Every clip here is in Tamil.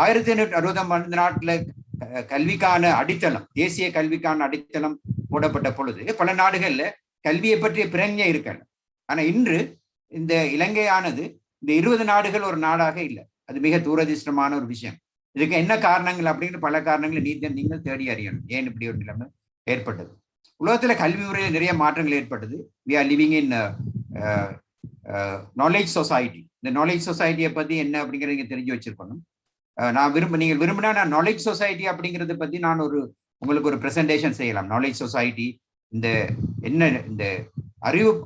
1860 நாட்டுல கல்விக்கான அடித்தளம், தேசிய கல்விக்கான அடித்தளம் போடப்பட்ட பொழுது பல நாடுகள்ல கல்வியை பற்றிய பிரஞை இருக்கல. ஆனா இன்று இந்த இலங்கையானது இந்த 20 நாடுகள் ஒரு நாடாக இல்லை. அது மிக துரதிர்ஷ்டமான ஒரு விஷயம். இதுக்கு என்ன காரணங்கள் அப்படின்னு பல காரணங்களை நீங்கள் தேடி அறியணும். ஏன் இப்படி ஒரு நிலைமை ஏற்பட்டது? உலகத்துல கல்வி முறையில் நிறைய மாற்றங்கள் ஏற்பட்டது. We are living in knowledge society. இந்த நாலேஜ் சொசைட்டியை பத்தி என்ன அப்படிங்கிறத நீங்க தெரிஞ்சு வச்சிருக்கணும். நீங்கள் விரும்பினா நான் நாலேஜ் சொசைட்டி அப்படிங்கிறத பத்தி நான் உங்களுக்கு ஒரு பிரசன்டேஷன் செய்யலாம். நாலேஜ் சொசைட்டி இந்த என்ன இந்த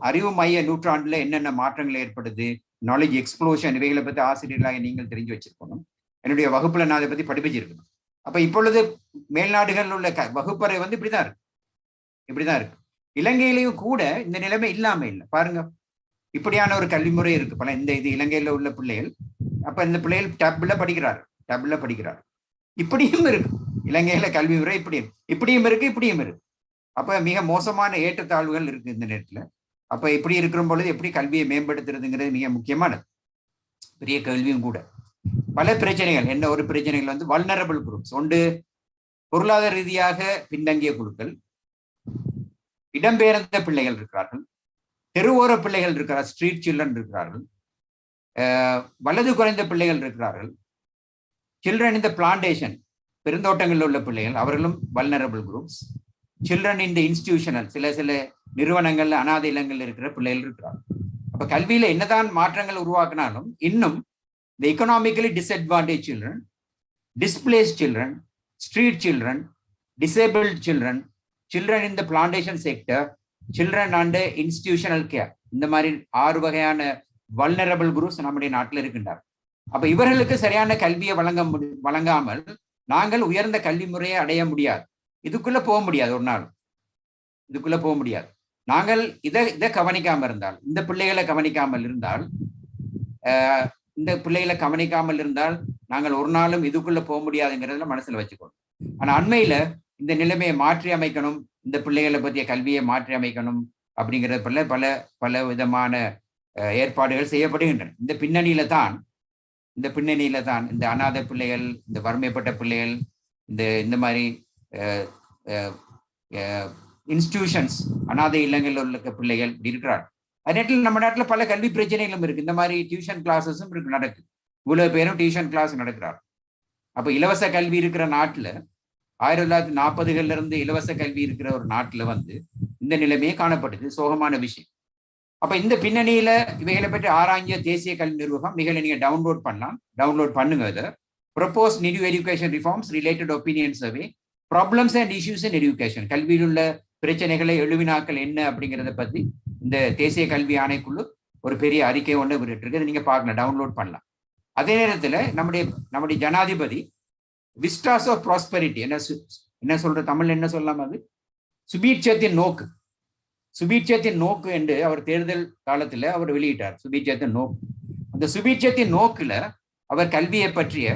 அறிவு மைய நூற்றாண்டுல என்னென்ன மாற்றங்கள் ஏற்படுது, நாலேஜ் எக்ஸ்ப்ளோஷன், இவைகளை பத்தி ஆசிரியர்களாக நீங்கள் தெரிஞ்சு வச்சிருக்கணும். என்னுடைய வகுப்புல நான் அதை பத்தி படிப்பிச்சிருக்கணும். அப்ப இப்பொழுது மேல்நாடுகள் உள்ள வகுப்பறை இப்படிதான் இருக்கு. இலங்கையிலையும் கூட இந்த நிலைமை இல்லாம இல்லை. பாருங்க, இப்படியான ஒரு கல்வி முறை இருக்கு. பல இது இலங்கையில உள்ள பிள்ளைகள், அப்ப இந்த பிள்ளைகள் டேப்ல படிக்கிறார். இப்படியும் இருக்கு இலங்கையில கல்வி முறை. இப்படியும் இருக்கு. அப்ப மிக மோசமான ஏற்றத்தாழ்வுகள் இருக்கு இந்த நேரத்துல. அப்ப இப்படி இருக்கிற பொழுது எப்படி கல்வியை மேம்படுத்துறதுங்கிறது மிக முக்கியமானது, பெரிய கேள்வியும் கூட. பல பிரச்சனைகள், என்ன ஒரு பிரச்சனைகள் வல்னரபிள் குரூப்ஸ். ஒன்று, பொருளாதார ரீதியாக பின்தங்கிய குழுக்கள், இடம்பெயர்ந்த பிள்ளைகள் இருக்கிறார்கள், தெருவோர பிள்ளைகள் இருக்கிறார், ஸ்ட்ரீட் சில்ட்ரன் இருக்கிறார்கள், வலது குறைந்த பிள்ளைகள் இருக்கிறார்கள், சில்ட்ரன் இந்த பிளான்டேஷன், பெருந்தோட்டங்களில் உள்ள பிள்ளைகள், அவர்களும் வல்னரபிள் குரூப்ஸ், சில்ட்ரன் இந்த இன்ஸ்டிடியூஷனல், சில நிறுவனங்கள்ல அனாதை இல்லங்கள் இருக்கிற பிள்ளைகள் இருக்கிறார்கள். அப்ப கல்வியில என்னதான் மாற்றங்கள் உருவாக்கினாலும் இன்னும் இந்த economically disadvantage children, displaced children, street children, disabled children, children in the plantation sector, children and institutional care, இந்த மாதிரி 6 வகையான வல்னரபிள் குரூப்ஸ் நம்முடைய நாட்டில் இருக்கின்றார். அப்ப இவர்களுக்கு சரியான கல்வியை வழங்காமல் நாங்கள் உயர்ந்த கல்வி முறையை அடைய முடியாது. இதுக்குள்ள போக முடியாது. ஒரு நாள் இதுக்குள்ள போக முடியாது. நாங்கள் இதை கவனிக்காம இருந்தால், இந்த பிள்ளைகளை கவனிக்காமல் இருந்தால் நாங்கள் ஒரு நாளும் இதுக்குள்ள போக முடியாதுங்கிறதுல மனசுல வச்சுக்கணும். ஆனா அண்மையில இந்த நிலைமையை மாற்றி அமைக்கணும், இந்த பிள்ளைகளை பற்றிய கல்வியை மாற்றி அமைக்கணும் அப்படிங்கிறது பல விதமான ஏற்பாடுகள் செய்யப்படுகின்றன. இந்த பின்னணியில தான் இந்த அநாத பிள்ளைகள், இந்த வறுமைப்பட்ட பிள்ளைகள், இந்த மாதிரி இன்ஸ்டிடியூஷன்ஸ், அநாதை இல்லங்களில் உள்ள பிள்ளைகள் இருக்கிறார். அதே நேரத்தில் நம்ம நாட்டில் பல கல்வி பிரச்சனைகளும் இருக்கு. இந்த மாதிரி டியூஷன் கிளாஸஸும் நடக்குது. இவ்வளவு பேரும் டியூஷன் கிளாஸ் நடக்கிறார். அப்ப இலவச கல்வி இருக்கிற நாட்டுல 1940கள்ல இருந்து இலவச கல்வி இருக்கிற ஒரு நாட்டுல இந்த நிலைமையே காணப்படுது. சோகமான விஷயம். அப்ப இந்த பின்னணியில இவைகளை பற்றி ஆராய்ஞ்ச தேசிய கல்வி நிர்வாகம் மிக நீங்க டவுன்லோட் பண்ணுங்க. இதை propose new education reforms related opinion survey, problems and issues in education, கல்வியில் உள்ள பிரச்சனைகளை, எழுவினாக்கள் என்ன அப்படிங்கிறத பத்தி இந்த தேசிய கல்வி ஆணைக்குழு ஒரு பெரிய அறிக்கை ஒன்று விட்டுருக்கு. நீங்க பார்க்கலாம், டவுன்லோட் பண்ணலாம். அதே நேரத்துல நம்முடைய ஜனாதிபதி விஸ்டாஸ் ஆஃப் ப்ராஸ்பெரிட்டி, என்ன சொல்ற தமிழ்ல என்ன சொல்லலாம், அது சுபீட்சத்தின் நோக்கு என்று அவர் தேர்தல் காலத்துல அவர் வெளியிட்டார். சுபீட்சத்தின் நோக்கு. அந்த சுபீட்சத்தின் நோக்குல அவர் கல்வியை பற்றிய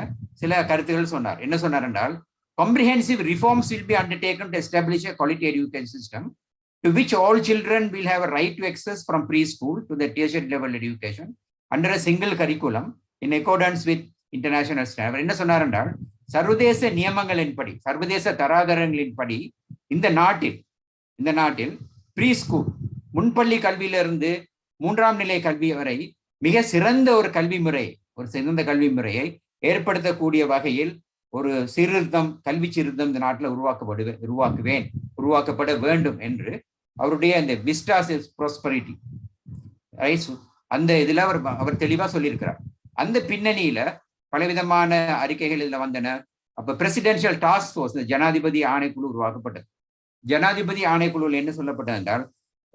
சில கருத்துக்கள் சொன்னார். என்ன சொன்னார் என்றால், comprehensive reforms will be undertaken to establish a quality education system to which all children will have a right to access from preschool to the tertiary level education under a single curriculum in accordance with international standard. என்ன சொன்னார் என்றால், சர்வதேச நியமங்களின்படி, சர்வதேச தராதரங்களின்படி இந்த நாட்டில் ப்ரீ ஸ்கூல், முன்பள்ளி கல்வியிலிருந்து 3ஆம் நிலை கல்வி வரை மிக சிறந்த ஒரு கல்வி முறையை ஏற்படுத்தக்கூடிய வகையில் ஒரு கல்வி சீர்திருத்தம் இந்த நாட்டில் உருவாக்கப்பட வேண்டும் என்று அவருடைய இந்த விஸ்டாஸ் ப்ராஸ்பெரிட்டி அந்த இதுல அவர் தெளிவா சொல்லியிருக்கிறார். அந்த பின்னணியில பலவிதமான அறிக்கைகள் இதுல வந்தன. அப்ப பிரசிடென்ஷியல் டாஸ்க் ஃபோர்ஸ், ஜனாதிபதி ஆணைக்குழு உருவாக்கப்பட்டது. ஜனாதிபதி ஆணைக்குழுவில் என்ன சொல்லப்பட்டது என்றால்,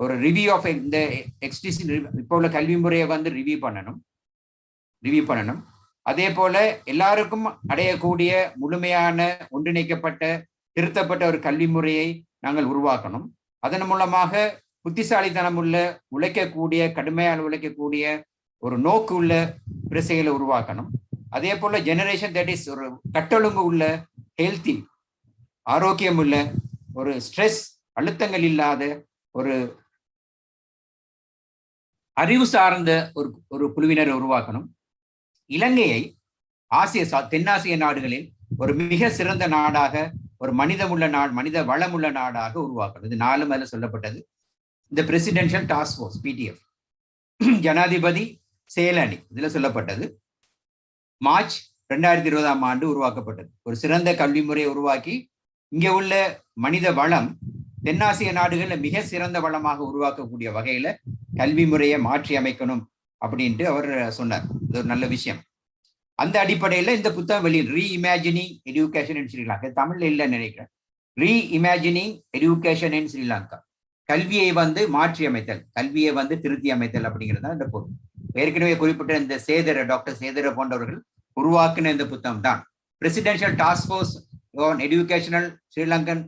ஒரு ரிவ்யூ ஆஃப் இந்த எக்ஸ்டிஷன், இப்போ உள்ள கல்வி முறையை ரிவ்யூ பண்ணணும். அதே போல எல்லாருக்கும் அடையக்கூடிய முழுமையான, ஒன்றிணைக்கப்பட்ட, திருத்தப்பட்ட ஒரு கல்வி முறையை நாங்கள் உருவாக்கணும். அதன் மூலமாக புத்திசாலித்தனம் உள்ள, கடுமையான உழைக்கக்கூடிய ஒரு நோக்கு உள்ள பிரசைகளை உருவாக்கணும். அதே போல ஜெனரேஷன் தட் இஸ் ஒரு கட்டொழுங்கு உள்ள, ஹெல்த்தி, ஆரோக்கியம் உள்ள, ஒரு ஸ்ட்ரெஸ், அழுத்தங்கள் இல்லாத, ஒரு அறிவு சார்ந்த ஒரு குழுவினரை உருவாக்கணும். இலங்கையை தென்னாசிய நாடுகளில் ஒரு மிக சிறந்த நாடாக, ஒரு மனித வளமுள்ள நாடாக உருவாக்குறது. 4 அதில் சொல்லப்பட்டது. இந்த பிரசிடென்ஷியல் டாஸ்க் ஃபோர்ஸ் பிடிஎஃப், ஜனாதிபதி செயலணி இதுல சொல்லப்பட்டது. மார்ச் 2020 உருவாக்கப்பட்டது. ஒரு சிறந்த கல்வி முறையை உருவாக்கி இங்கே உள்ள மனித வளம் தென்னாசிய நாடுகளில் மிக சிறந்த வளமாக உருவாக்கக்கூடிய வகையில கல்வி முறையை மாற்றி அமைக்கணும் அப்படின்ட்டு அவர் சொன்னார். இது ஒரு நல்ல விஷயம். அந்த அடிப்படையில் இந்த புத்தகம் வெளியில் ரீஇமேஜினிங் எஜுகேஷன் இன் ஸ்ரீலங்கா, தமிழ்ல இல்லைன்னு நினைக்கிறேன். ரீஇமேஜினிங் எஜுகேஷன் இன் ஸ்ரீலங்கா, கல்வியை மாற்றி அமைத்தல், கல்வியை திருத்தி அமைத்தல் அப்படிங்கிறது தான் இந்த பொருள். ஏற்கனவே குறிப்பிட்ட இந்த டாக்டர் சேதர போன்றவர்கள் உருவாக்கின இந்த புத்தகம் தான் presidential task force on educational Sri Lankan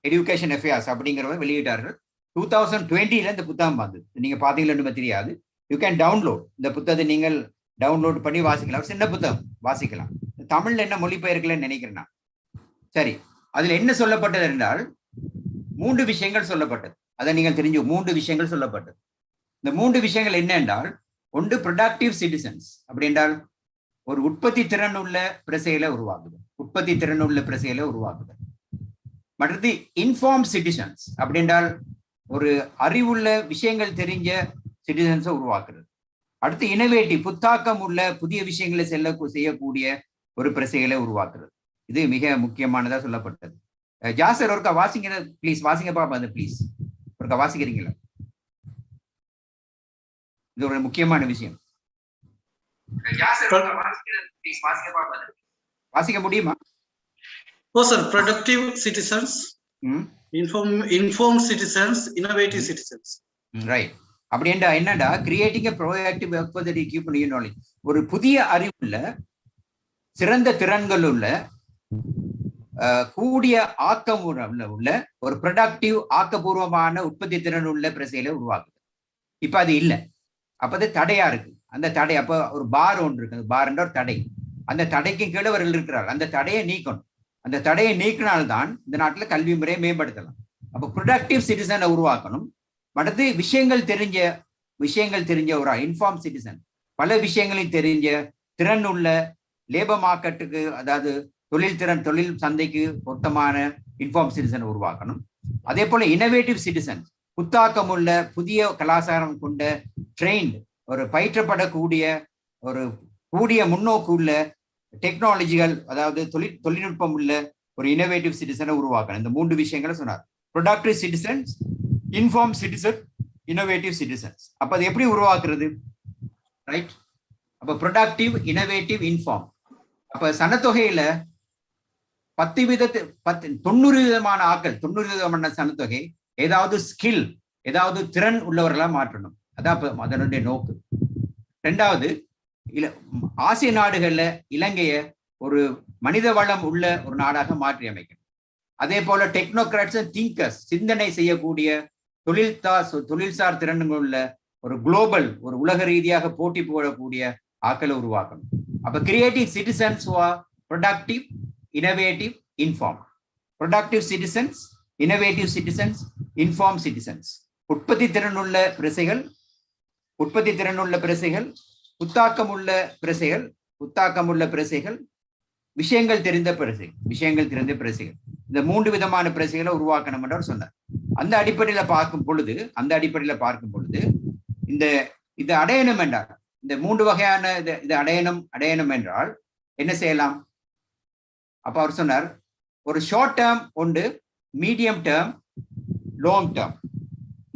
education affairs அப்படிங்கிறவர் வெளியிட்டார்கள். 2020 இந்த புத்தகம் வந்தது. நீங்க பாத்தீங்களா தெரியாது. யூ கேன் டவுன்லோட் இந்த புத்தகத்தை, நீங்கள் டவுன்லோட் பண்ணி வாசிக்கலாம். சின்ன புத்தகம் வாசிக்கலாம். தமிழ்ல என்ன மொழிபெயர்க்கலன்னு நினைக்கிறேன். சரி, அதுல என்ன சொல்லப்பட்டது என்றால் 3 விஷயங்கள் சொல்லப்பட்டது. அதை நீங்கள் தெரிஞ்சு 3 விஷயங்கள் சொல்லப்பட்டது. இந்த 3 விஷயங்கள் என்ன என்றால், ஒன்று ப்ரொடக்டிவ் சிட்டிசன்ஸ், அப்படி என்றால் ஒரு உற்பத்தி திறன் உள்ள பிரசையில உருவாக்குதல், உற்பத்தி திறன் உள்ள பிரசையில உருவாக்குதல். மற்றது இன்ஃபார்ம் சிட்டிசன்ஸ், அப்படி என்றால் ஒரு அறிவுள்ள விஷயங்கள் தெரிஞ்ச சிட்டிசன்ஸை உருவாக்குறது. அடுத்து இனோவேட்டிவ், புத்தாக்கம் உள்ள புதிய விஷயங்களை செய்யக்கூடிய ஒரு பிரசைகளை உருவாக்குறது. இது மிக முக்கியமானதா சொல்லப்பட்டது. ஜாசர் ஒருக்கா வாசிங்க ப்ளீஸ், வாசிங்க பாப்பா ப்ளீஸ், ஒருக்கா வாசிக்கிறீங்களா? இது ஒரு முக்கியமான விஷயம். வாசிக்க முடியுமா? ஓ sir, productive citizens, inform citizens, innovative citizens. Right. அப்படி என்னடா creating a proactive work for the equipment new knowledge, ஒரு புதிய அறிவுள்ள சிறந்த திறன்கள் உள்ள கூடிய ஆக்கம் உள்ள ஒரு ப்ரொடக்டிவ் ஆக்கப்பூர்வமான உற்பத்தி திறன் உள்ள பிரசையில உருவாக்குது. இப்ப அது இல்லை, அப்ப அது தடையா இருக்கு. அந்த தடை, அப்ப ஒரு பார் ஒன்று இருக்கு, பார் என்ற ஒரு தடை, அந்த தடைக்கு கீழே அவர்கள் இருக்கிறார். அந்த தடையை நீக்கணும். அந்த தடையை நீக்கினால்தான் இந்த நாட்டில் கல்வி முறையை மேம்படுத்தலாம். அப்ப ப்ரொடக்டிவ் சிட்டிசனை உருவாக்கணும். அடுத்து விஷயங்கள் தெரிஞ்ச ஒரு இன்ஃபார்ம் சிட்டிசன், பல விஷயங்களையும் தெரிஞ்ச திறன் உள்ள லேபர் மார்க்கெட்டுக்கு, அதாவது தொழில் சந்தைக்கு பொருத்தமான இன்ஃபார்ம் சிட்டிசனை உருவாக்கணும். அதே போல இனோவேட்டிவ் சிட்டிசன், புத்தாக்கம் உள்ள புதிய கலாச்சாரம் கொண்ட ட்ரெயின்ட், ஒரு பயிற்றப்படக்கூடிய ஒரு கூடிய முன்னோக்கு உள்ள டெக்னாலஜிகள், அதாவது தொழில்நுட்பம் உள்ள ஒரு இனோவேட்டிவ் சிட்டிசனை உருவாக்கணும். இந்த 3 விஷயங்களை சொன்னார். Productive citizens, inform citizen, innovative citizens. அப்ப அது எப்படி உருவாக்குறது? ரைட். அப்ப ப்ரொடக்டிவ், இன்னோவேட்டிவ், இன்ஃபார்ம். அப்ப சனத்தொகையில 90 விதமான ஆக்கள், 90 விதமான சனத்தொகை ஏதாவது ஸ்கில், ஏதாவது திறன் உள்ளவர்களா மாற்றணும். அதான் அதனுடைய நோக்கு. 2வது, ஆசிய நாடுகள்ல இலங்கைய ஒரு மனித வளம் உள்ள ஒரு நாடாக மாற்றி அமைக்கணும். அதே போல டெக்னோகிராட்ஸ், திங்கர்ஸ், சிந்தனை செய்யக்கூடிய தொழில்சார் திறன்கள் உள்ள ஒரு குளோபல், ஒரு உலக ரீதியாக போட்டி போடக்கூடிய ஆக்களை உருவாக்கணும். அப்ப creative citizens productive, innovative, inform. Productive citizens, innovative citizens, inform citizens. உற்பத்தி திறனுள்ள பிரசைகள், புத்தாக்கம் உள்ள பிரசைகள், விஷயங்கள் தெரிந்த பிரசைகள். இந்த 3 விதமான பிரசைகளை உருவாக்கணும் என்று சொன்னார். அந்த அடிப்படையில பார்க்கும் பொழுது இந்த அடையணும் என்றால், இந்த 3 வகையான இது அடையணும் என்றால் என்ன செய்யலாம்? அப்ப அவர் சொன்னார், ஒரு ஷார்ட் டேர்ம் உண்டு, மீடியம் டேர்ம், லாங் டேர்ம்.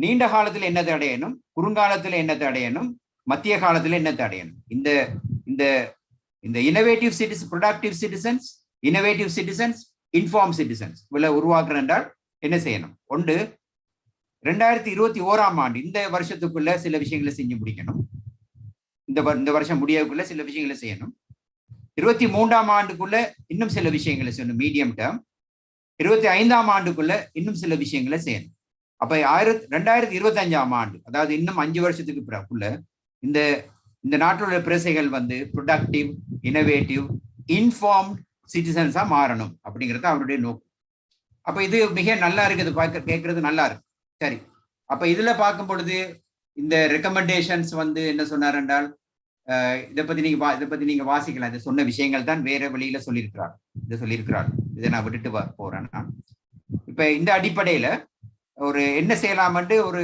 நீண்ட காலத்தில் என்னத்தை அடையணும், குறுங்காலத்தில் என்னத்தை அடையணும், மத்திய காலத்தில் என்னத்தை அடையணும். இந்த innovative citizen, productive citizens, innovative citizens, inform citizens உருவாக்குற என்றால் என்ன செய்யணும்? ஒன்று, 2021 இந்த வருஷத்துக்குள்ள சில விஷயங்களை செஞ்சு முடிக்கணும். இந்த வருஷம் முடியக்குள்ள சில விஷயங்களை செய்யணும். 23 இன்னும் சில விஷயங்களை செய்யணும், மீடியம் டேர்ம். 25 இன்னும் சில விஷயங்களை செய்யணும். அப்ப 2025 அதாவது இன்னும் 5 வருஷத்துக்கு பிறகுள்ள இந்த நாட்டோட பிரசைகள் ப்ரொடக்டிவ், இன்னோவேட்டிவ், இன்ஃபார்ம்ட் சிட்டிசன்ஸா மாறணும் அப்படிங்கிறது அவருடைய நோக்கம். அப்ப இது மிக நல்லா இருக்குது, கேட்கறது நல்லா இருக்கு. சரி, அப்ப இதுல பார்க்கும் பொழுது இந்த ரெக்கமெண்டேஷன்ஸ் என்ன சொன்னார் என்றால், இதை பத்தி நீங்க வாசிக்கலாம். இது சொன்ன விஷயங்கள் தான் வேற வழியில சொல்லியிருக்கிறார். இதை நான் விட்டுட்டு போறேன். நான் இப்ப இந்த அடிப்படையில ஒரு என்ன செய்யலாம்னு ஒரு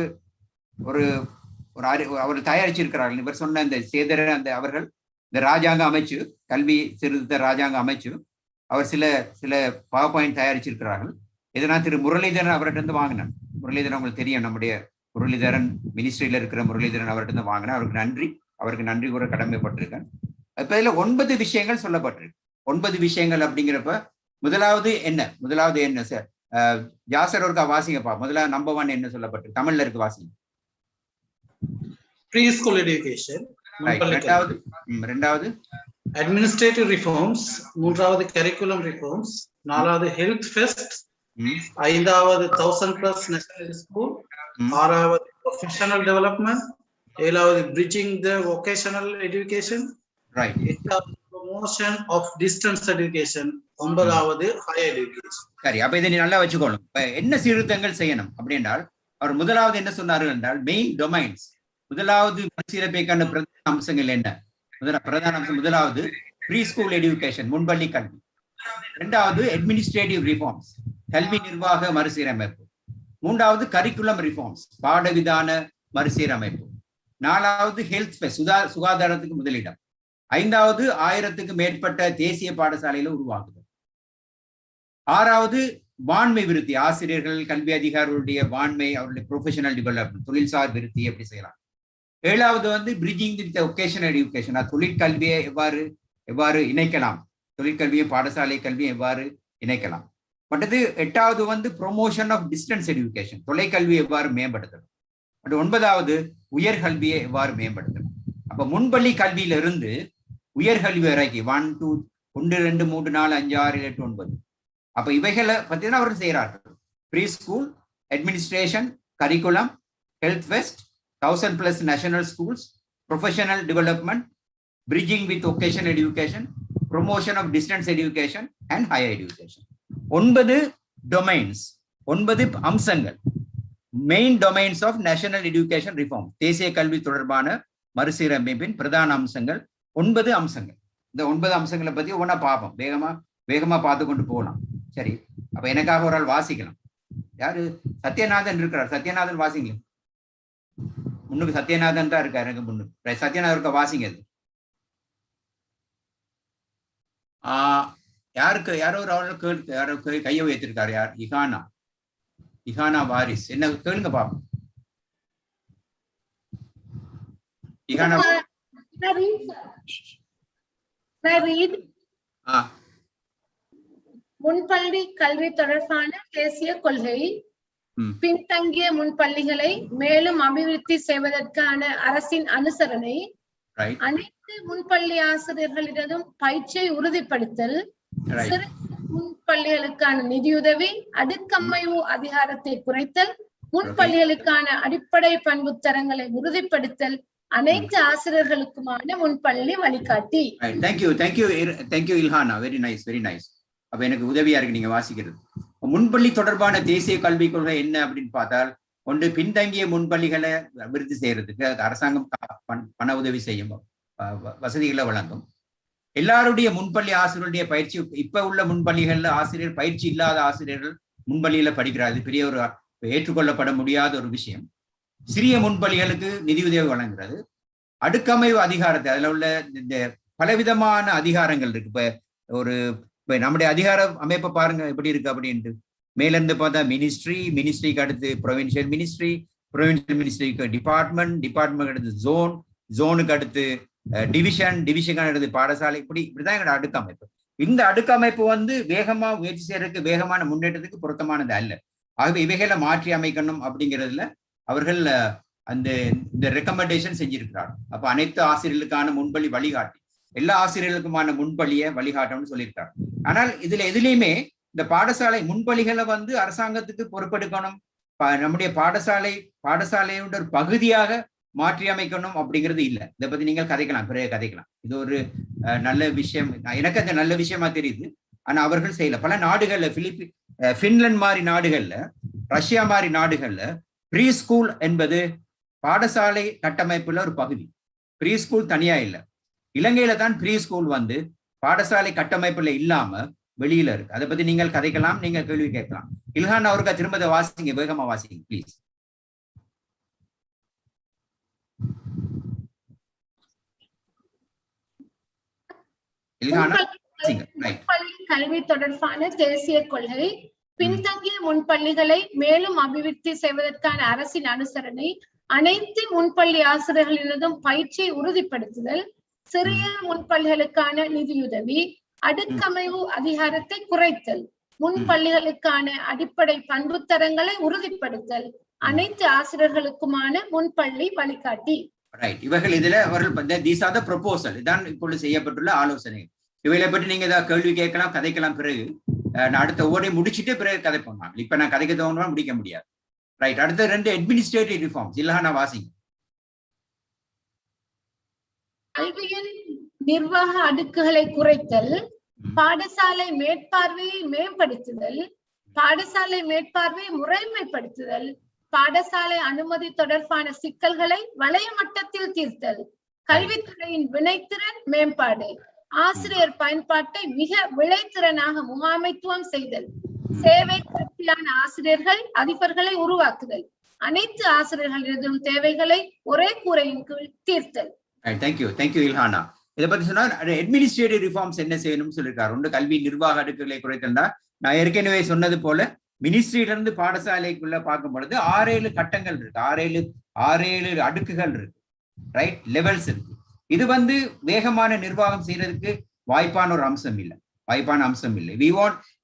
ஒரு அவர் தயாரிச்சிருக்கிறார்கள். இவர் சொன்ன இந்த சேதர அவர்கள் இந்த ராஜாங்க அமைச்சு, கல்வி சீர்திருத்த ராஜாங்க அமைச்சு, அவர் சில பவர் பாயிண்ட் தயாரிச்சிருக்கிறார்கள். இதை நான் திரு முரளிதரன் அவர்கிட்ட வாங்கினேன். முரளிதரன் உங்களுக்கு தெரியும், நம்முடைய முரளிதரன் மினிஸ்ட்ரியில இருக்கிற முரளிதரன் அவர்கிட்ட வாங்கினேன். அவருக்கு நன்றி கூற கடமைப்பட்டிருக்கேன். இப்ப இதுல 9 விஷயங்கள் சொல்லப்பட்டிருக்கு. 9 விஷயங்கள் அப்படிங்கிறப்ப முதலாவது என்ன சார்? ஜாசர் ஒருக்கா வாசிங்கப்பா. முதல்ல நம்பர் 1 என்ன சொல்லப்பட்டிருக்கு? தமிழ்ல இருக்கு, வாசிங்க. Preschool education. ரெண்டாவது Administrative reforms. மூன்றாவது curriculum reforms. நாலாவது health fest. ஐந்தாவது 1000+ national school. ஆறாவது professional development. ஏழாவது bridging the vocational education. Right. எட்டாவது promotion of distance education. ஒன்பதாவது higher education. சரி, அப்ப இதை நீ நல்லா வச்சுக்கணும். என்ன சீர்திருத்தங்கள் செய்யணும் அப்படின்றால் அவர் முதலாவது என்ன சொன்னார்கள் என்றால் மெயின் டொமைன்ஸ். முதலாவது மறுசீரமைக்கான பிரதான அம்சங்கள் என்ன? பிரதான அம்சம் முதலாவது ப்ரீ ஸ்கூல் எஜுகேஷன், முன்பள்ளி கல்வி. இரண்டாவது அட்மினிஸ்ட்ரேட்டிவ் ரிஃபார்ம்ஸ், கல்வி நிர்வாக மறுசீரமைப்பு. மூன்றாவது கரிக்குலம் ரிஃபார்ம்ஸ், பாடவிதான மறுசீரமைப்பு. நாலாவது ஹெல்த் ஃபெஸ்ட், சுகாதாரத்துக்கு முதலிடம். ஐந்தாவது 1000க்கு மேற்பட்ட தேசிய பாடசாலையில உருவாக்குதல். ஆறாவது வாண்மை விருத்தி, ஆசிரியர்கள் கல்வி அதிகாரிகளுடைய வாண்மை, அவருடைய ப்ரொஃபஷனல் டெவலப்மெண்ட், தொழில்சார் விருத்தி எப்படி செய்யலாம். ஏழாவது பிரிட்ஜிங் வித் வொகேஷனல் எஜுகேஷன், தொழிற்கல்வியை எவ்வாறு இணைக்கலாம், தொழிற்கல்வியும் பாடசாலை கல்வியும் எவ்வாறு இணைக்கலாம். மற்றது எட்டாவது ப்ரொமோஷன் ஆஃப் டிஸ்டன்ஸ் எஜுகேஷன், தொலைக்கல்வியை எவ்வாறு மேம்படுத்தணும். மற்றும் 9வது உயர்கல்வியை எவ்வாறு மேம்படுத்தணும். அப்ப முன்பள்ளி கல்வியிலிருந்து உயர்கல்வி வரைக்கும் 1, 2, 1, 2, 3, 4, 5, 6, 7, 8, 9. அப்ப இவைகளை பத்தி தான் அவர்கள் செய்யறார்கள். Pre school, administration, curriculum, health fest, 1000+ national schools, professional development, bridging with vocational education, promotion of distance education and higher education. 9 domains, 9 அம்சங்கள், main domains of national education reform, தேசிய கல்வி தொடர்பான மறுசீரமைப்பின் பிரதான அம்சங்கள் 9 அம்சங்கள். இந்த 9 அம்சங்களை பத்தி ஒவ்வொன்றா பார்ப்போம். வேகமா பார்த்து கொண்டு போகலாம். சரி, அப்ப எனக்காக ஒரு ஆள் வாசிக்கலாம். யாரு? சத்யநாதன் இருக்கிறார். சத்யநாதன் வாசிங்களா? முன்னுக்கு சத்யநாதன் தான் இருக்காரு. எனக்கு முன்னுக்கு சத்யநாதன் இருக்க வாசிங்க. அது யாரோ ஒரு அவளுக்கு யாரோ கையை உயர்த்திருக்காரு. யார்? இஹானா வாரிஸ். என்ன கேளுங்க பாப்போம். இஹானா முன்பள்ளி கல்வி தொடர்பான தேசிய கொள்கை, பின்தங்கிய முன்பள்ளிகளை மேலும் அபிவிருத்தி செய்வதற்கான அரசின் அனுசரணை, அனைத்து முன்பள்ளி ஆசிரியர்களிடம் பயிற்சியை உறுதிப்படுத்தல், சிறு முன்பள்ளிகளுக்கான நிதியுதவி, அடுக்கமைவு அதிகாரத்தை குறைத்தல், முன்பள்ளிகளுக்கான அடிப்படை பண்பு தரங்களை உறுதிப்படுத்தல், அனைத்து ஆசிரியர்களுக்குமான முன்பள்ளி வழிகாட்டி. தேங்க்யூ இல்ஹானா. Very nice. அப்ப எனக்கு உதவியா இருக்கு நீங்க வாசிக்கிறது. முன்பள்ளி தொடர்பான தேசிய கல்விக் கொள்கை என்ன அப்படின்னு பார்த்தால், ஒன்று பின்தங்கிய முன்பள்ளிகளை அபிவிருத்தி செய்யறதுக்கு அரசாங்கம் பண உதவி செய்யும், வசதிகளை வழங்கும். எல்லாருடைய முன்பள்ளி ஆசிரியருடைய பயிற்சி, இப்ப உள்ள முன்பள்ளிகள்ல ஆசிரியர் பயிற்சி இல்லாத ஆசிரியர்கள் முன்பள்ளியில படிக்கிறாரு, பெரிய ஒரு ஏற்றுக்கொள்ளப்பட முடியாத ஒரு விஷயம். சிறிய முன்பள்ளிகளுக்கு நிதியுதவி வழங்குறது. அடுக்கமைவு அதிகாரத்தை, அதுல உள்ள இந்த பலவிதமான அதிகாரங்கள் இருக்கு. இப்ப நம்முடைய அதிகார அமைப்பை பாருங்க எப்படி இருக்கு அப்படின்ட்டு. மேல இருந்து பார்த்தா மினிஸ்ட்ரிக்கு அடுத்து ப்ரொவின்சியல் மினிஸ்ட்ரிக்கு டிபார்ட்மெண்ட் அடுத்து ஜோனுக்கு அடுத்து டிவிஷனுக்கு அடுத்து பாடசாலை, இப்படிதான் எங்களோட அடுக்கமைப்பு. இந்த அடுக்கமைப்பு வேகமா முயற்சி செய்யறதுக்கு, வேகமான முன்னேற்றத்துக்கு பொருத்தமானது அல்ல. ஆகவே இவைகளை மாற்றி அமைக்கணும் அப்படிங்கிறதுல அவர்கள் இந்த ரெக்கமெண்டேஷன் செஞ்சிருக்கிறார். அப்ப அனைத்து ஆசிரியர்களுக்கான முன்பள்ளி வழிகாட்டி, எல்லா ஆசிரியர்களுக்குமான முன்பள்ளியை வழிகாட்டணும்னு சொல்லியிருக்காரு. ஆனால் இதுல எதுலையுமே இந்த பாடசாலை முன்பள்ளிகளை அரசாங்கத்துக்கு பொறுப்பெடுக்கணும், நம்முடைய பாடசாலையோட ஒரு பகுதியாக மாற்றி அமைக்கணும் அப்படிங்கிறது இல்லை. இதை பத்தி நீங்கள் பிறகு கதைக்கலாம். இது ஒரு நல்ல விஷயம், எனக்கு அது நல்ல விஷயமா தெரியுது. ஆனா அவர்கள் செய்யல. பல நாடுகள்ல, பின்லாந்து மாதிரி நாடுகள்ல, ரஷ்யா மாதிரி நாடுகள்ல ப்ரீ ஸ்கூல் என்பது பாடசாலை கட்டமைப்புல ஒரு பகுதி. ப்ரீ ஸ்கூல் தனியா இல்லை, இலங்கையில தான் ப்ரீ ஸ்கூல் வந்து பாடசாலை கட்டமைப்புல இல்லாம வெளியில இருக்கு. அதை பத்தி நீங்கள் கதைக்கலாம், நீங்க கேள்வி கேட்கலாம். இல்ஹான் அவருக்கு திரும்ப வாசிங்க, வேகமா வாசிங்க ப்ளீஸ். கல்வி தொடர்பான தேசிய கொள்கை, பின்தங்கிய முன்பள்ளிகளை மேலும் அபிவிருத்தி செய்வதற்கான அரசின் அனுசரணை, அனைத்து முன்பள்ளி ஆசிரியர்களினதும் பயிற்சியை உறுதிப்படுத்துதல், சிறிய முன்பள்ளிகளுக்கான நிதியுதவி, அடுக்கமைவு அதிகாரத்தை குறைத்தல், முன்பள்ளிகளுக்கான அடிப்படை பண்புத்தரங்களை உறுதிப்படுத்தல், அனைத்து ஆசிரியர்களுக்குமான முன்பள்ளி வழிகாட்டி. இவர்கள் இதுல அவர்கள் these are the proposal. இதான் இப்பொழுது செய்யப்பட்டுள்ள ஆலோசனை. இவைகளை பற்றி நீங்க ஏதாவது கேள்வி கேட்கலாம், கதைக்கலாம். பிறகு நான் அடுத்த ஓரை முடிச்சுட்டு பிறகு கதை பண்ணலாம். இப்ப நான் கதைக்க தோணுனா முடிக்க முடியாது. ரைட், அடுத்த 2 அட்மினிஸ்ட்ரேட்டிவ் ரிஃபார்ம்ஸ். இல்லஹானா வாசிங்க. கல்வியின் நிர்வாக அடுக்குகளை குறைத்தல், பாடசாலை மேற்பார்வையை மேம்படுத்துதல், பாடசாலை மேற்பார்வையை முறைமைப்படுத்துதல், பாடசாலை அனுமதி தொடர்பான சிக்கல்களை வளைய மட்டத்தில் தீர்த்தல், கல்வித்துறையின் வினைத்திறன் மேம்பாடு, ஆசிரியர் பயன்பாட்டை மிக விளைத்திறனாக முகாமைத்துவம் செய்தல், சேவை திருப்தியான ஆசிரியர்கள் அதிபர்களை உருவாக்குதல், அனைத்து ஆசிரியர்களின் தேவைகளை ஒரே கூரையின் கீழ் தீர்த்தல். தேங்க்யூ இல்ஹானா. இதை பத்தி சொன்னா அட்மினிஸ்ட்ரேட்டிவ் ரிஃபார்ம்ஸ் என்ன செய்யணும்னு சொல்லியிருக்காரு. ஒன்று கல்வி நிர்வாக அடுக்குகளை குறைத்தல்னா, நான் ஏற்கனவே சொன்னது போல மினிஸ்ட்ரியில இருந்து பாடசாலைக்குள்ள பார்க்கும் பொழுது 6-7 கட்டங்கள் இருக்கு, 6-7 அடுக்குகள் இருக்கு, ரைட், லெவல்ஸ் இருக்கு. இது வந்து வேகமான நிர்வாகம் செய்யறதுக்கு வாய்ப்பான ஒரு அம்சம் இல்லை,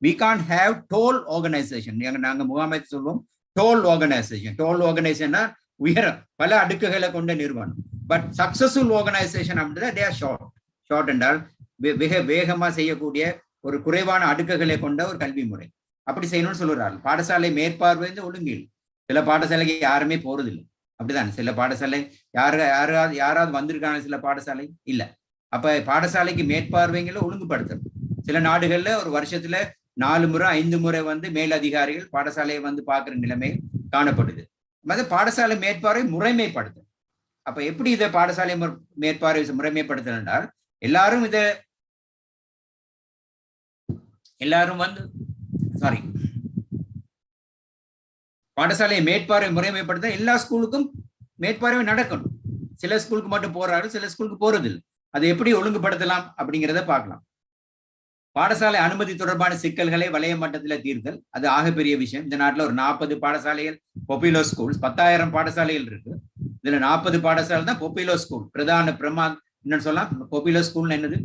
we can't have toll organization. நாங்க முகாமைத்து சொல்லுவோம் toll organization உயரம் பல அடுக்குகளை கொண்ட நிறுவனம். பட் சக்சஸ்ஃபுல் ஆர்கனைசேஷன் அப்படின்னா they are short என்றால் வேகமா செய்யக்கூடிய ஒரு குறைவான அடுக்குகளை கொண்ட ஒரு கல்வி முறை. அப்படி செய்யணும்னு சொல்லுறாரு. பாடசாலை மேற்பார்வை ஒழுங்கில் சில பாடசாலைக்கு யாருமே போறதில்லை, அப்படிதான். சில பாடசாலை யாராவது வந்திருக்காங்க, சில பாடசாலை இல்ல. அப்ப பாடசாலைக்கு மேற்பார்வைங்களை ஒழுங்குபடுத்தணும். சில நாடுகள்ல ஒரு வருஷத்துல 4 முறை 5 முறை மேலதிகாரிகள் பாடசாலையை பார்க்கிற நிலைமை காணப்படுது. பாடசாலை மேற்பார்வை முறைமைப்படுத்த. அப்ப எப்படி இதை பாடசாலை மேற்பார்வை முறைமைப்படுத்தல், பாடசாலையை மேற்பார்வை முறைமைப்படுத்த எல்லா ஸ்கூலுக்கும் மேற்பார்வை நடக்கணும். சில ஸ்கூலுக்கு மட்டும் போறாரு, சில ஸ்கூலுக்கு போறதில்லை. அதை எப்படி ஒழுங்குபடுத்தலாம் அப்படிங்கிறத பார்க்கலாம். பாடசாலை அனுமதி தொடர்பான சிக்கல்களை வளைய மட்டத்தில் தீர்த்தல், அது ஆகப்பெரிய விஷயம். இந்த நாட்டில் ஒரு 40 பாடசாலைகள் பொபிலோ ஸ்கூல்ஸ், 10,000 பாடசாலைகள் இருக்கு. இதுல 40 பாடசாலை தான் பொபிலோ ஸ்கூல். என்னன்னு சொல்லலாம், பொபிலோ ஸ்கூல் என்னது,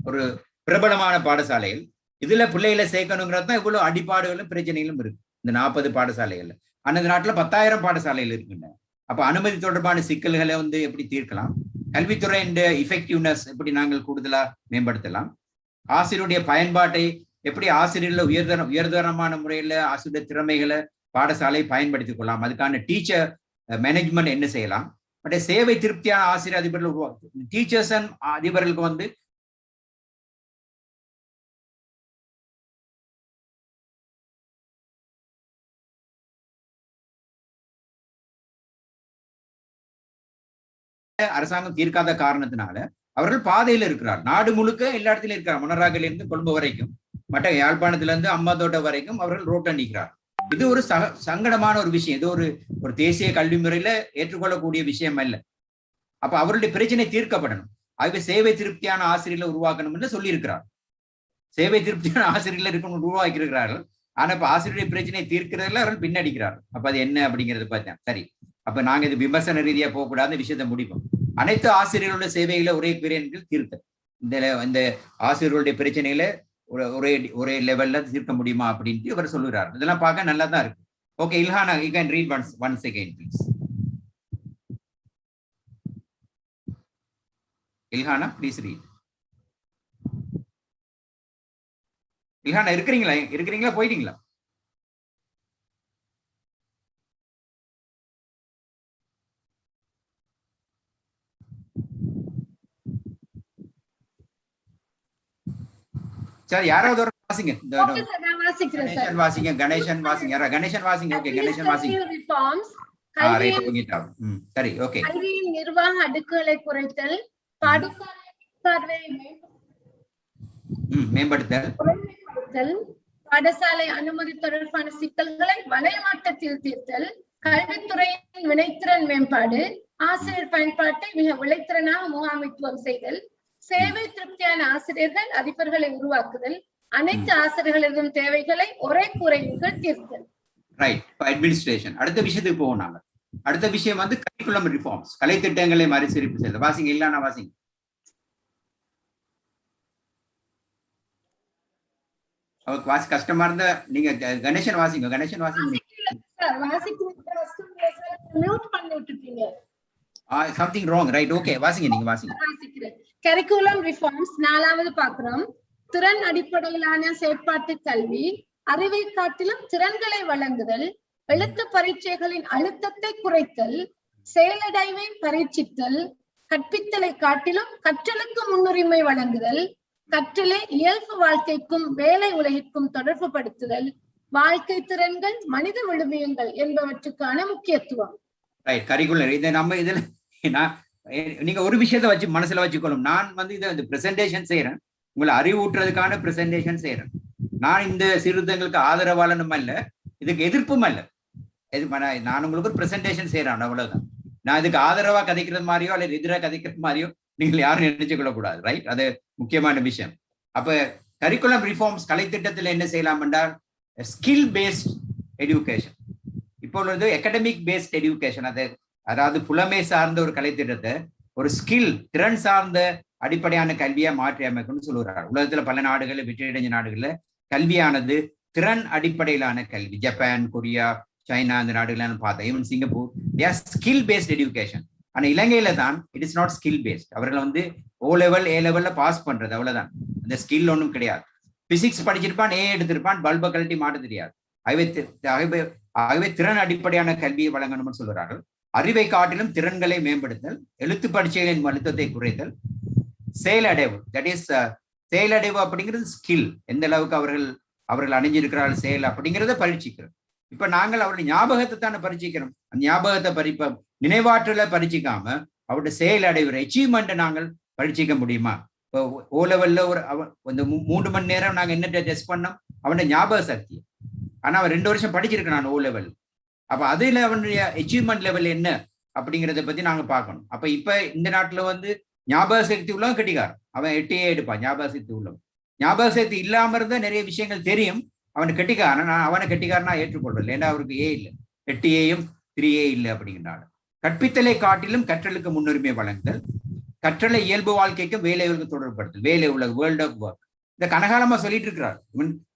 ஒரு பிரபலமான பாடசாலைகள். இதுல பிள்ளைகளை சேர்க்கணுங்கிறது தான் இவ்வளவு அடிப்பாடுகளும் பிரச்சனைகளும் இருக்கு இந்த 40 பாடசாலைகள்ல. ஆனா இந்த நாட்டுல 10,000 பாடசாலைகள் இருக்கின்றன. அப்ப அனுமதி தொடர்பான சிக்கல்களை எப்படி தீர்க்கலாம், கல்வித்துறையின் எஃபெக்டிவ்னஸ் எப்படி நாங்கள் கூடுதலா மேம்படுத்தலாம், ஆசிரியருடைய பயன்பாட்டை எப்படி ஆசிரியர்ல உயர்தரமான முறையில ஆசிரியர் திறமைகளை பாடசாலை பயன்படுத்திக் கொள்ளலாம், அதுக்கான டீச்சர் மேனேஜ்மெண்ட் என்ன செய்யலாம், பட் சேவை திருப்தியான ஆசிரியர் அதிபர்கள் உருவாக்கு. டீச்சர்ஸ் அண்ட் அதிபர்களுக்கு அரசாங்கம் தீர்க்காத காரணத்தினால அவர்கள் பாதையில இருக்கிறார். நாடு முழுக்க எல்லா இடத்திலும் இருக்கிறார். மொனராகல இருந்து கொழும்பு வரைக்கும், மற்ற யாழ்ப்பாணத்துல இருந்து அம்மாதோட்ட வரைக்கும் அவர்கள் ரோட்ல நிற்கிறார். இது ஒரு சங்கடமான ஒரு விஷயம். இது ஒரு தேசிய கல்வி முறையில ஏற்றுக்கொள்ளக்கூடிய விஷயம் அல்ல. அப்ப அவருடைய பிரச்சனை தீர்க்கப்படணும். ஆகவே சேவை திருப்தியான ஆசிரியர்களை உருவாக்கணும் என்று சொல்லியிருக்கிறார். சேவை திருப்தியான ஆசிரியர்கள் இருக்கணும் உருவாக்கி இருக்கிறார்கள். ஆனா இப்ப ஆசிரியருடைய பிரச்சனையை தீர்க்கிறதுல அவர்கள் பின்னடிக்கிறார். அப்ப அது என்ன அப்படிங்கிறது பார்த்தேன். சரி, அப்ப நாங்க இது விமர்சன ரீதியா போகக்கூடாது, விஷயத்தை முடிப்போம். அனைத்து ஆசிரியர்களுடைய சேவைகளை ஒரே பிரிவில் தீர்க்க, இந்த ஆசிரியர்களுடைய பிரச்சனைகளை ஒரே லெவல்ல தீர்க்க முடியுமா அப்படின்ட்டு இவர் சொல்லுறாரு. இதெல்லாம் பார்க்க நல்லா தான் இருக்கு. Okay Ilhana, you can read once again please. Ilhana please read. Ilhana இருக்கிறீங்களா போயிட்டீங்களா? சரி, யாராவது ஒரு வாசிங்க. கணேசன் வாசிங்க. ஓகே, கணேசன் வாசிங்க. சரி, ஓகே. கல்வியின் நிர்வாக அடுக்குகளை குறைத்தல், பாடசாலை மேற்பார்வையை மேம்படுத்தல், பாடசாலை அனுமதி தொடர்பான சிக்கல்களை வலைமாட்டத்தில் தீர்த்தல், கல்வித்துறையின் வினைத்திறன் மேம்பாடு, ஆசிரியர் பயன்பாட்டை மிக விளைத்திறனாக முகாமைத்துவம் செய்தல், சேவை திருப்தியான ஆசிரியர்கள் அதிபர்களை உருவாக்குதல், அனைத்து ஆசிரியர்களின் தேவைகளை ஒரே கூரைகள் தீர்த்தல். ரைட். அட்மினிஸ்ட்ரேஷன். அடுத்த விஷயத்துக்கு போவோம் நாங்க. அடுத்த விஷயம் வந்து கரிக்குலம் ரிஃபார்ம்ஸ், கலை திட்டங்களை மறுசீரமைப்பு செய்தல். வாசிங்க, இல்லன்னா வாசிங்க. வாசி கஷ்டமா இருந்தா நீங்க கணேசன் வாசிங்க. கணேசன் வாசிங்க. Something wrong. ரைட், ஓகே, வாசிங்க, நீங்க வாசிங்க. கரிக்குலம் ரிஃபார்ம்ஸ் 4வது பாக்குறோம். திறன் அடிப்படையிலான செயற்பாட்டு கல்வி, அறிவை காட்டிலும் திறன்களை வழங்குதல், எழுத்து பரீட்சைகளின் அழுத்தத்தை குறைத்தல், செயலடைவை பரீட்சித்தல், கற்பித்தலை காட்டிலும் கற்றலுக்கு முன்னுரிமை வழங்குதல், கற்றலை இயல்பு வாழ்க்கைக்கும் வேலை உலகிற்கும் தொடர்பு படுத்துதல், வாழ்க்கை திறன்கள், மனித விழுமியங்கள் என்பவற்றுக்கான முக்கியத்துவம். ரைட். கரிக்குலர் இதை நம்ம இதுல நீங்க ஒரு விஷயத்த வச்சு மனசுல வச்சுக்கணும். நான் வந்து இதை பிரசன்டேஷன் செய்யறேன், உங்களை அறிவூட்டுறதுக்கான பிரசன்டேஷன் செய்யறேன். நான் இந்த சீர்திருத்தங்களுக்கு ஆதரவாளனும் அல்ல, இதுக்கு எதிர்ப்பும் அல்ல. நான் உங்களுக்கு ஒரு பிரசன்டேஷன் செய்யறேன், அவ்வளவுதான். நான் இதுக்கு ஆதரவா கதைக்கிறது மாதிரியோ அல்லது எதிராக கதைக்கிறது மாதிரியோ நீங்கள் யாரும் நினைச்சு கொள்ளக்கூடாது. ரைட், அது முக்கியமான விஷயம். அப்ப கரிக்குலம் ரிஃபார்ம்ஸ் கலை திட்டத்தில் என்ன செய்யலாம் என்றால் ஸ்கில் பேஸ்ட் எஜுகேஷன். இப்போ உள்ளது அகாடமிக் பேஸ்ட் எஜுகேஷன், அதாவது புலமை சார்ந்த ஒரு கலை திட்டத்தை ஒரு ஸ்கில், திறன் சார்ந்த அடிப்படையான கல்வியா மாற்றி அமைக்கணும்னு சொல்லுறாரு. உலகத்துல பல நாடுகள்ல, வெற்றியடைஞ்ச நாடுகள்ல கல்வியானது திறன் அடிப்படையிலான கல்வி. ஜப்பான், கொரியா, சைனா, அந்த நாடுகள் பார்த்தேன், even Singapore, skill paste education. ஆனா இலங்கையில தான் it is not skill paste. அவர்கள் வந்து O லெவல் A லெவல்ல பாஸ் பண்றது, அவ்வளவுதான். அந்த ஸ்கில் ஒன்றும் கிடையாது. பிசிக்ஸ் படிச்சிருப்பான், A எடுத்திருப்பான், பல்ப கழட்டி மாட்ட தெரியாது. ஆகவே திறன் அடிப்படையான கல்வியை வழங்கணும்னு சொல்கிறார்கள். அறிவை காட்டிலும் திறன்களை மேம்படுத்தல், எழுத்து பரீட்சைகளின் அழுத்தத்தை குறைத்தல், செயலடைவு, தட் இஸ் செயலடைவு அப்படிங்கிறது ஸ்கில். எந்த அளவுக்கு அவர்கள் அணிஞ்சிருக்கிறார்கள் செயல் அப்படிங்கிறத பரீட்சிக்கிறோம். இப்ப நாங்கள் அவருடைய ஞாபகத்தை தானே பரீட்சிக்கிறோம். அந்த ஞாபகத்தை நினைவாற்றலை பரீட்சிக்காம அவருடைய செயலடைவு அச்சீவ்மெண்ட்டை நாங்கள் பரீட்சிக்க முடியுமா? இப்போ O லெவல்ல ஒரு 3 மணி நேரம் நாங்க என்ன டெஸ்ட் பண்ணோம்? அவனுடைய ஞாபக சக்தி. ஆனா அவன் 2 வருஷம் படிச்சிருக்கான் O லெவல். அப்ப அதுல அவனுடைய அச்சீவ்மெண்ட் லெவல் என்ன அப்படிங்கிறத பத்தி நாங்க பார்க்கணும். அப்ப இப்ப இந்த நாட்டுல வந்து ஞாபக சக்தி உள்ளவன் கெட்டிக்காரன், அவன் 8A எடுப்பான். ஞாபக சக்தி உள்ளவன், ஞாபக சக்தி இல்லாம இருந்தா நிறைய விஷயங்கள் தெரியும், அவனுக்கு கெட்டிக்காரன். நான் அவனை கெட்டிக்காரனா ஏற்றுக்கொள்றேன், ஏன்னா அவருக்கு A இல்லை, 8Aயும் 3A இல்லை அப்படிங்கிறாங்க. கற்பித்தலை காட்டிலும் கற்றலுக்கு முன்னுரிமை வழங்குதல், கற்றலை இயல்பு வாழ்க்கைக்கும் வேலைகளுக்கு தொடர்படுத்தல், வேலை உலக, வேர்ல்ட் ஆஃப் ஒர்க். இந்த கனகாலமா சொல்லிட்டு இருக்கிறார்,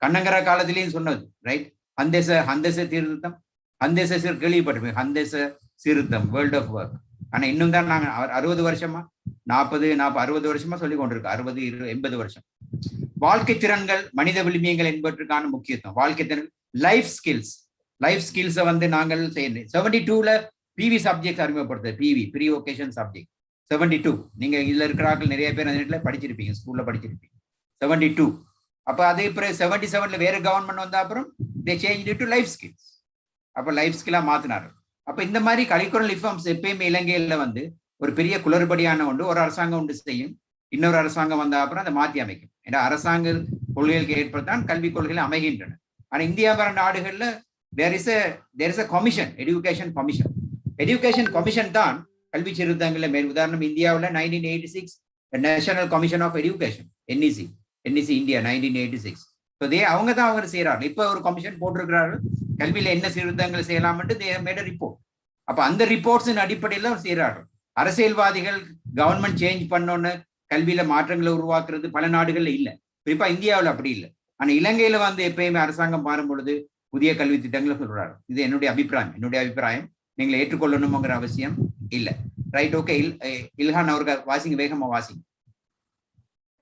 கண்ணங்கர காலத்திலையும் சொன்னது. ரைட், ஹந்தேச சீர்திருத்தம், ஹந்தேச கேள்விப்பட்டிருப்பேன், ஹந்தேச சீர்திருத்தம், வேர்ல்ட் ஆஃப் ஒர்க். ஆனா இன்னும் தான் நாங்க 60 வருஷமா 60 வருஷமா சொல்லி கொண்டிருக்கோம், 60, 20, 80 வருஷம். வாழ்க்கை திறன்கள், மனித விழுமியங்கள் என்பதற்கான முக்கியத்துவம். வாழ்க்கை திறன், லைஃப் ஸ்கில்ஸை வந்து நாங்கள் செய்யணும். 72ல PV சப்ஜெக்ட் அறிமுகப்படுத்துது. PV, pre vocation subject 72. நீங்க இதுல இருக்கிறார்கள் நிறைய பேர் அந்த நேரத்தில் படிச்சிருப்பீங்க, ஸ்கூல்ல படிச்சிருப்பீங்க. 72. அப்ப அதே பிறகு 77ல வேற கவர்மெண்ட் வந்த அப்புறம் they changed it to life skills. அப்ப லைஃப் ஸ்கில்லா மாத்தினாரு. அப்ப இந்த மாதிரி கரிக்குலம் ரிஃபார்ம்ஸ் எப்பயுமே இலங்கையில வந்து ஒரு பெரிய குளறுபடியான ஒன்று. ஒரு அரசாங்கம் ஒன்று செய்யும், இன்னொரு அரசாங்கம் வந்த அப்புறம் அதை மாற்றி அமைக்கும். ஏன்னா அரசாங்க கொள்கைகளுக்கு ஏற்படுத்தான் கல்விக் கொள்கைகள் அமைகின்றன. ஆனா இந்தியா வர நாடுகள்ல there is a commission, education commission தான் கல்வி சீர்திருத்தங்கள்ல மேல். உதாரணம் இந்தியாவில் 1986 national commission of education, NEC India 1986. அவங்க தான் அவங்க செய்யறாங்க. இப்ப ஒரு கமிஷன் போட்டிருக்கிறார்கள், கல்வியில என்ன சீர்திருத்தங்கள் செய்யலாம்னு ரிப்போர்ட். அப்ப அந்த ரிப்போர்ட்ஸின் அடிப்படையில அவர் செய்யறார்கள். அரசியல்வாதிகள் கவர்மெண்ட் சேஞ்ச் பண்ணோன்னு கல்வியில மாற்றங்களை உருவாக்குறது பல நாடுகள்ல இல்லை, குறிப்பா இந்தியாவில் அப்படி இல்லை. ஆனா இலங்கையில வந்து எப்பயுமே அரசாங்கம் மாறும் பொழுது புதிய கல்வி திட்டங்களை சொல்றாரு. இது என்னுடைய அபிப்பிராயம், நீங்களை ஏற்றுக்கொள்ளணுங்கிற அவசியம் இல்லை. Right, okay. இல்ஹான் அவர்கள் வாசிங்க, வேகமா வாசிங்க.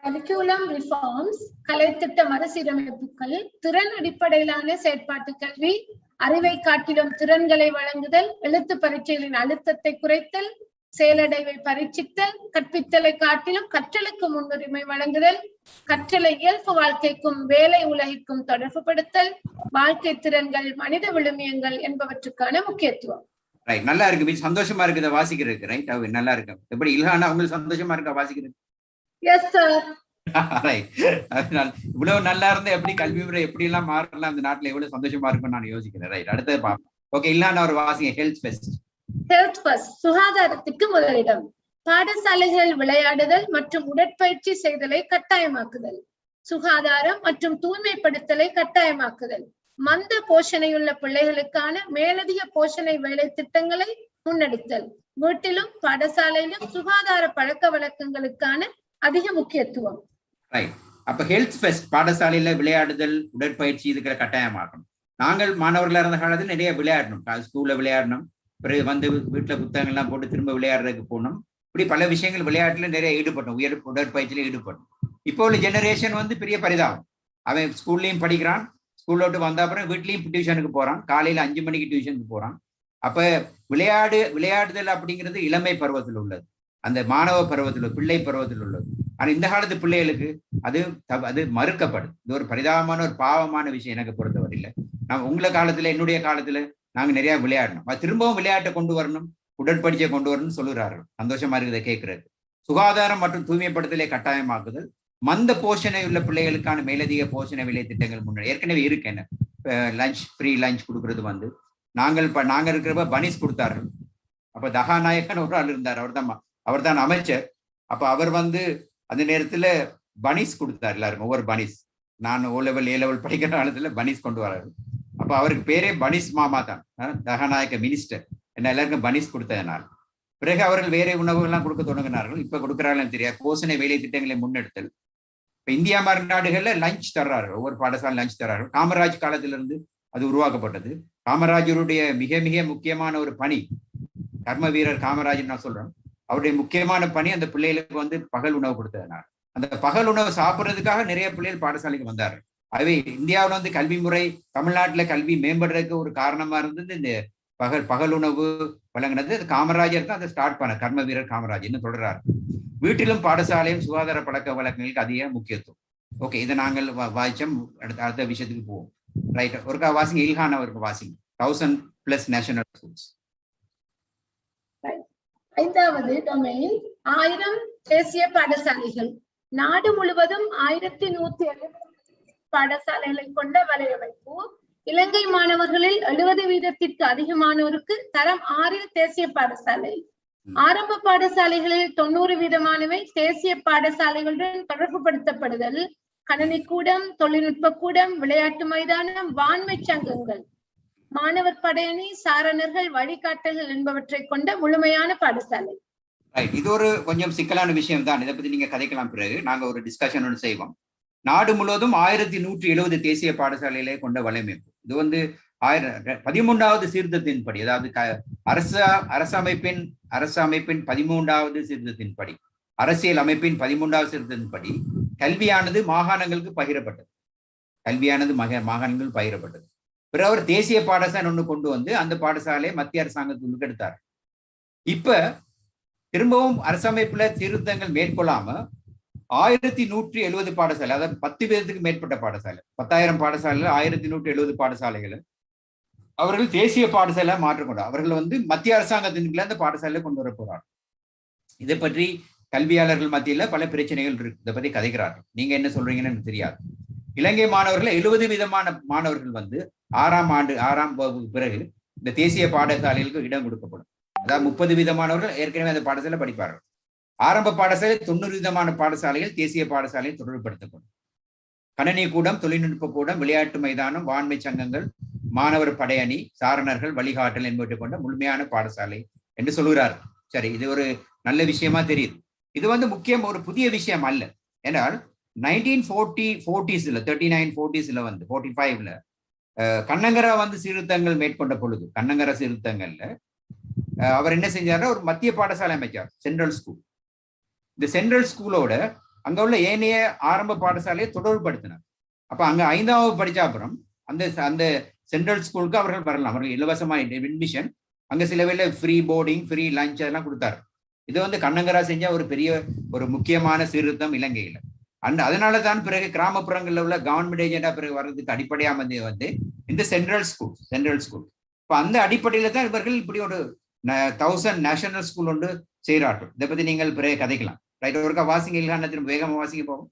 கரிக்குலம் ரிஃபார்ம்ஸ் கலைத்திட்ட மறுசீரமைப்புகள், திறன் அடிப்படையிலான செயற்பாட்டு கல்வி, அறிவை காட்டிலும் திறன்களை வழங்குதல், எழுத்து பரீட்சைகளின் அழுத்தத்தை குறைத்தல், செயலடைவை பரீட்சித்தல், கற்பித்தலை காட்டிலும் கற்றலுக்கு முன்னுரிமை வழங்குதல், கற்றலை இயல்பு வாழ்க்கைக்கும் வேலை உலகிற்கும் தொடர்புபடுத்தல், வாழ்க்கை திறன்கள், மனித விழுமியங்கள் என்பவற்றுக்கான முக்கியத்துவம். ரைட், நல்லா இருக்கு, சந்தோஷமா இருக்கு இதை வாசிக்கிறதுக்கு. ரைட், நல்லா இருக்கு. எப்படி இல்ஹானா உங்களுக்கு சந்தோஷமா இருக்கா வாசிக்கிறது? Yes sir. அதனால இவ்வளவு நல்லா இருந்தா எப்படி கல்வி முறை எப்படி எல்லாம் மாறலாம் அந்த நாட்டுல எவ்வளவு சந்தோஷமா இருக்கும்னு நான் யோசிக்கிறேன். ரைட், அடுத்தது பார்ப்போம். ஓகே, இல்லன்னா ஒரு வாசிங்க. Health first. Health first. சுகாதாரத்துக்கு முதலிடம். பாடசாலைகள் விளையாடுதல் மற்றும் உடற்பயிற்சி செய்தலை கட்டாயமாக்குதல். சுகாதாரம் மற்றும் தூய்மைப்படுத்தலை கட்டாயமாக்குதல். மந்த போஷணையுள்ள பிள்ளைகளுக்கான மேலதிக போஷணை வேலை திட்டங்களை முன்னெடுத்தல். வீட்டிலும் பாடசாலையிலும் சுகாதார பழக்க வழக்கங்களுக்கான அதிக முக்கியத்துவம். அப்ப ஹெல்த் ஃபர்ஸ்ட். பாடசாலையில விளையாடுதல் உடற்பயிற்சி இதுக்கு கட்டாயமாக்கணும். நாங்கள் மாணவர்களா இருந்த காலத்தில் நிறைய விளையாடணும். ஸ்கூல்ல விளையாடணும், பிறகு வந்து வீட்டுல புத்தகங்கள் எல்லாம் போட்டு திரும்ப விளையாடுறதுக்கு போகணும். இப்படி பல விஷயங்கள் விளையாட்டுல நிறைய ஈடுபட்டோம், உடற்பயிற்சியில ஈடுபட்டோம். இப்போ உள்ள ஜெனரேஷன் வந்து பெரிய பரிதாபம். அவன் ஸ்கூல்லையும் படிக்கிறான், ஸ்கூல்ல விட்டு வந்த அப்புறம் வீட்லயும் டியூஷனுக்கு போறான், காலையில 5 மணிக்கு டியூஷனுக்கு போறான். அப்ப விளையாடுதல் அப்படிங்கிறது இளமை பருவத்தில் உள்ளது, அந்த மாணவ பருவத்தில் பிள்ளை பருவத்தில் உள்ளது. ஆனா இந்த காலத்து பிள்ளைகளுக்கு அது மறுக்கப்படுது. இது ஒரு பரிதாபமான ஒரு பாவமான விஷயம் எனக்கு பொறுத்தவரையில. நான் உங்களை காலத்துல என்னுடைய காலத்துல நாங்க நிறைய விளையாடணும், திரும்பவும் விளையாட்டை கொண்டு வரணும், உடற்பயிற்சியை கொண்டு வரணும்னு சொல்லுறார்கள். சந்தோஷமா இருக்குது கேட்கறது. சுகாதாரம் மற்றும் தூய்மைப்படுத்தலை கட்டாயமாக்குதல். மந்த போஷணை உள்ள பிள்ளைகளுக்கான மேலதிக போஷணை விலை திட்டங்கள் முன்னாடி ஏற்கனவே இருக்கு. என்ன லஞ்ச், ஃப்ரீ லஞ்ச் கொடுக்கறது வந்து நாங்க இருக்கிறப்ப பனிஸ் கொடுத்தார்கள். அப்ப தகாநாயகன் ஒரு ஆள் இருந்தார், அவர் தான் அமைச்சர். அப்ப அவர் வந்து அந்த நேரத்துல பனிஸ் கொடுத்தார் எல்லாருக்கும், ஒவ்வொரு பனிஸ். நான் O level A level படிக்கிற காலத்துல பனிஸ் கொண்டு வராரு. அப்ப அவருக்கு பேரே பனிஸ் மாமா தான், தகாநாயக மினிஸ்டர். என்ன எல்லாருக்கும் பனிஸ் கொடுத்ததுனால பிறகு அவர்கள் வேற உணவுகள்லாம் கொடுக்க தொடங்கினார்கள். இப்ப கொடுக்குறாங்கன்னு தெரியாது. போஷணை வேலை திட்டங்களை முன்னெடுத்தல். இப்ப இந்தியா மாதிரி நாடுகள்ல லஞ்ச் தர்றாரு, ஒவ்வொரு பாடசாலை லஞ்ச் தர்றாரு. காமராஜ் காலத்திலிருந்து அது உருவாக்கப்பட்டது. காமராஜருடைய மிக மிக முக்கியமான ஒரு பணி, கர்ம வீரர் காமராஜ் நான் சொல்றேன், அவருடைய முக்கியமான பணி அந்த பிள்ளைகளுக்கு வந்து பகல் உணவு கொடுத்ததுனால. அந்த பகல் உணவு சாப்பிட்றதுக்காக நிறைய பிள்ளைகள் பாடசாலைக்கு வந்தார்கள். ஆகவே இந்தியாவில் வந்து கல்வி முறை, தமிழ்நாட்டுல கல்வி மேம்படுறதுக்கு ஒரு காரணமா இருந்தது இந்த பகல் உணவு வழங்கினது. காமராஜர் தான் அதை ஸ்டார்ட் பண்ண, கர்ம வீரர் காமராஜ் என்ன சொல்றாரு. வீட்டிலும் பாடசாலையும் சுகாதார பழக்க வழக்கங்களுக்கு அதிக முக்கியத்துவம். ஓகே, இதை நாங்கள் வாய்ச்சோம். அடுத்த விஷயத்துக்கு போவோம். ரைட், ஒருக்கா வாசிங்க. இல்ஹான் அவருக்கு வாசிங்க. 1000+ நேஷனல் ஸ்கூல்ஸ். ஐந்தாவது டொமைன் 1000 தேசிய பாடசாலைகள். நாடு முழுவதும் 1170 பாடசாலைகளை கொண்ட வலையமைப்பு. இலங்கை மாணவர்களில் 70% அதிகமானோருக்கு தரம் 6 தேசிய பாடசாலை. ஆரம்ப பாடசாலைகளில் 90% தேசிய பாடசாலைகளுடன் தொடர்பு படுத்தப்படுதல். கணனி கூடம், தொழில்நுட்ப கூடம், விளையாட்டு மைதானம், வான்மை சங்கங்கள், மாணவர் படையணி, சாரணர்கள், வழிகாட்டல்கள் என்பவற்றை கொண்ட முழுமையான பாடசாலை. இது ஒரு கொஞ்சம் சிக்கலான விஷயம் தான். இதை பத்தி நீங்க கதைக்கலாம், பிறகு நாங்க ஒரு டிஸ்கஷன் ஒன்று செய்வோம். நாடு முழுவதும் 1170 தேசிய பாடசாலைகளை கொண்ட வலையமைப்பு. இது வந்து 13வது சீர்திருத்தத்தின்படி, அதாவது அரசமைப்பின் 13வது சீர்திருத்தத்தின்படி, அரசியல் அமைப்பின் 13வது சீர்திருத்தத்தின்படி கல்வியானது மாகாணங்களுக்கு பகிரப்பட்டது. மாகாணங்கள் பகிரப்பட்டது. பிறகு அவர் தேசிய பாடசாலை ஒன்று கொண்டு வந்து அந்த பாடசாலையை மத்திய அரசாங்கத்துக்கு எடுத்தார். இப்ப திரும்பவும் அரசமைப்புல திருத்தங்கள் மேற்கொள்ளாம 1170 பாடசாலை, அதாவது 10% மேற்பட்ட பாடசாலை, 10,000 பாடசாலைகள், 1170 பாடசாலைகளை அவர்கள் தேசிய பாடசாலை மாற்றக்கூடாது. அவர்கள் வந்து மத்திய அரசாங்கத்தின் அந்த பாடசாலையை கொண்டு வர போறாங்க. இதை பற்றி கல்வியாளர்கள் மத்தியில பல பிரச்சனைகள் இருக்கு. இதை பத்தி கதைக்கிறார்கள். நீங்க என்ன சொல்றீங்கன்னு எனக்கு தெரியாது. இலங்கை மாணவர்கள் 70% மாணவர்கள் வந்து 6ஆம் வகுப்புக்கு பிறகு இந்த தேசிய பாடசாலைகளுக்கு இடம் கொடுக்கப்படும். அதாவது 30% ஏற்கனவே அந்த பாடசாலை படிப்பார்கள். ஆரம்ப பாடசாலை 90% பாடசாலைகள் தேசிய பாடசாலையில் தொடர்புபடுத்தப்படும். கணனி கூடம், தொழில்நுட்ப கூடம், விளையாட்டு மைதானம், வான்மை சங்கங்கள், மாணவர் படையணி, சாரணர்கள், வழிகாட்டல் என்பவற்றை கொண்ட முழுமையான பாடசாலை என்று சொல்கிறார். சரி, இது ஒரு நல்ல விஷயமா தெரியுது. இது வந்து முக்கியம், ஒரு புதிய விஷயம் அல்ல. ஏன்னால் 1940s 3940s வந்து 45ல கண்ணங்கரா வந்து சீர்திருத்தங்கள் மேற்கொண்ட பொழுது, கண்ணங்கரா சீர்திருத்தங்கள்ல அவர் என்ன செஞ்சாருன்னா ஒரு மத்திய பாடசாலை அமைச்சார், சென்ட்ரல் ஸ்கூல். இந்த சென்ட்ரல் ஸ்கூலோட அங்க உள்ள ஏனைய ஆரம்ப பாடசாலையை தொடர்புபடுத்தினார். அப்ப அங்க 5ஆவது படிச்ச அப்புறம் அந்த சென்ட்ரல் ஸ்கூலுக்கு அவர்கள் வரலாம். அவர்கள் இலவசமா அட்மிஷன், அங்க சில வேளை ஃப்ரீ போர்டிங், ஃப்ரீ லஞ்ச் அதெல்லாம் கொடுத்தாரு. இது வந்து கண்ணங்கரா செஞ்ச ஒரு முக்கியமான சீர்திருத்தம் இலங்கையில. அதனால தான் பிறகு கிராமப்புறங்கள்ல உள்ள கவர்மெண்ட் ஏஜெண்டா பிறகு வர்றதுக்கு அடிப்படையா வந்து இந்த சென்ட்ரல் ஸ்கூல். இப்ப அந்த அடிப்படையில தான் இவர்கள் இப்படி ஒரு 1000 நேஷனல் ஸ்கூல் ஒன்று செய்கிறார்கள். இதை பத்தி நீங்கள் பிறகு கதைக்கலாம். ரைட், ஒருக்கா வாசிங்க இல்லைன்னா திரும்ப வேகமா வாசிங்க போவோம்.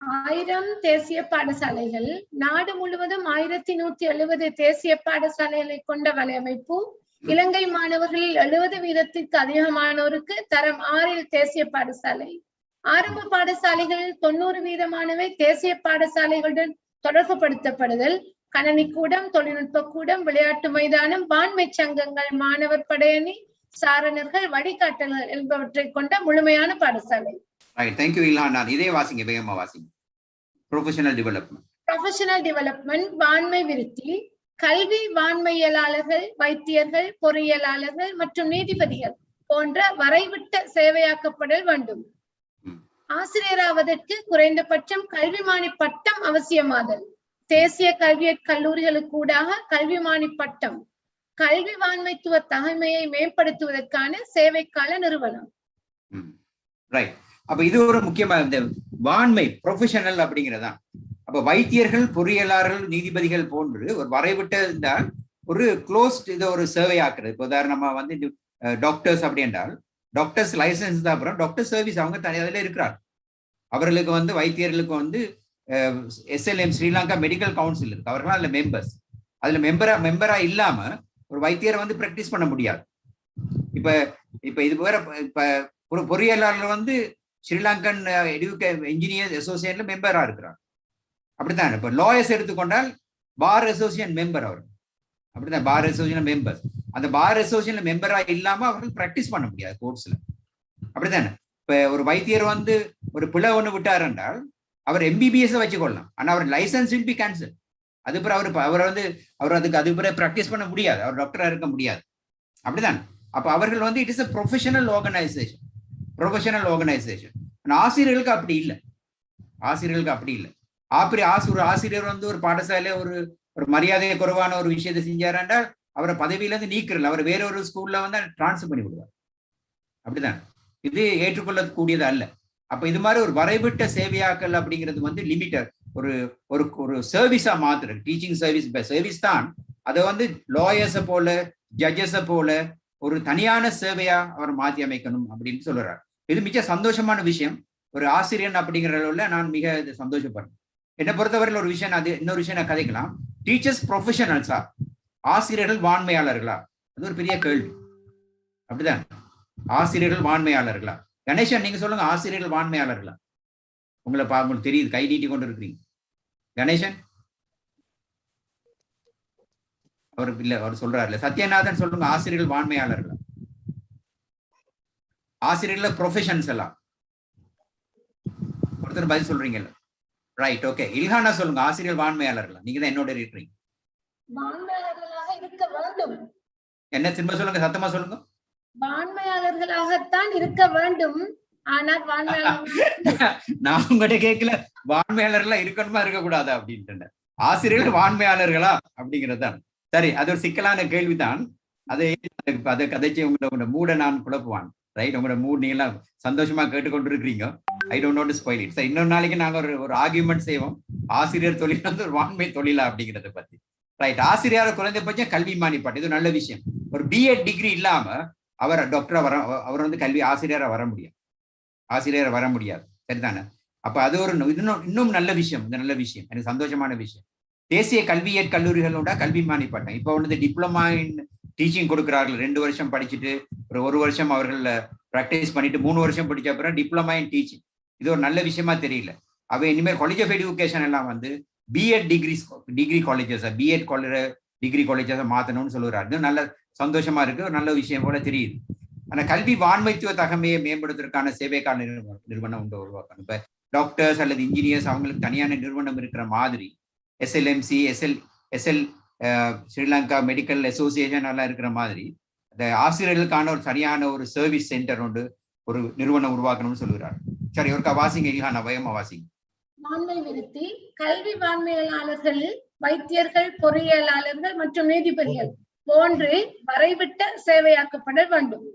1000 தேசிய பாடசாலைகள், நாடு முழுவதும் 1170 தேசிய பாடசாலைகளை கொண்ட வலையமைப்பு, இலங்கை மாணவர்களில் 70% அதிகமானோருக்கு தரம் 6 தேசிய பாடசாலை, ஆரம்ப பாடசாலைகளில் 90% தேசிய பாடசாலைகளுடன் தொடர்புபடுத்தப்படுதல், கணனிக்கூடம், தொழில்நுட்ப கூடம், விளையாட்டு மைதானம், வான்மை சங்கங்கள், மாணவர் படையணி, சாரணர்கள், வழிகாட்டல்கள் என்பவற்றை கொண்ட முழுமையான பாடசாலை. Right, thank you Ilhana. இதே வாசிங்க, வேகமா வாசிங்க. Professional development. ப்ரொஃபஷனல் டெவலப்மெண்ட், வான்மை விருத்தி, கல்வி வான்மையியலாளர்கள், வைத்தியர்கள், பொறியியலாளர்கள் மற்றும் நீதிபதிகள் போன்ற வரைவிட்ட சேவையாக்கப்படல் வேண்டும். ஆசிரியராவதற்கு குறைந்தபட்சம் கல்விமானி பட்டம் அவசியமாதல். தேசிய கல்வியற் கல்லூரிகளுக்கூடாக கல்விமானி பட்டம். கல்வி வான்மைத்துவ தகமையை மேம்படுத்துவதற்கான சேவைக்கால நிறுவனம். ரைட், அப்ப இது ஒரு முக்கியமான இந்த வான்மை ப்ரொஃபஷனல் அப்படிங்கிறதா. அப்ப வைத்தியர்கள், பொறியியலாளர்கள், நீதிபதிகள் போன்று ஒரு வரைவிட்ட இருந்தால் ஒரு க்ளோஸ்ட் இதை ஒரு சர்வே ஆக்குறது. இப்போ உதாரணமா வந்து டாக்டர்ஸ் அப்படி என்றால் டாக்டர்ஸ் லைசன்ஸ் தான், அப்புறம் டாக்டர் சர்வீஸ் அவங்க தனியாக இருக்கிறார். அவர்களுக்கு வந்து வைத்தியர்களுக்கு வந்து SLM ஸ்ரீலங்கா மெடிக்கல் கவுன்சில் இருக்கு, அவர்கள் அதுல மெம்பர்ஸ். அதுல மெம்பரா இல்லாம ஒரு வைத்தியரை வந்து பிராக்டிஸ் பண்ண முடியாது. இப்ப இது வேற. இப்ப ஒரு பொறியியலாளர் வந்து ஸ்ரீலங்கன் இன்ஜினியர்ஸ் அசோசியேஷன்ல மெம்பரா இருக்கிறார். அப்படித்தான். இப்ப லாயர்ஸ் எடுத்துக்கொண்டால் பார் அசோசியேஷன் மெம்பர் அவர். அப்படிதான், பார் அசோசியேஷன் மெம்பர். அந்த பார் அசோசியேஷன்ல மெம்பரா இல்லாம அவர்கள் பிராக்டிஸ் பண்ண முடியாது கோர்ட்ஸ்ல. அப்படித்தானே. இப்ப ஒரு வைத்தியர் வந்து ஒரு பிழை ஒண்ணு விட்டார் என்றால் அவர் MBBS வச்சுக்கொள்ளலாம், ஆனா அவர் லைசன்ஸ் வில் பி கேன்சல். அது பிறகு அவர் அதுக்கு பிறகு பிராக்டிஸ் பண்ண முடியாது, அவர் டாக்டரா இருக்க முடியாது. அப்படிதான். அப்ப அவர்கள் வந்து it is a professional organisation. ஆசிரியர்களுக்கு அப்படி இல்லை. ஒரு ஆசிரியர் வந்து ஒரு பாடசாலை ஒரு மரியாதை குறைவான ஒரு விஷயத்தை செஞ்சாராண்டா அவரை பதவியில இருந்து நீக்கிறல, அவர் வேற ஒரு ஸ்கூல்ல வந்து டிரான்ஸ்ஃபர் பண்ணி விடுவார். அப்படிதான். இது ஏற்றுக்கொள்ளக்கூடியது அல்ல. அப்ப இது மாதிரி ஒரு வரைவிட்ட சேவையாக்கல் அப்படிங்கிறது வந்து லிமிட்டட் ஒரு சர்வீஸா மாத்திர டீச்சிங் சர்வீஸ் தான். அதை வந்து லாயர்ஸை போல ஜட்ஜஸை போல ஒரு தனியான சேவையா அவர் மாற்றி அமைக்கணும் அப்படின்னு சொல்றாரு. இது மிக சந்தோஷமான விஷயம். ஒரு ஆசிரியன் அப்படிங்கிற அளவுல நான் மிக சந்தோஷப்படுறேன். என்னை பொறுத்தவரையில் ஒரு விஷயம், அது இன்னொரு விஷயம் நான் கதைக்கலாம். டீச்சர்ஸ் ப்ரொஃபஷனல்ஸா, ஆசிரியர்கள் வான்மையாளர்களா? அது ஒரு பெரிய கேள்வி. அப்படிதான், ஆசிரியர்கள் வான்மையாளர்களா? கணேசன் நீங்க சொல்லுங்க, ஆசிரியர்கள் வான்மையாளர்களா? உங்களுக்கு தெரியுது, கை நீட்டி கொண்டு இருக்கிறீங்க. கணேசன் அவர் சொல்றாருல. சத்யநாதன் சொல்லுங்க, ஆசிரியர்கள் வான்மையாளர்களா? ஆசிரியர்கள் ப்ரொஃபஷன்ஸ் எல்லாம் ஒருத்தர் பதில் சொல்றீங்கல்ல. Right, okay. இல்ஹானா சொல்லுங்க, ஆசிரியர் வான்மையாளர்களா? நீங்க தான் என்னோட இருக்கிறீங்க. வான்மையாளர்களாக இருக்க வேண்டும். என்ன திரும்ப சொல்லுங்க, சத்தமா சொல்லுங்க. வான்மையாளர்களாகத்தான் இருக்க வேண்டும். ஆனால் நான் உங்ககிட்ட கேட்கல வான்மையாளர்களா இருக்கணுமா இருக்கக்கூடாதா அப்படின்ட்டு. ஆசிரியர்கள் வான்மையாளர்களா அப்படிங்கறதுதான் சரி. அது ஒரு சிக்கலான கேள்விதான். அதை கதைச்சு உங்களோட மூட நான் குழப்புவான். ரைட், உங்களோட மூட் நீங்க எல்லாம் சந்தோஷமா கேட்டுக்கொண்டு இருக்கிறீங்க. I don't note to spoil it. இன்னொரு நாளைக்கு நாங்க ஒரு ஆர்கியூமெண்ட் செய்வோம், ஆசிரியர் தொழில் வந்து ஒரு வான்மை தொழிலா அப்படிங்கறத பத்தி. ரைட், ஆசிரியர் குறைந்தபட்சம் கல்வி மானிப்பாட்டு, இது நல்ல விஷயம். ஒரு BEd டிகிரி இல்லாம அவர் டாக்டரா அவர் வந்து கல்வி ஆசிரியரா வர முடியாது. சரிதானே? அப்ப அது ஒரு இன்னும் நல்ல விஷயம். இந்த நல்ல விஷயம் எனக்கு சந்தோஷமான விஷயம். தேசிய கல்வியற் கல்லூரிகளோட கல்வி மானிப்பாட்டம் இப்ப வந்து டிப்ளமா இன் டீச்சிங் கொடுக்குறார்கள். 2 வருஷம் படிச்சுட்டு ஒரு வருஷம் அவர்கள் ப்ராக்டிஸ் பண்ணிட்டு 3 வருஷம் படிச்ச அப்புறம் டிப்ளமா இன் டீச்சிங். இது ஒரு நல்ல விஷயமா தெரியல. அவ இனிமேல் காலேஜ் ஆஃப் எஜுகேஷன் எல்லாம் வந்து BEd degree colleges, BEd degree காலேஜஸை மாத்தணும்னு சொல்லுறாரு. இது நல்ல சந்தோஷமா இருக்கு, ஒரு நல்ல விஷயம் போல தெரியுது. ஆனா கல்வி வான்மைத்துவ தகமையை மேம்படுத்துவதற்கான சேவைக்கான நிறுவனம் உருவாக்கணும். இப்ப டாக்டர்ஸ் அல்லது இன்ஜினியர்ஸ் அவங்களுக்கு தனியான நிறுவனம் இருக்கிற மாதிரி SLMC, SL Sri Lanka medical association எல்லாம் இருக்கிற மாதிரி இந்த ஆசிரியர்களுக்கான ஒரு சரியான ஒரு சர்வீஸ் சென்டர் ஒன்று ஒரு நிறுவனம் உருவாக்கணும்னு சொல்லுகிறார். சரி, ஒருக்கா வாசிங்க இல்லையா? பயமா வாசிங்க. வான்மை விருத்தி, கல்வி வான்மையாளர்கள், வைத்தியர்கள், பொறியியலாளர்கள் மற்றும் நீதிபதிகள் போன்று வரைவிட்ட சேவையாக்கப்பட வேண்டும்.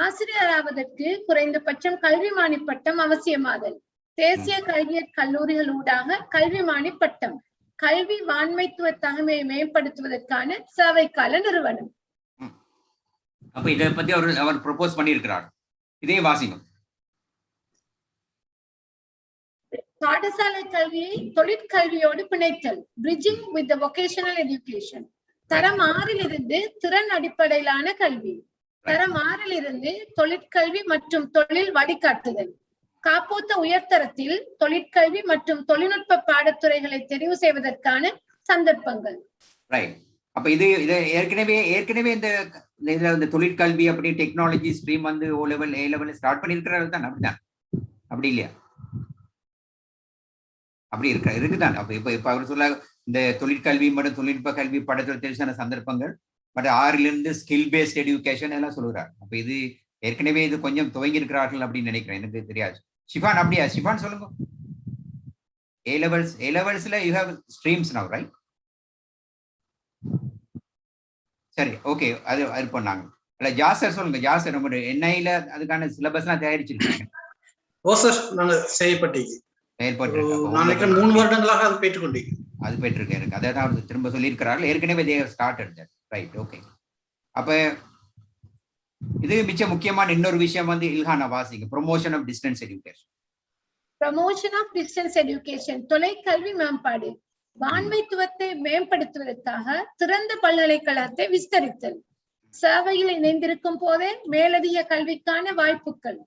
ஆசிரியராவதற்கு குறைந்தபட்சம் கல்விமானி பட்டம் அவசியமாதல். தேசிய கல்வியற் கல்லூரிகளூடாக கல்விமானி பட்டம். கல்வி வான்மைத்துவ தகமையை மேம்படுத்துவதற்கான சேவைக்கால நிறுவனம். அப்ப இதை பத்தி அவர் ப்ரொபோஸ் பண்ணியிருக்கிறார். இதே வாசிங்க. பாடசாலை கல்வியை தொழிற்கல்வியோடு பிணைத்தல், bridging with the vocational education. தரம் 6 திறன் அடிப்படையிலான கல்வி, தரம் 6 தொழிற்கல்வி மற்றும் தொழில் வழிகாட்டுதல். காப்போத்த உயர்தரத்தில் தொழிற்கல்வி மற்றும் தொழில்நுட்ப பாடத்துறைகளை தெரிவு செய்வதற்கான சந்தர்ப்பங்கள். ரைட். அப்ப இது ஏற்கனவே இந்த இதுல இந்த தொழிற்கல்வி அப்படி டெக்னாலஜி ஸ்ட்ரீம் வந்து O level A level start பண்ணிருக்கிறது தான். அப்படிதான், அப்படி இல்லையா? அப்படி இருக்குதான். அப்ப இப்ப அவர் சொல்ல இந்த தொழிற்கல்வி மற்றும் தொழில்நுட்ப கல்வி பாடத்துறை தெரிவிச்சான சந்தர்ப்பங்கள், பட் 6 ஸ்கில் பேஸ்ட் எஜுகேஷன் எல்லாம் சொல்லுறாரு. அப்ப இது ஏற்கனவே இது கொஞ்சம் துவங்கி இருக்கிறார்கள் அப்படின்னு நினைக்கிறேன், எனக்கு தெரியாது. ஷிஃபான் அப்படியா? ஷிஃபான் சொல்லுங்க. A levelsல you have streams now, right? சரி, ஓகே. அது பண்ணாங்க. இல்ல ஜாசர் சொல்லுங்க. ஜாசர் நம்ம NIல அதுக்கான சிலபஸ்லாம் தயாரிச்சிருக்காங்க. ஓ சார், நாங்க செயல்பட்டீங்க. நான் 3 வருடங்களாக அது பெற்றுக்கொண்டீங்க. அது பெற்றிருக்கேன் எனக்கு. அதை தான் அவர் திரும்ப சொல்லியிருக்கிறார்கள். ஏற்கனவே they have started that. Right, okay. அப்ப இது மிச்ச முக்கியமான இன்னொரு விஷயம் வந்து இல்ஹானா வாசிங்க. Promotion of distance education. Promotion of distance education, தொலைக்கல்வி மேம்பாடு. வான்மைத்துவத்தை மேம்படுத்துவதற்காக திறந்த பல்கலைக்கழகத்தை விஸ்தரித்தல். சேவையில் இணைந்திருக்கும் போதே மேலதிக கல்விக்கான வாய்ப்புகள்.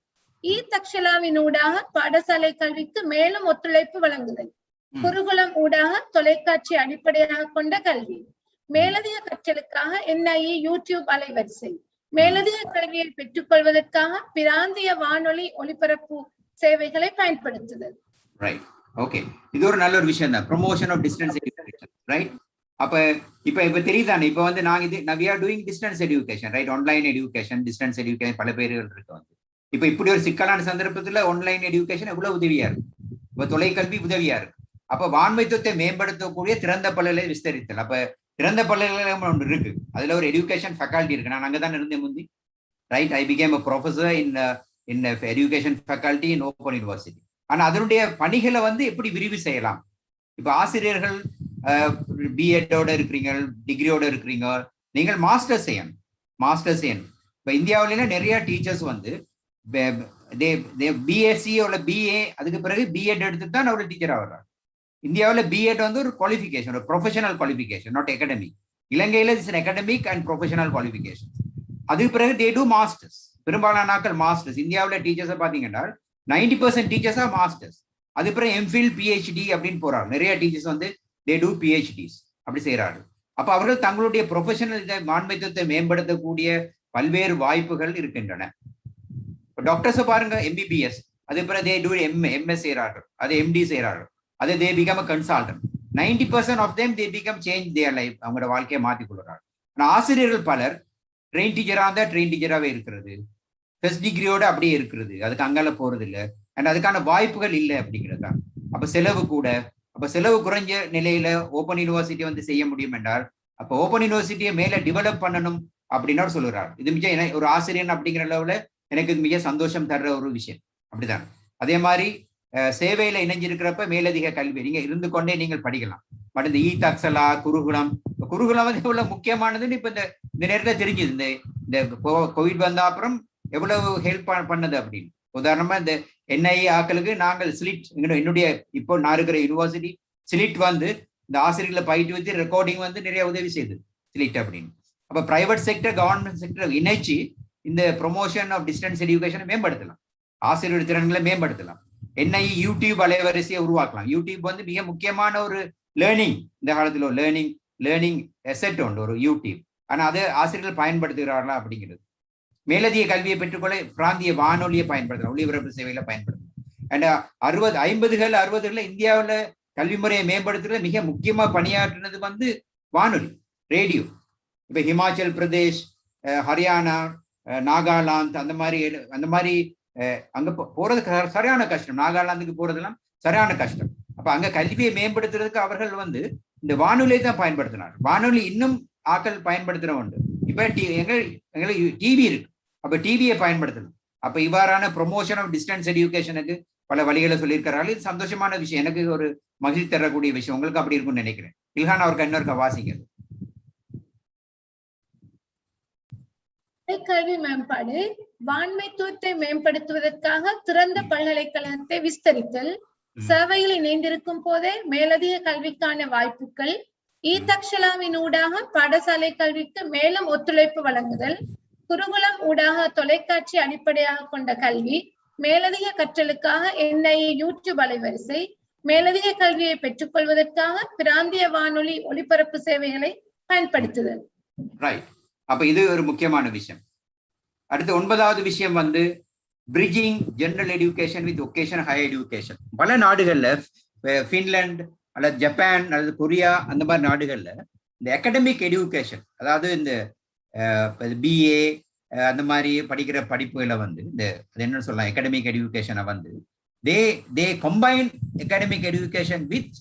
தக்ஷலாவின் ஊடாக பாடசாலை கல்விக்கு மேலும் ஒத்துழைப்பு வழங்குதல். குருகுலம் ஊடாக தொலைக்காட்சி அடிப்படையாக கொண்ட கல்வி. மேலதிக கற்றலுக்காக NIE யூடியூப் அலைவரிசை. மேலதிக கல்வியை பெற்றுக் கொள்வதற்காக பிராந்திய வானொலி ஒலிபரப்பு சேவைகளை பயன்படுத்துதல். Right, okay. இது ஒரு நல்ல ஒரு விஷயம் தான், promotion of distance education. Right. அப்ப இப்ப தெரியுதானே, இப்ப வந்து we are doing distance education, right? Online education, distance education பல பேர்கள் இருக்கு. வந்து இப்ப இப்படி ஒரு சிக்கலான சந்தர்ப்பத்துல ஆன்லைன் எஜுகேஷன் எவ்வளவு உதவியா இருக்கு, இப்ப தொலைக்கல்வி உதவியா இருக்கு. அப்ப வான்மைத்துவத்தை மேம்படுத்தக்கூடிய திறந்த பல்கலை விஸ்தரித்தல். அப்ப திறந்த பல்கலைக்கழகம் ஒன்று இருக்கு, அதுல ஒரு எஜுகேஷன் ஃபேக்கல்டி இருக்கு. நான் அங்கதான் இருந்தேன் முந்தி. Right, I became a professor in education faculty in Open University. ஆனா அதனுடைய பணிகளை வந்து எப்படி விரிவு செய்யலாம்? இப்ப ஆசிரியர்கள் பிஎட்டோட இருக்கிறீங்க, டிகிரியோட இருக்கிறீங்க, நீங்கள் மாஸ்டர்ஸ் செய்யணும். இப்ப இந்தியாவில நிறைய டீச்சர்ஸ் வந்து பிஎஸ்சியோட BA அதுக்கு பிறகு பிஎட் எடுத்து தான் ஒரு டீச்சரா வர்றாங்க. இந்தியாவில் பிஎட் வந்து ஒரு குவாலிஃபிகேஷன், ஒரு ப்ரொஃபஷனல் குவாலிஃபிகேஷன், நாட் அகாடமிக். இலங்கையில it's academic and professional qualification. அதுக்கு பிறகு தே டூ மாஸ்டர்ஸ். பெரும்பாலான நாட்கள் மாஸ்டர்ஸ். இந்தியாவில் டீச்சர்ஸை பார்த்தீங்கன்னா 90% டீச்சர்ஸா மாஸ்டர்ஸ். அது பிறகு எம்ஃபில் PhD அப்படின்னு போறாங்க. நிறைய டீச்சர்ஸ் வந்து தே டூ PhDs அப்படி செய்யறாங்க. அப்ப அவர்கள் தங்களுடைய ப்ரொஃபஷனல் மாண்மைத்துவத்தை மேம்படுத்தக்கூடிய பல்வேறு வாய்ப்புகள் இருக்கின்றன. டாக்டர்ஸை பாருங்க, MBBS, அது பிறகு தே டூ MS செய்யறார்கள், அது MD செய்யறார்கள், அது they become a consultant. 90% of them they become change their life, அவங்களோட வாழ்க்கையை மாற்றிக் கொள்கிறார்கள். ஆனால் ஆசிரியர்கள் பலர் ட்ரெயின் டீச்சராக இருந்தால் ட்ரெயின் டீச்சராகவே இருக்கிறது, ஃபர்ஸ்ட் டிகிரியோட அப்படியே இருக்கிறது, அதுக்கு அங்கால போறது இல்லை, அண்ட் அதுக்கான வாய்ப்புகள் இல்லை அப்படிங்கிறது தான். அப்போ செலவு கூட. அப்போ செலவு குறைஞ்ச நிலையில ஓப்பன் யூனிவர்சிட்டி வந்து செய்ய முடியும் என்றால், அப்போ ஓப்பன் யூனிவர்சிட்டியை மேலே டெவலப் பண்ணணும் அப்படின்னு சொல்லுறாரு. இது மிக ஒரு ஆசிரியர் அப்படிங்கிற அளவுல எனக்கு மிக சந்தோஷம் தர்ற ஒரு விஷயம். அப்படிதான். அதே மாதிரி சேவையில இணைஞ்சிருக்கிறப்ப மேலதிக கல்வி நீங்க இருந்து கொண்டே நீங்கள் படிக்கலாம். பட் இந்த தக்ஷலா, குருகுலம் வந்து எவ்வளவு முக்கியமானதுன்னு இப்ப இந்த நேரத்தில் தெரிஞ்சுது. இந்த கோவிட் வந்த அப்புறம் எவ்வளவு ஹெல்ப் பண்ணது அப்படின்னு. உதாரணமா இந்த NIE ஆக்களுக்கு நாங்கள் ஸ்லிட், என்னுடைய இப்போ நான் இருக்கிற யூனிவர்சிட்டி ஸ்லிட் வந்து இந்த ஆசிரியர்களை பயிற்று வச்சு ரெக்கார்டிங் வந்து நிறைய உதவி செய்யுது ஸ்லிட் அப்படின்னு. அப்ப பிரைவேட் செக்டர் கவர்மெண்ட் செக்டர் இணைச்சு இந்த ப்ரொமோஷன் ஆஃப் டிஸ்டன்ஸ் எஜுகேஷனை மேம்படுத்தலாம், ஆசிரியர் திறன்களை மேம்படுத்தலாம். NIE யூடியூப் அலைவரிசையை உருவாக்கலாம். யூடியூப் வந்து மிக முக்கியமான ஒரு லேர்னிங், இந்த காலத்துல லேர்னிங் எசெட் உண்டு ஒரு யூடியூப். ஆனா அதை ஆசிரியர்கள் பயன்படுத்துகிறார்களா அப்படிங்கிறது. மேலதிக கல்வியை பெற்றுக்கொள்ள பிராந்திய வானொலியை பயன்படுத்தலாம், ஒளிபரப்பு சேவையில பயன்படுத்தலாம். அண்ட் 50கள் 60களில் இந்தியாவில் கல்வி முறையை மேம்படுத்துறது மிக முக்கியமா பணியாற்றினது வந்து வானொலி, ரேடியோ. இப்ப ஹிமாச்சல் பிரதேஷ், ஹரியானா, நாகாலாந்து அந்த மாதிரி அங்க போறது சரியான கஷ்டம். நாகாலாந்துக்கு போறதெல்லாம் சரியான கஷ்டம். அப்ப அங்க கல்வியை மேம்படுத்துறதுக்கு அவர்கள் வந்து இந்த வானொலியை தான் பயன்படுத்தினார். வானொலி இன்னும் ஆக்கள் பயன்படுத்துற உண்டு. இப்ப எங்களுக்கு டிவி இருக்கு, அப்ப டிவியை பயன்படுத்தணும். அப்ப இவ்வாறான ப்ரொமோஷன் ஆஃப் டிஸ்டன்ஸ் எஜுகேஷனுக்கு பல வழிகளை சொல்லியிருக்கிறார்கள். இது சந்தோஷமான விஷயம், எனக்கு ஒரு மகிழ்ச்சி தரக்கூடிய விஷயம். உங்களுக்கு அப்படி இருக்கும்னு நினைக்கிறேன். இல்ஹான் அவருக்கு இன்னொரு வாசிங்க. கல்வி மேம்பாடு. வான்மைத்துவத்தை மேம்படுத்துவதற்காக திறந்த பல்கலைக்கழகத்தை விஸ்தரித்தல். சேவையில் இணைந்திருக்கும் போதே மேலதிக கல்விக்கான வாய்ப்புகள், ஈதக்ஷலாவின் ஊடாக பாடசாலை கல்விக்கு மேலும் ஒத்துழைப்பு வழங்குதல், குருகுலம் ஊடாக தொலைக்காட்சி அடிப்படையாக கொண்ட கல்வி, மேலதிக கற்றலுக்காக NIE யூடியூப் அலைவரிசை, மேலதிக கல்வியை பெற்றுக் கொள்வதற்காக பிராந்திய வானொலி ஒலிபரப்பு சேவைகளை பயன்படுத்துதல். ரைட். அப்ப இது ஒரு முக்கியமான விஷயம். அடுத்து 9வது விஷயம் வந்து bridging general education with vocational higher education. பல நாடுகள்ல, ஃபின்லாந்து அல்லது ஜப்பான் அல்லது கொரியா அந்த மாதிரி நாடுகள்ல இந்த அகாடமிக் எஜுகேஷன், அதாவது இந்த BA அந்த மாதிரி படிக்கிற படிப்புகளை வந்து இந்த என்னன்னு சொல்லலாம் அகாடமிக் எஜுகேஷனை வந்து they combine academic education with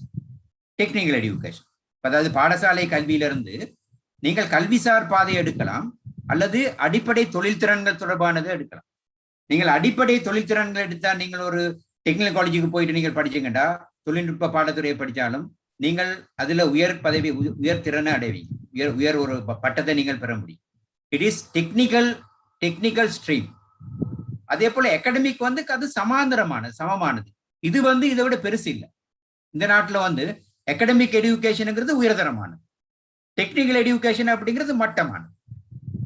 technical education. அதாவது பாடசாலை கல்வியிலிருந்து நீங்கள் கல்விசார் பாதையை எடுக்கலாம் அல்லது அடிப்படை தொழில்திறன்கள் தொடர்பானதை எடுக்கலாம். நீங்கள் அடிப்படை தொழில்திறன்கள் எடுத்தால் நீங்கள் ஒரு டெக்னிக்கல் காலேஜுக்கு போயிட்டு நீங்கள் படிச்சீங்கடா, தொழில்நுட்ப பாடத்துறையை படித்தாலும் நீங்கள் அதுல உயர் பதவி, உயர் திறனை அடைவீங்க, உயர் ஒரு பட்டத்தை நீங்கள் பெற முடியும். It is technical stream. அதே போல அகாடமிக் வந்து அது சமமானது. இது வந்து இதை விட பெருசு இல்லை. இந்த நாட்டுல வந்து அகாடமிக் எஜுகேஷனுங்கிறது உயர்தரமானது, டெக்னிக்கல் எஜுகேஷன் அப்படிங்கிறது மட்டமானது.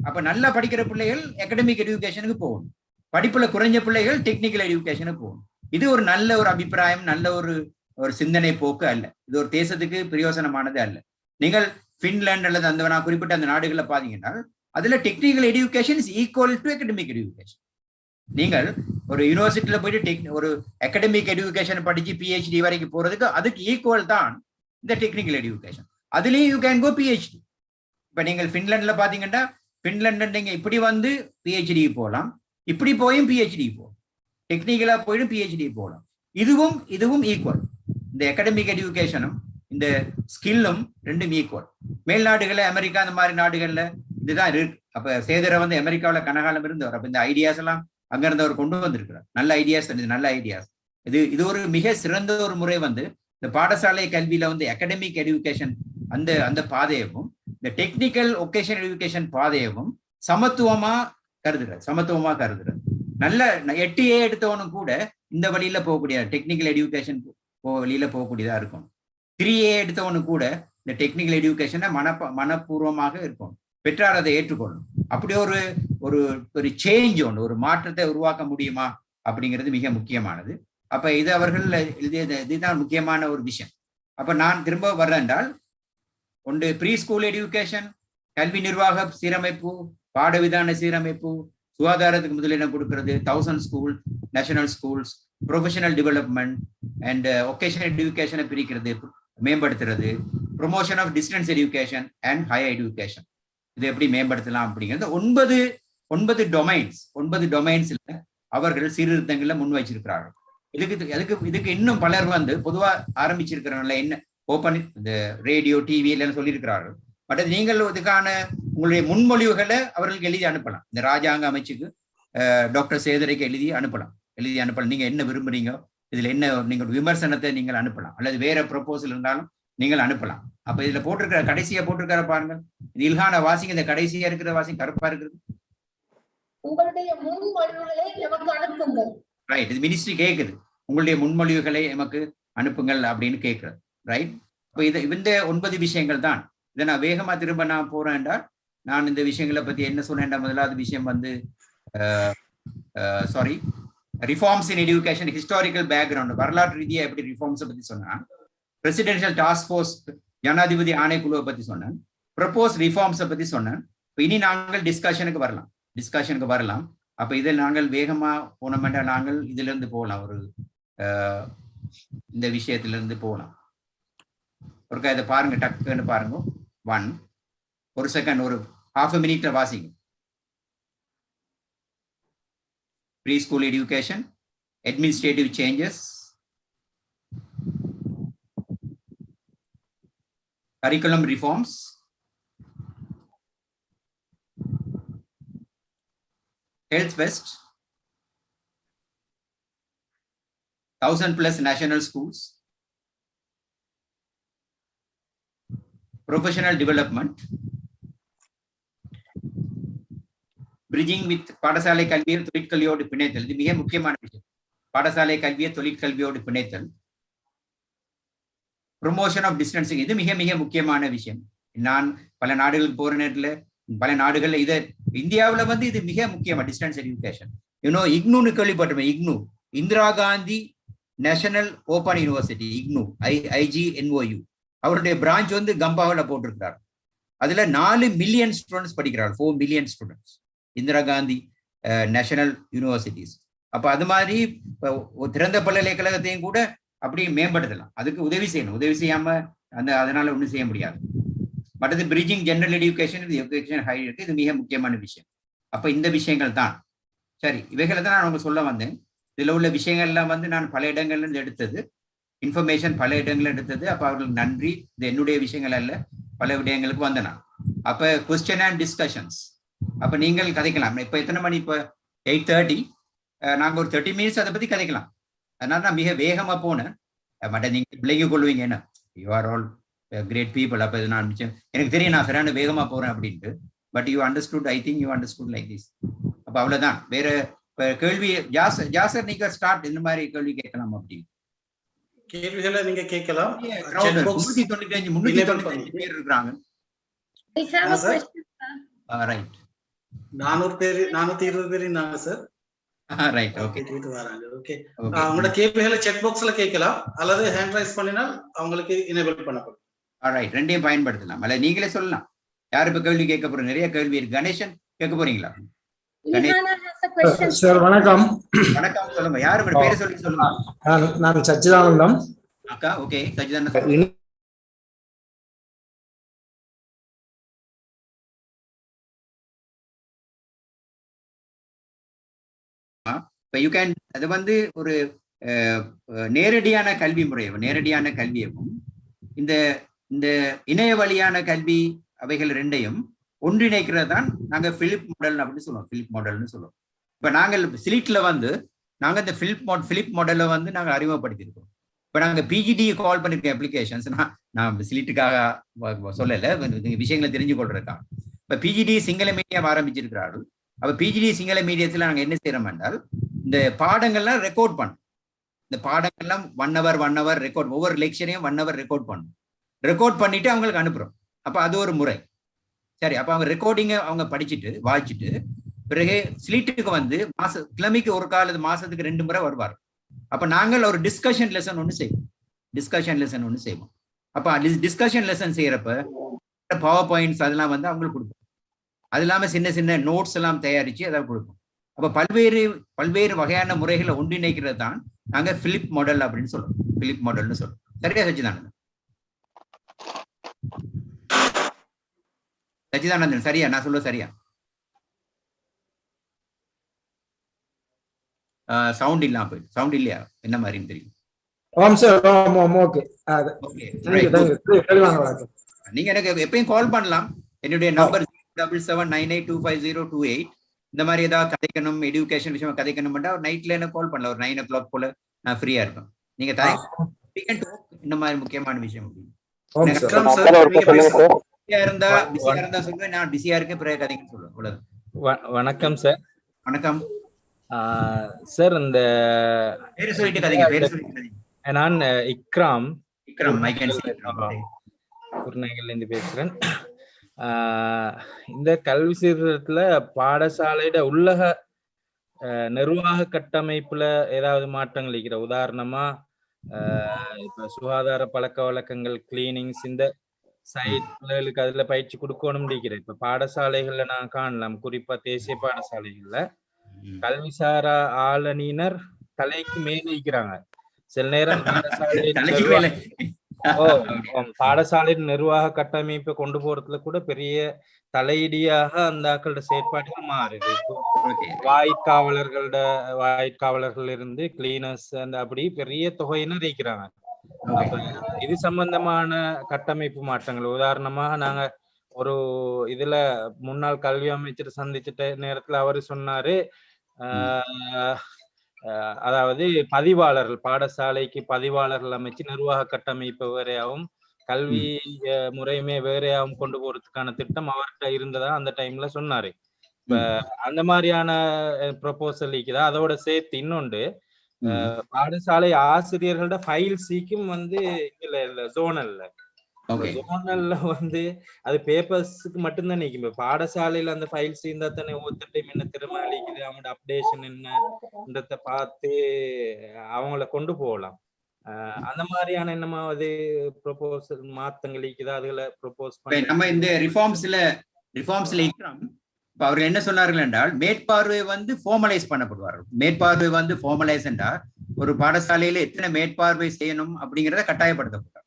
அப்ப நல்லா படிக்கிற பிள்ளைகள் அகாடமிக் எஜுகேஷனுக்கு போகணும், படிப்புல குறைஞ்ச பிள்ளைகள் டெக்னிக்கல் எஜுகேஷனுக்கு போகணும். இது ஒரு நல்ல ஒரு அபிப்பிராயம், நல்ல ஒரு சிந்தனை போக்கு அல்ல. இது ஒரு தேசத்துக்கு பிரயோசனமானது அல்ல. நீங்கள் பின்லாந்து அல்லது அந்த நான் குறிப்பிட்ட அந்த நாடுகளை பாத்தீங்கன்னா அதுல technical education is equal to academic education. நீங்கள் ஒரு யூனிவர்சிட்டியில போயிட்டு ஒரு அகாடமிக் எஜுகேஷன் படிச்சு PhD வரைக்கும் போறதுக்கு அதுக்கு ஈக்குவல் தான் இந்த டெக்னிக்கல் எஜுகேஷன். அதுலயும் யூ கேன் கோ PhD. இப்ப நீங்கள் பின்லாந்துல பாத்தீங்கன்னா பின்லாந்து நீங்க இப்படி வந்து PhD போகலாம், இப்படி போயும் PhD போகலாம், டெக்னிக்கலா போயிடும் PhD போகலாம். இதுவும் ஈக்குவல். இந்த அகாடமிக் எஜுகேஷனும் இந்த ஸ்கில்லும் ரெண்டும் ஈக்குவல். மேல்நாடுகள்ல, அமெரிக்கா அந்த மாதிரி நாடுகள்ல இதுதான் இருக்கு. அப்ப சேதரை வந்து அமெரிக்காவில கனகாலம் இருந்தவர். அப்ப இந்த ஐடியாஸ் எல்லாம் அங்க இருந்தவர் கொண்டு வந்திருக்கிறார். நல்ல ஐடியாஸ். இது ஒரு மிக சிறந்த ஒரு முறை வந்து இந்த பாடசாலை கல்வியில வந்து அகாடமிக் எஜுகேஷன் அந்த பாதையவும் இந்த டெக்னிக்கல் வொகேஷனல் எஜுகேஷன் பாதையவும் சமத்துவமா கருதுறது. நல்ல 8A எடுத்தவனும் கூட இந்த வழியில போகக்கூடிய டெக்னிக்கல் எஜுகேஷன் வழியில போகக்கூடியதா இருக்கும். 3A எடுத்தவனும் கூட இந்த டெக்னிக்கல் எஜுகேஷனை மனப்பூர்வமாக இருக்கும், பெற்றார் அதை ஏற்றுக்கொள்ளணும். அப்படி ஒரு சேஞ்ச் ஒன்று, ஒரு மாற்றத்தை உருவாக்க முடியுமா அப்படிங்கிறது மிக முக்கியமானது. அப்ப இது அவர்கள் இதுதான் முக்கியமான ஒரு விஷயம். அப்ப நான் திரும்ப வர்றேன் என்றால், ஒன்று ப்ரீ ஸ்கூல் எஜுகேஷன், கல்வி நிர்வாக சீரமைப்பு, பாடவிதான சீரமைப்பு, சுகாதாரத்துக்கு முதலிடம் கொடுக்கிறது, 1000 school, national schools, professional development and vocational எஜுகேஷனை பிரிக்கிறது, மேம்படுத்துறது, promotion of distance education and higher education, இது எப்படி மேம்படுத்தலாம் அப்படிங்கிறது 9 டொமைன்ஸ்ல அவர்கள் சீர்திருத்தங்கள்ல முன் வச்சிருக்கிறார்கள். இதுக்கு இன்னும் பலர் வந்து பொதுவா ஆரம்பிச்சிருக்கிறாங்கல்ல, என்ன ஓப்பன் இந்த ரேடியோ டிவி இல்லைன்னு சொல்லியிருக்கிறார்கள். பட் நீங்கள் இதுக்கான உங்களுடைய முன்மொழிவுகளை அவர்களுக்கு எழுதி அனுப்பலாம். இந்த ராஜாங்க அமைச்சுக்கு டாக்டர் சேதரைக்கு எழுதி அனுப்பலாம். நீங்க என்ன விரும்புறீங்க, இதுல என்ன நீங்க விமர்சனத்தை நீங்கள் அனுப்பலாம், அல்லது வேற ப்ரொபோசல் இருந்தாலும் நீங்கள் அனுப்பலாம். அப்ப இதுல போட்டிருக்கிற கடைசியா போட்டிருக்கிற பாருங்க, இது இல்ஹான வாசிங்க, இந்த கடைசியா இருக்கிற வாசிங்க கருப்பா இருக்கிறது. உங்களுடைய முன்மொழிவுகளை எமக்கு அனுப்புங்கள். ரைட், இது மினிஸ்ட்ரி கேக்குது, உங்களுடைய முன்மொழிவுகளை எமக்கு அனுப்புங்கள் அப்படின்னு கேட்கிறது. ரைட், அப்ப இந்த 9 விஷயங்கள் தான். இதை நான் வேகமா திரும்ப நான் போறேன் என்றால், நான் இந்த விஷயங்களை பத்தி என்ன சொன்னேன். முதலாவது விஷயம் வந்து reforms in education, historical background, வரலாற்று ரீதியா எப்படி ரிஃபார்ம்ஸை பத்தி சொன்னான். பிரசிடென்ஷியல் டாஸ்க் ஃபோர்ஸ், ஜனாதிபதி ஆணைக்குழுவை பத்தி சொன்னேன். ப்ரப்போஸ் ரிஃபார்ம்ஸை பத்தி சொன்னேன். இனி நாங்கள் டிஸ்கஷனுக்கு வரலாம். அப்ப இதில் நாங்கள் வேகமா போனோம்னா நாங்கள் இதுல இருந்து போகலாம், ஒரு இந்த விஷயத்துல இருந்து போகலாம். ஒருக்கா இதை பாருங்க, டக்குன்னு பாருங்க. ஒரு செகண்ட், ஒரு ½ மினிட்ல வாசிங்க. Preschool education, administrative changes, curriculum reforms, health fest, 1000+ national schools, professional development, bridging with பாடசாலை கல்வியை தொழிற்கல்வியோடு பிணைத்தல். இது மிக முக்கியமான விஷயம். பாடசாலை கல்வியை தொழிற்கல்வியோடு பிணைத்தல். ப்ரொமோஷன் ஆஃப் டிஸ்டன்சிங், இது மிக மிக முக்கியமான விஷயம். நான் பல நாடுகளுக்கு போற நேரத்தில் பல நாடுகள்ல இதை இந்தியாவுல வந்து இது மிக முக்கியமா டிஸ்டன்ஸ் எஜுகேஷன். இக்னூன்னு கேள்விப்பட்டிருப்பேன். IGNOU, Indira Gandhi national open university, IGNOU, IGNOU. அவருடைய பிரான்ச் வந்து கம்பாவில் போட்டிருக்கிறார். அதுல 4 மில்லியன் ஸ்டூடெண்ட்ஸ் படிக்கிறார், 4 million students, Indira Gandhi national universities. அப்ப அது மாதிரி திறந்த பல்கலைக்கழகத்தையும் கூட அப்படி மேம்படுத்தலாம். அதுக்கு உதவி செய்யணும். உதவி செய்யாம அதனால ஒன்றும் செய்ய முடியாது. மற்றது bridging general education, education high இருக்கு, இது மிக முக்கியமான விஷயம். அப்ப இந்த விஷயங்கள் தான் சரி. இவைகளை தான் நான் உங்களுக்கு சொல்ல வந்தேன். இதுல உள்ள விஷயங்கள்லாம் வந்து நான் பல இடங்கள்ல இருந்து எடுத்தது, இன்ஃபர்மேஷன் பல இடங்கள்ல எடுத்தது. அப்ப அவர்களுக்கு நன்றி. இது என்னுடைய விஷயங்கள் அல்ல, பல விடயங்களுக்கு வந்தேன். அப்ப கொஸ்டின் அண்ட் டிஸ்கஷன்ஸ், அப்ப நீங்கள் கதைக்கலாம். இப்ப எத்தனை மணி? இப்ப 8:30. நாங்க ஒரு 30 மினிட்ஸ் அதை பத்தி கதைக்கலாம். அதனால நான் மிக வேகமா போனேன். பட் நீங்க விளங்கிக் கொள்வீங்க, என்ன you are all great people. அப்ப இது நான் எனக்கு தெரியும் நான் சரியான வேகமா போறேன் அப்படின்ட்டு. But you understood, I think you understood like this. அப்ப அவ்வளவுதான். வேற கேள்வி ஜாசர் நீங்க ஸ்டார்ட் இந்த மாதிரி கேள்வி கேட்கலாம். அப்படி கேள்விகளை நீங்க கேட்கலாம். 395 பேர் இருக்காங்க. ரைட், 400 பேர் 420 பேர் இருந்தாங்க சார். Right, okay. வராங்க. ஓகே, அவங்களோட கேள்விகளை செக் பாக்ஸ்ல கேட்கலாம் அல்லது ஹேண்ட் ரைஸ் பண்ணினால் அவங்களுக்கு எனேபிள் பண்ணப்படும். ரைட், ரெண்டையும் பயன்படுத்தலாம். அல்ல நீங்களே சொல்லலாம். யார் இப்ப கேள்வி கேட்க போறோம்? நிறைய கேள்வி இருக்கு. கணேசன் கேட்க போறீங்களா? சார் வணக்கம். வணக்கம், சொல்லுங்க. யாரு பேரை சொல்லி சொல்லுங்க. நான் சச்சிதானந்தம். அக்கா, ஓகே. சச்சிதானந்தம். இப்ப யூ கேன், அது வந்து ஒரு நேரடியான கல்வி முறையும் நேரடியான கல்வியவும் இந்த இந்த இணைய வழியான கல்வி அவைகள் ரெண்டையும் ஒன்றிணைக்கிறது தான் நாங்க பிலிப் மாடல் அப்படின்னு சொல்லுவோம். பிலிப் மாடல்னு சொல்லுவோம். இப்ப நாங்கள் சிலிட்ல வந்து நாங்க இந்த பிலிப் மாடலை வந்து நாங்க அறிமுகப்படுத்தியிருக்கோம். இப்ப நாங்க பிஜிடி கால் பண்ணிருக்கோம் அப்ளிகேஷன்ஸ். நான் சிலிட்டுக்காக சொல்லல, விஷயங்களை தெரிஞ்சு கொள்றதுக்காக. இப்ப பிஜிடி சிங்கள மீடியம் ஆரம்பிச்சிருக்கிறார்கள். அப்ப பிஜிடி சிங்கள மீடியத்துல நாங்க என்ன செய்யறோம் என்றால், இந்த பாடங்கள்லாம் ரெக்கார்ட் பண்ணும். இந்த பாடங்கள்லாம் 1 hour ரெக்கார்ட், ஒவ்வொரு லெக்சரையும் 1 hour ரெக்கார்ட் பண்ணிட்டு அவங்களுக்கு அனுப்புறோம். அப்ப அது ஒரு முறை. சரி, அப்ப அவங்க ரெக்கார்டிங்க அவங்க படிச்சுட்டு வாசிச்சுட்டு பிறகு ஸ்லீட்டுக்கு வந்து கிழமைக்கு ஒரு கால, மாசத்துக்கு 2 முறை வருவார். அப்ப நாங்கள் ஒரு டிஸ்கஷன் லெசன் ஒன்று செய்வோம். அப்ப டிஸ்கஷன் லெசன் செய்யறப்ப பவர் பாயிண்ட்ஸ் அதெல்லாம் வந்து அவங்களுக்கு கொடுப்போம். அது இல்லாம சின்ன சின்ன நோட்ஸ் எல்லாம் தயாரிச்சு அதை கொடுப்போம். அப்ப பல்வேறு வகையான முறைகளை ஒன்றிணைக்கிறது தான் நாங்க பிலிப் மாடல் அப்படின்னு சொல்றோம். பிலிப் மாடல்னு சொல்றோம். சரியா சச்சிதானந்தன்? சச்சிதானந்தன் சரியா? நான் சொல்ல சரியா? சவுண்ட் இல்லாம போயிட்டு. சவுண்ட் இல்லையா? என்ன மாதிரின்னு தெரியும். நீங்க எனக்கு எப்பயும் கால் பண்ணலாம். என்னுடைய நம்பர் 7778250228. இந்த மாதிரி ஏதாவது கதைக்கணும், எஜுகேஷன் விஷயமா கதைக்கணும்னா நைட்ல என்ன கால் பண்ணலாம். ஒரு 9 o'clock போல நான் ஃப்ரீயா இருப்பேன். நீங்க இந்த மாதிரி முக்கியமான விஷயம் இருந்தா சொல்லுவேன். நான் பிஸியா இருக்கேன், பிறகு கதைங்கன்னு சொல்லுவேன். வணக்கம் சார். வணக்கம் சார். இந்த பேரு சொல்லிட்டு கதைங்க. நான் இக்ராம் குருநாகல்ல இருந்து பேசுறேன். இந்த கல்வி சீர்திருத்தத்துல பாடசாலையோட உள்ளக நிர்வாக கட்டமைப்புல ஏதாவது மாற்றங்கள் இருக்கிற? உதாரணமா இப்ப சுகாதார பழக்க வழக்கங்கள், கிளீனிங்ஸ், இந்த சைட்களுக்கு அதுல பயிற்சி கொடுக்கணும் இருக்கிறேன். இப்ப பாடசாலைகள்ல நான் காணலாம், குறிப்பா தேசிய பாடசாலைகள்ல கல்விசாரா ஆளணியினர் தலைக்கு மேல இருக்கிறாங்க. சில நேரம் பாடசாலையின் நிர்வாக கட்டமைப்பை கொண்டு போறதுல கூட பெரிய தலையீடியாக அந்த ஆக்களோட செயற்பாடுகள் மாறுது. வாய்க்காவலர்கள் இருந்து கிளீனர்ஸ் அந்த அப்படி பெரிய தொகையினர் இருக்கிறாங்க. இது சம்பந்தமான கட்டமைப்பு மாற்றங்கள், உதாரணமாக நாங்க ஒரு இதுல முன்னாள் கல்வி அமைச்சர் சந்திச்சிட்ட நேரத்துல அவரு சொன்னாரு, அதாவது பதிவாளர்கள், பாடசாலைக்கு பதிவாளர்கள் அமைச்சு நிர்வாக கட்டமைப்பு வேறையாகவும் கல்வி முறையுமே வேறையாகவும் கொண்டு போறதுக்கான திட்டம் அவர்கிட்ட இருந்ததா அந்த டைம்ல சொன்னாரு. இப்ப அந்த மாதிரியான ப்ரொபோசல் இருக்குதா? அதோட சேர்த்து இன்னொன்று, பாடசாலை ஆசிரியர்களோட ஃபைல் சீக்கும் வந்து இல்ல ஜோனல்ல ஓகே ஜோனல்ல வந்து அது பேப்பர்ஸ்க்கு மட்டும்தான் நிக்கும். இப்ப பாடசாலையில அந்த ஃபைல்ஸ் இருந்தா தானே ஒவ்வொருத்தையும் என்ன திறமை அளிக்குது, அவங்களோட அப்டேஷன் என்னன்றத பார்த்து அவங்கள கொண்டு போகலாம். அந்த மாதிரியான என்னமாவது ப்ரொபோசல் மாத்தங்கள் இருக்குதா, அதுகளை ப்ரொபோஸ் பண்ணி நம்ம இந்த ரிஃபார்ம்ஸ்ல இருக்கிறோம். இப்ப அவர்கள் என்ன சொன்னார்கள் என்றால் மேற்பார்வை வந்து ஃபார்மலைஸ் பண்ணப்படுவார்கள். மேற்பார்வை வந்து ஃபார்மலைஸ் என்றால் ஒரு பாடசாலையில எத்தனை மேற்பார்வை செய்யணும் அப்படிங்கிறத கட்டாயப்படுத்தப்பட்டார்.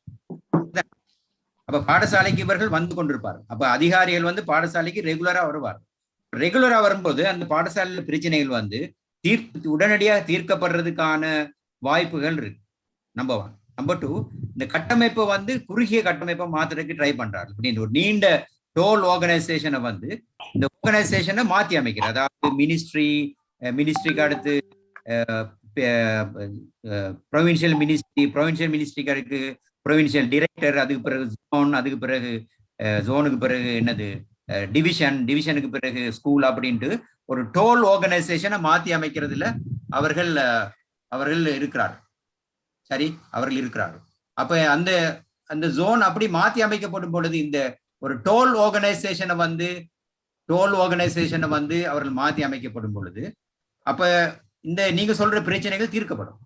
அப்ப பாடசாலைக்கு இவர்கள் வந்து கொண்டிருப்பார்கள். அப்ப அதிகாரிகள் வந்து பாடசாலைக்கு ரெகுலரா வருவார்கள். ரெகுலரா வரும்போது அந்த பாடசாலையில பிரச்சனைகள் வந்து உடனடியாக தீர்க்கப்படுறதுக்கான வாய்ப்புகள் இருக்கு. நம்பர் 1. நம்பர் 2, இந்த கட்டமைப்பை வந்து குறுகிய கட்டமைப்பை மாத்துறதுக்கு ட்ரை பண்றாரு. அப்படின்னு ஒரு நீண்ட டோல் ஆர்கனைசேஷனை வந்து இந்த ஆர்கனைசேஷனை மாத்தி அமைக்கிறது. அதாவது மினிஸ்ட்ரிக்கு அடுத்து ப்ரொவின்சியல் மினிஸ்ட்ரிக்கு அடுத்து ப்ரொவின்சியல் டைரக்டர், அதுக்கு பிறகு ஜோன், அதுக்கு பிறகு ஜோனுக்கு பிறகு என்னது டிவிஷனுக்கு பிறகு ஸ்கூல் அப்படின்ட்டு ஒரு டோல் ஆர்கனைசேஷனை மாத்தி அமைக்கிறதுல அவர்கள் இருக்கிறார்கள். சரி, அவர்கள் இருக்கிறார்கள். அப்ப அந்த ஜோன் அப்படி மாத்தி அமைக்கப்படும் பொழுது இந்த ஒரு டோல் ஆர்கனைசேஷனை வந்து அவர்கள் மாத்தி அமைக்கப்படும் பொழுது அப்ப இந்த நீங்க சொல்ற பிரச்சனைகள் தீர்க்கப்படும்.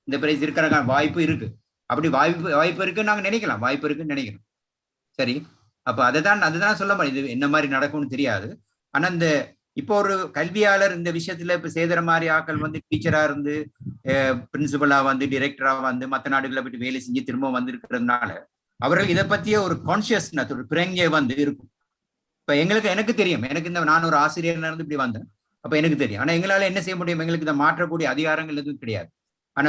இந்த பிரச்சனை இருக்கிற வாய்ப்பு இருக்கு. அப்படி வாய்ப்பு இருக்குன்னு நாங்க நினைக்கலாம், வாய்ப்பு இருக்குன்னு நினைக்கிறோம். சரி, அப்ப அதுதான் சொல்ல முடியும். இது என்ன மாதிரி நடக்கும்னு தெரியாது. ஆனா இந்த இப்போ ஒரு கல்வியாளர் இந்த விஷயத்துல இப்ப சேதர மாதிரி ஆக்கள் வந்து டீச்சரா இருந்து பிரின்சிபலா வந்து டிரெக்டரா வந்து மற்ற நாடுகளை விட்டு வேலை செஞ்சு திரும்ப வந்து இருக்கிறதுனால அவர்கள் இதை பத்திய ஒரு கான்சியஸ்னஸ், ஒரு பிரஞ்சை வந்து இருக்கும். இப்ப எனக்கு தெரியும், நான் ஒரு ஆசிரியர் இருந்து இப்படி வந்தேன். அப்ப எனக்கு தெரியும். ஆனா எங்களால என்ன செய்ய முடியும்? எங்களுக்கு இதை மாற்றக்கூடிய அதிகாரங்கள் எதுவும் கிடையாது. ஆனா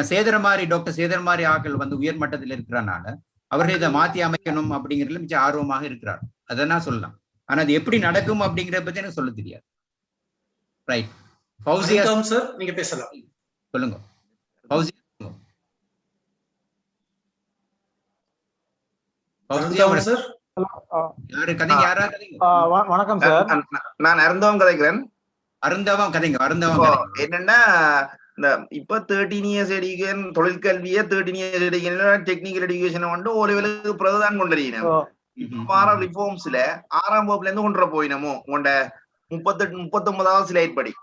டாக்டர் சேதர மாதிரி ஆக்கள் வந்து உயர்மட்டத்தில் இருக்கிறனால அவர்கள் இதை மாத்தி அமைக்கணும் அப்படிங்கிறதுல மிச்சம் ஆர்வமாக இருக்கிறார். அதை நான் சொல்லலாம். ஆனா அது எப்படி நடக்கும் அப்படிங்கிறத பத்தி எனக்கு சொல்ல தெரியாது. ரைட், ஃபௌசியா சார் நீங்க பேசலாம். சொல்லுங்க ஃபௌசியா. சார் வணக்கம் சார், நான் அருந்தவம் கதைக்கிறேன். அருந்தவம் கதைங்க. என்னன்னா இந்த இப்ப 13 இயர்ஸ் எடியூகேஷன் தொழிற்கல்வியை 13 இயர்ஸ் எடியூகேஷன் டெக்னிக்கல் எடியூகேஷன் வந்து ஒரு லெவலுக்கு பிரதான் கொண்டிருக்கணும். இப்ப ரிஃபார்ம்ஸ்ல 6ஆம் வகுப்புல இருந்து கொண்டு போயினமோ உண்ட 39வது ஸ்லைட் படி.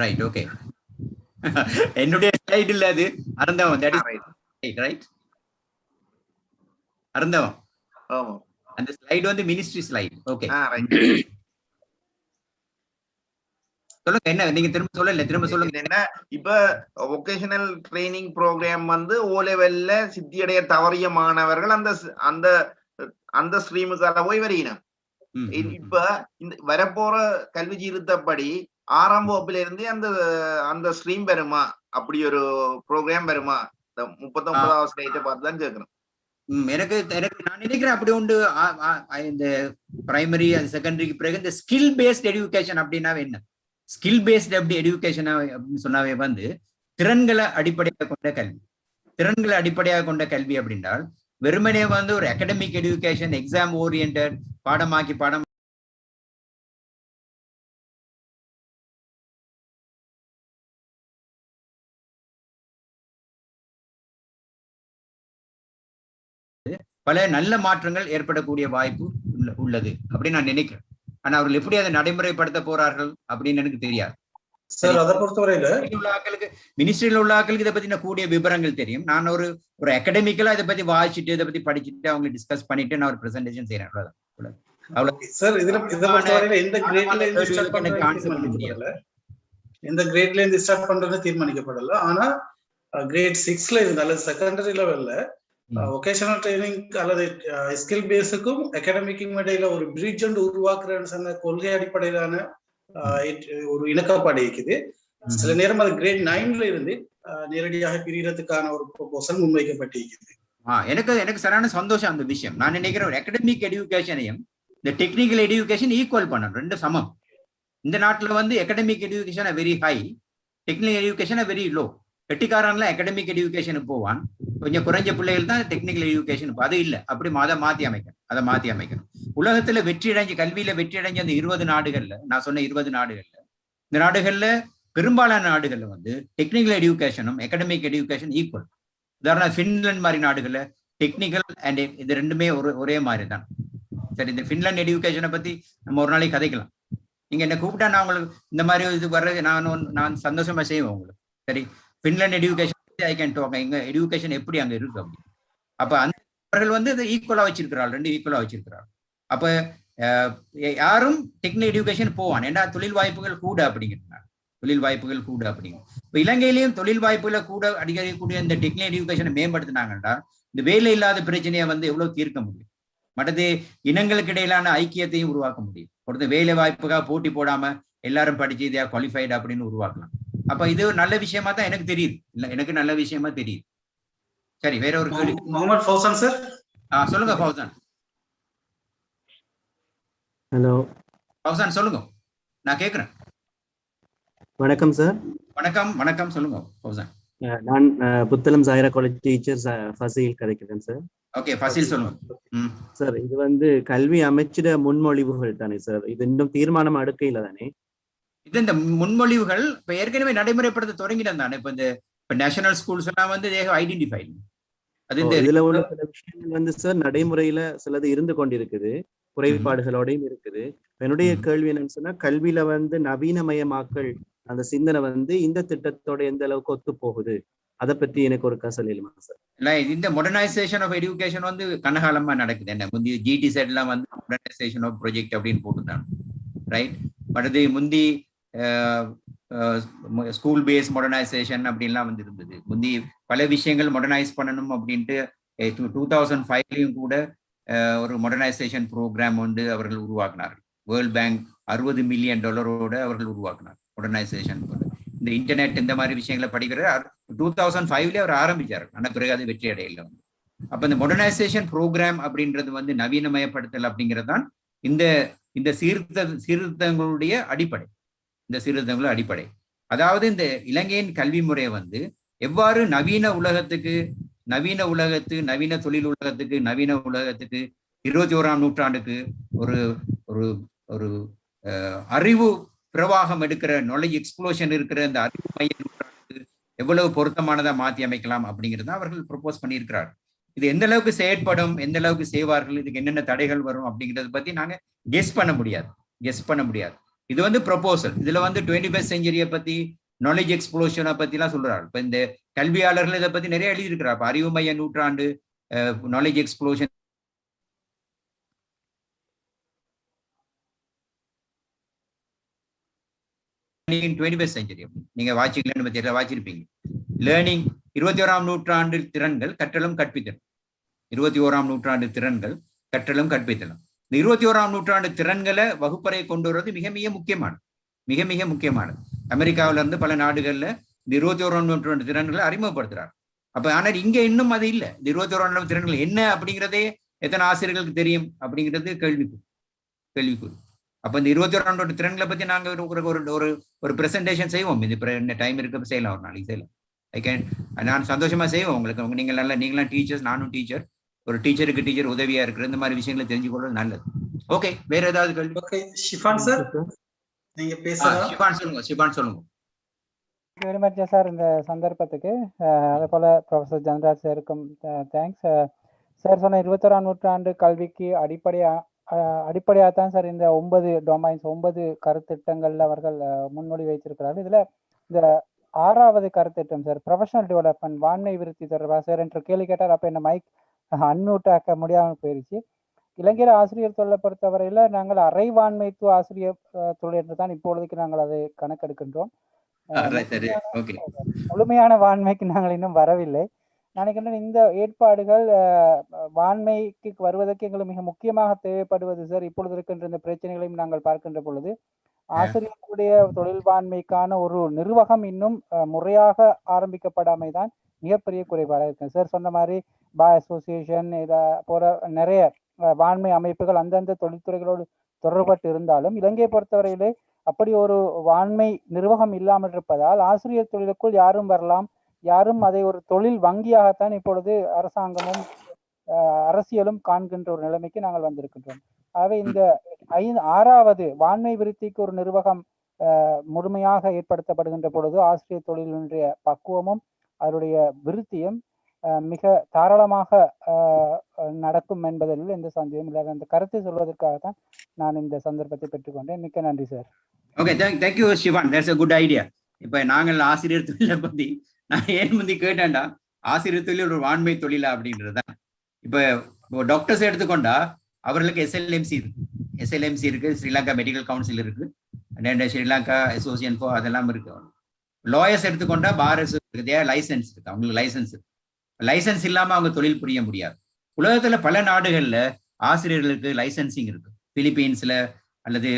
Right, okay. என்னுடைய ஸ்லைட் இல்ல அது. Arunthavam, that is right. Arunthavam, ஆமா, அந்த ஸ்லைட் வந்து மினிஸ்ட்ரி ஸ்லைட். ஓகே, சொல்லுங்க. என்ன நீங்க திரும்ப சொல்லுங்க. என்ன இப்ப வொகேஷனல் ட்ரைனிங் ப்ரோக்ராம் வந்து ஓ லெவல்ல சித்தியடைய தவறிய மாணவர்கள் அந்த ஸ்ட்ரீமுக்காக போய் வருகிறோம். இப்ப இந்த வரப்போற கல்வி சீர்திருத்தப்படி 6ஆம் வகுப்புல இருந்து அந்த ஸ்ட்ரீம் வருமா? அப்படி ஒரு ப்ரோக்ராம் வருமா? 39வது ஸ்லைட்டை பார்த்துதான் கேட்கணும். எனக்கு நான் நினைக்கிறேன் அப்படி உண்டு. இந்த பிரைமரி செகண்டரிக்கு பிறகு இந்த ஸ்கில் பேஸ்ட் எஜுகேஷன் அப்படின்னா என்ன? ஸ்கில் பேஸ்ட் எப்படி எஜுகேஷன் அப்படின்னு சொன்னாவே வந்து திறன்களை அடிப்படையாக கொண்ட கல்வி அப்படின்றால் வெறுமனே வந்து ஒரு அகடமிக் எஜுகேஷன், எக்ஸாம் ஓரியன்ட் பாடம் பல நல்ல மாற்றங்கள் ஏற்படக்கூடிய வாய்ப்பு உள்ளது அப்படின்னு நான் நினைக்கிறேன். ஆனா அவர்கள் எப்படி அதை நடைமுறைப்படுத்த போறார்கள் அப்படின்னு எனக்கு தெரியாது. சார், அதை பொறுத்தவரையில மினிஸ்ட்ரியில உள்ள ஆக்களுக்கு இதை பத்தின கூடிய விவரங்கள் தெரியும். நான் ஒரு அகடமிக்கலா இதை பத்தி வாசிச்சுட்டு இதை பத்தி படிச்சுட்டு அவங்க டிஸ்கஸ் பண்ணிட்டு நான் ஒரு பிரசன்டேஷன் செய்யறேன். அவ்வளவுதான். சார், எந்த கிரேட்ல இருந்து ஸ்டார்ட் பண்றது தீர்மானிக்கப்படல. ஆனா கிரேட் 6ல இருந்து அல்லது செகண்டரி லெவல்ல வொகேஷனல் ட்ரைனிங் அல்லது ஸ்கில் பேஸுக்கும் அகாடமிக்கும் இடையில ஒரு பிரிட்ஜ் ஒன்று உருவாக்குறேன்னு சொன்ன கொள்கை அடிப்படையிலான ஒரு இணக்கப்பாடு இருக்குது. சில நேரம் அது கிரேட் 9ல இருந்து நேரடியாக பிரிகிறதுக்கான ஒரு ப்ரொபோசல் முன்வைக்கப்பட்டிருக்குது. எனக்கு சரியான சந்தோஷம் அந்த விஷயம். நான் நினைக்கிறேன் ஒரு அகடமிக் எஜுகேஷனையும் இந்த டெக்னிக்கல் எஜுகேஷன் ஈக்குவல் பண்ணணும், ரெண்டு சமம். இந்த நாட்டுல வந்து academic education very high, technical education very low. கெட்டிக்காரன்ல அகடமிக் எஜுகேஷனுக்கு போவான், கொஞ்சம் குறைஞ்ச பிள்ளைகள் தான் டெக்னிக்கல் எஜுகேஷன். அது இல்லை, அப்படி அதை மாத்தி அமைக்கணும். உலகத்துல கல்வியில வெற்றி அடைஞ்ச அந்த 20 நாடுகள்ல, நான் சொன்ன 20 நாடுகள்ல, இந்த நாடுகள்ல பெரும்பாலான நாடுகள்ல வந்து டெக்னிக்கல் எடுகேஷனும் அகாடமிக் எடுகேஷன் ஈக்குவல். உதாரணம் ஃபின்லாந்து மாதிரி நாடுகள்ல டெக்னிக்கல் அண்ட் இது ரெண்டுமே ஒரே மாதிரி தான். சரி, இந்த ஃபின்லாந்து எடுகேஷனை பத்தி நம்ம ஒரு நாளைக்கு கதைக்கலாம். நீங்க என்ன கூப்பிட்டா நான் உங்களுக்கு இந்த மாதிரி இது வர்றது நான் சந்தோஷமா செய்வேன் உங்களுக்கு. சரி, Finland education I can talk. எங்க எடுகேஷன் எப்படி அங்க இருக்கு அப்படி. அப்ப அந்த அவர்கள் வந்து இதை ஈக்குவலா வச்சிருக்கிறாள், ரெண்டு ஈக்குவலா வச்சிருக்கிறாள். அப்ப யாரும் டெக்னிக்கல் எடுகேஷன் போவான், ஏன்னா தொழில் வாய்ப்புகள் கூட அப்படிங்கிறாங்க. தொழில் வாய்ப்புகள் கூட அப்படிங்க. இப்ப இலங்கையிலையும் தொழில் வாய்ப்புகளை கூட அடிக்கக்கூடிய இந்த டெக்னிக்கல் எடுகேஷனை மேம்படுத்தினாங்கன்னா இந்த வேலை இல்லாத பிரச்சனையை வந்து எவ்வளவு தீர்க்க முடியும். மற்றது இனங்களுக்கு இடையிலான ஐக்கியத்தையும் உருவாக்க முடியும். ஒருத்தர் வேலை வாய்ப்புக்காக போட்டி போடாம எல்லாரும் படிச்சு இதையா குவாலிஃபைடு அப்படின்னு உருவாக்கலாம். அப்ப இது ஒரு நல்ல விஷயமா தான் எனக்கு தெரியுது. இல்ல, எனக்கு நல்ல விஷயமா தெரியுது. சரி, வேற ஒரு கேள்வி. முகமது ஃபௌசான் சார். சொல்லுங்க ஃபௌசான். ஹலோ ஃபௌசான் சொல்லுங்க, நான் கேட்கிறேன். வணக்கம் சார். வணக்கம் வணக்கம், சொல்லுங்க ஃபௌசான். நான் புத்தளம் சாயிரா காலேஜ் டீச்சர் ஃபசீல் கதைக்கிறேன் சார். ஓகே, ஃபசீல் சொல்லுங்க. சார், இது வந்து கல்வி அமைச்சிட முன்மொழிவுகள் தானே சார்? இது இன்னும் தீர்மானம் அடுக்கையில தானே? இது இந்த முன்மொழிவுகள் இப்ப ஏற்கனவே நடைமுறைப்படுத்த தொடங்கினது தானே. இப்ப நேஷனல் ஸ்கூல்ஸ் எல்லாம் வந்து ஐடென்டிஃபைட். அது இதுல உள்ள சில விஷயங்கள் வந்து சார் நடைமுறையில சிலது இருந்து கொண்டிருக்குது, குறைபாடுகளோடையும் இருக்குது. என்னுடைய கேள்வி என்னன்னு சொன்னா, கல்வியில வந்து நவீனமயமாக்கல் அந்த சிந்தனை வந்து இந்த திட்டத்தோட எந்த அளவுக்கு ஒத்து போகுது, அதை பத்தி எனக்கு ஒரு கசல் இல்லைமா சார்? இல்ல, இந்த மாடர்னைசேஷன் ஆஃப் எஜுகேஷன் வந்து கனகாலமா நடக்குது. என்ன முந்தி ஜிடி செட் எல்லாம் வந்து மாடர்னைசேஷன் ஆஃப் ப்ராஜெக்ட் அப்படின்னு போட்டுட்டாங்க, ரைட்? பட் அது முந்தி ஸ்கூல் பேஸ் மாடர்னைசேஷன் அப்படின்லாம் வந்து இருந்தது. முந்தி பல விஷயங்கள் மாடர்னைஸ் பண்ணணும் அப்படின்ட்டு 2005 கூட ஒரு மாடர்னைசேஷன் ப்ரோக்ராம் வந்து அவர்கள் உருவாக்கினார்கள். வேர்ல்ட் பேங்க் $60 மில்லியன் அவர்கள் உருவாக்கினார் மாடர்னைசேஷன். இந்த இன்டர்நெட் இந்த மாதிரி விஷயங்களை படிக்கிற 2005 அவர் ஆரம்பிச்சார். ஆனால் பிறகு அது வெற்றி அடையல. அப்ப இந்த மாடர்னைசேஷன் ப்ரோக்ராம் அப்படின்றது வந்து நவீனமயப்படுத்தல் அப்படிங்கிறது தான் இந்த சீர்திருத்தங்களுடைய அடிப்படை. இந்த சீர்திருத்தங்களுடைய அடிப்படை, அதாவது இந்த இலங்கையின் கல்வி முறையை வந்து எவ்வாறு நவீன தொழில் உலகத்துக்கு, நவீன உலகத்துக்கு 21ஆம் நூற்றாண்டுக்கு ஒரு ஒரு ஒரு அறிவு பிரவாகம் எடுக்கிற நாலேஜ் எக்ஸ்ப்ளோஷன் இருக்கிற இந்த அறிவு மைய நூற்றாண்டுக்கு எவ்வளவு பொருத்தமானதா மாற்றி அமைக்கலாம் அப்படிங்கிறத அவர்கள் ப்ரொபோஸ் பண்ணியிருக்கிறார். இது எந்த அளவுக்கு செயற்படும், எந்த அளவுக்கு செய்வார்கள், இதுக்கு என்னென்ன தடைகள் வரும் அப்படிங்கிறத பத்தி நாங்க கெஸ் பண்ண முடியாது. இது வந்து ப்ரொபோசல். இதுல வந்து 21st செஞ்சுரியை பத்தி, நாலேஜ் எக்ஸ்ப்ளோஷனை பத்தி எல்லாம் சொல்றாரு. இப்ப இந்த கல்வியாளர்கள் இதை பத்தி நிறைய எழுதியிருக்கிறார். அறிவு மைய நூற்றாண்டு, நாலேஜ் எக்ஸ்ப்ளோஷன், நீங்க வாசிருப்பீங்க. லேர்னிங் 21ஆம் நூற்றாண்டு திறன்கள் கற்றலும் கற்பித்தலும். 21ஆம் நூற்றாண்டு திறன்கள் கற்றலும் கற்பித்தலும். இந்த 21ஆம் நூற்றாண்டு திறன்களை வகுப்பறை கொண்டு வருவது மிக மிக முக்கியமானது. அமெரிக்காவில இருந்து பல நாடுகள்ல இந்த 21ஆம் நூற்றாண்டு திறன்களை அறிமுகப்படுத்துறார். அப்ப ஆனால் இங்க இன்னும் அது இல்லை. இந்த 21ஆம் திறன்கள் என்ன அப்படிங்கிறதே எத்தனை ஆசிரியர்களுக்கு தெரியும் அப்படிங்கிறது கேள்விக்குறி. அப்ப இந்த 21ஆம் நூற்றாண்டு திறன்களை பத்தி நாங்க ஒரு பிரசன்டேஷன் செய்வோம். இது டைம் இருக்க செய்யலாம், ஒரு நாளைக்கு செய்யலாம். நான் சந்தோஷமா செய்வோம் உங்களுக்கு. நீங்களாம் டீச்சர்ஸ், நானும் டீச்சர். ஒரு டீச்சருக்கு உதவியா இருக்கிற இந்த மாதிரி விஷயங்களை தெரிஞ்சு கொள்வது நல்லது. ஓகே, வேற ஏதாவது கேள்வி? ஓகே, ஷிஃபான் சார் நீங்க பேசலாம். ஷிஃபான் சொல்லுங்க. வெரி மச் சார் இந்த சந்தர்ப்பத்துக்கு. அதே போல ப்ரொஃபசர் ஜனராஜ் சாருக்கும் தேங்க்ஸ். சார் சொன்ன 21ஆம் நூற்றாண்டு கல்விக்கு அடிப்படையாக தான் சார் இந்த 9 டொமைன்ஸ், 9 கருத்திட்டங்கள்ல அவர்கள் முன்மொழி வைத்திருக்கிறார்கள். இதுல இந்த 6வது கருத்திட்டம் சார், ப்ரொஃபஷனல் டெவலப்மெண்ட், வான்மை விருத்தி தொடர்பாக சார் என்ற கேள்வி கேட்டார். அப்ப என்ன மைக் அன்மியூட் ஆக்க முடியாமல் போயிருச்சு. இலங்கையில ஆசிரியர் தொழிலை பொறுத்தவரையில நாங்கள் அரைவான்மைத்துவ ஆசிரியர் தொழில் என்று தான் இப்பொழுதுக்கு நாங்கள் அதை கணக்கெடுக்கின்றோம். முழுமையான வான்மைக்கு நாங்கள் இன்னும் வரவில்லை. நினைக்கின்றேன் இந்த ஏற்பாடுகள் வான்மைக்கு வருவதற்கு எங்களுக்கு மிக முக்கியமாக தேவைப்படுவது சார், இப்பொழுது இருக்கின்ற இந்த பிரச்சனைகளையும் நாங்கள் பார்க்கின்ற பொழுது ஆசிரியர்களுடைய தொழில் வான்மைக்கான ஒரு நிர்வாகம் இன்னும் முறையாக ஆரம்பிக்கப்படாமைதான் மிகப்பெரிய குறைபாடாக இருக்கு சார். சொன்ன மாதிரி பார் அசோசியேஷன் இதை போற நிறைய வான்மை அமைப்புகள் அந்தந்த தொழில்துறைகளோடு தொடர்பட்டு இருந்தாலும் இலங்கையை பொறுத்தவரையிலே அப்படி ஒரு வான்மை நிர்வாகம் இல்லாமல் இருப்பதால் ஆசிரியர் தொழிலுக்குள் யாரும் வரலாம், யாரும் அதை ஒரு தொழில் வங்கியாகத்தான் இப்பொழுது அரசாங்கமும் அரசியலும் காண்கின்ற ஒரு நிலைமைக்கு நாங்கள் வந்திருக்கின்றோம். ஆகவே இந்த 6வது வான்மை விருத்திக்கு ஒரு நிர்வாகம் முழுமையாக ஏற்படுத்தப்படுகின்ற பொழுது ஆசிரியர் தொழிலினுடைய பக்குவமும் அவருடைய விருத்தியும் மிக தாராளமாக நடக்கும் என்பதில் எந்த சந்தேகமும் இல்லாத அந்த கருத்தை சொல்வதற்காகத்தான் நான் இந்த சந்தர்ப்பத்தை பெற்றுக்கொண்டேன். மிக்க நன்றி sir. Okay, thank you Sivan, that's a good idea. இப்ப நாங்கள் ஆசிரியர் தொழிலை பத்தி நான் ஏன் முந்தி கேட்டேன்டா, ஆசிரியர் தொழில் ஒரு வான்மை தொழிலா அப்படின்றதுதான். இப்ப டாக்டர்ஸ் எடுத்துக்கொண்டா அவர்களுக்கு எஸ்எல்எம்சி இருக்கு, ஸ்ரீலங்கா மெடிக்கல் கவுன்சில் இருக்கு, ஸ்ரீலங்கா அசோசியேஷன் ஃபார் அதெல்லாம் இருக்கு. லாயர்ஸ் எடுத்துக்கொண்டா பாரஸ் இருக்கு, லைசன்ஸ் இருக்கு, அவங்களுக்கு லைசன்ஸ் இருக்கு. லைசன்ஸ் இல்லாம அவங்க தொழில் புரிய முடியாது. உலகத்துல பல நாடுகள்ல ஆசிரியர்களுக்கு லைசன்சிங் இருக்கு. பிலிப்பீன்ஸ்ல அல்லது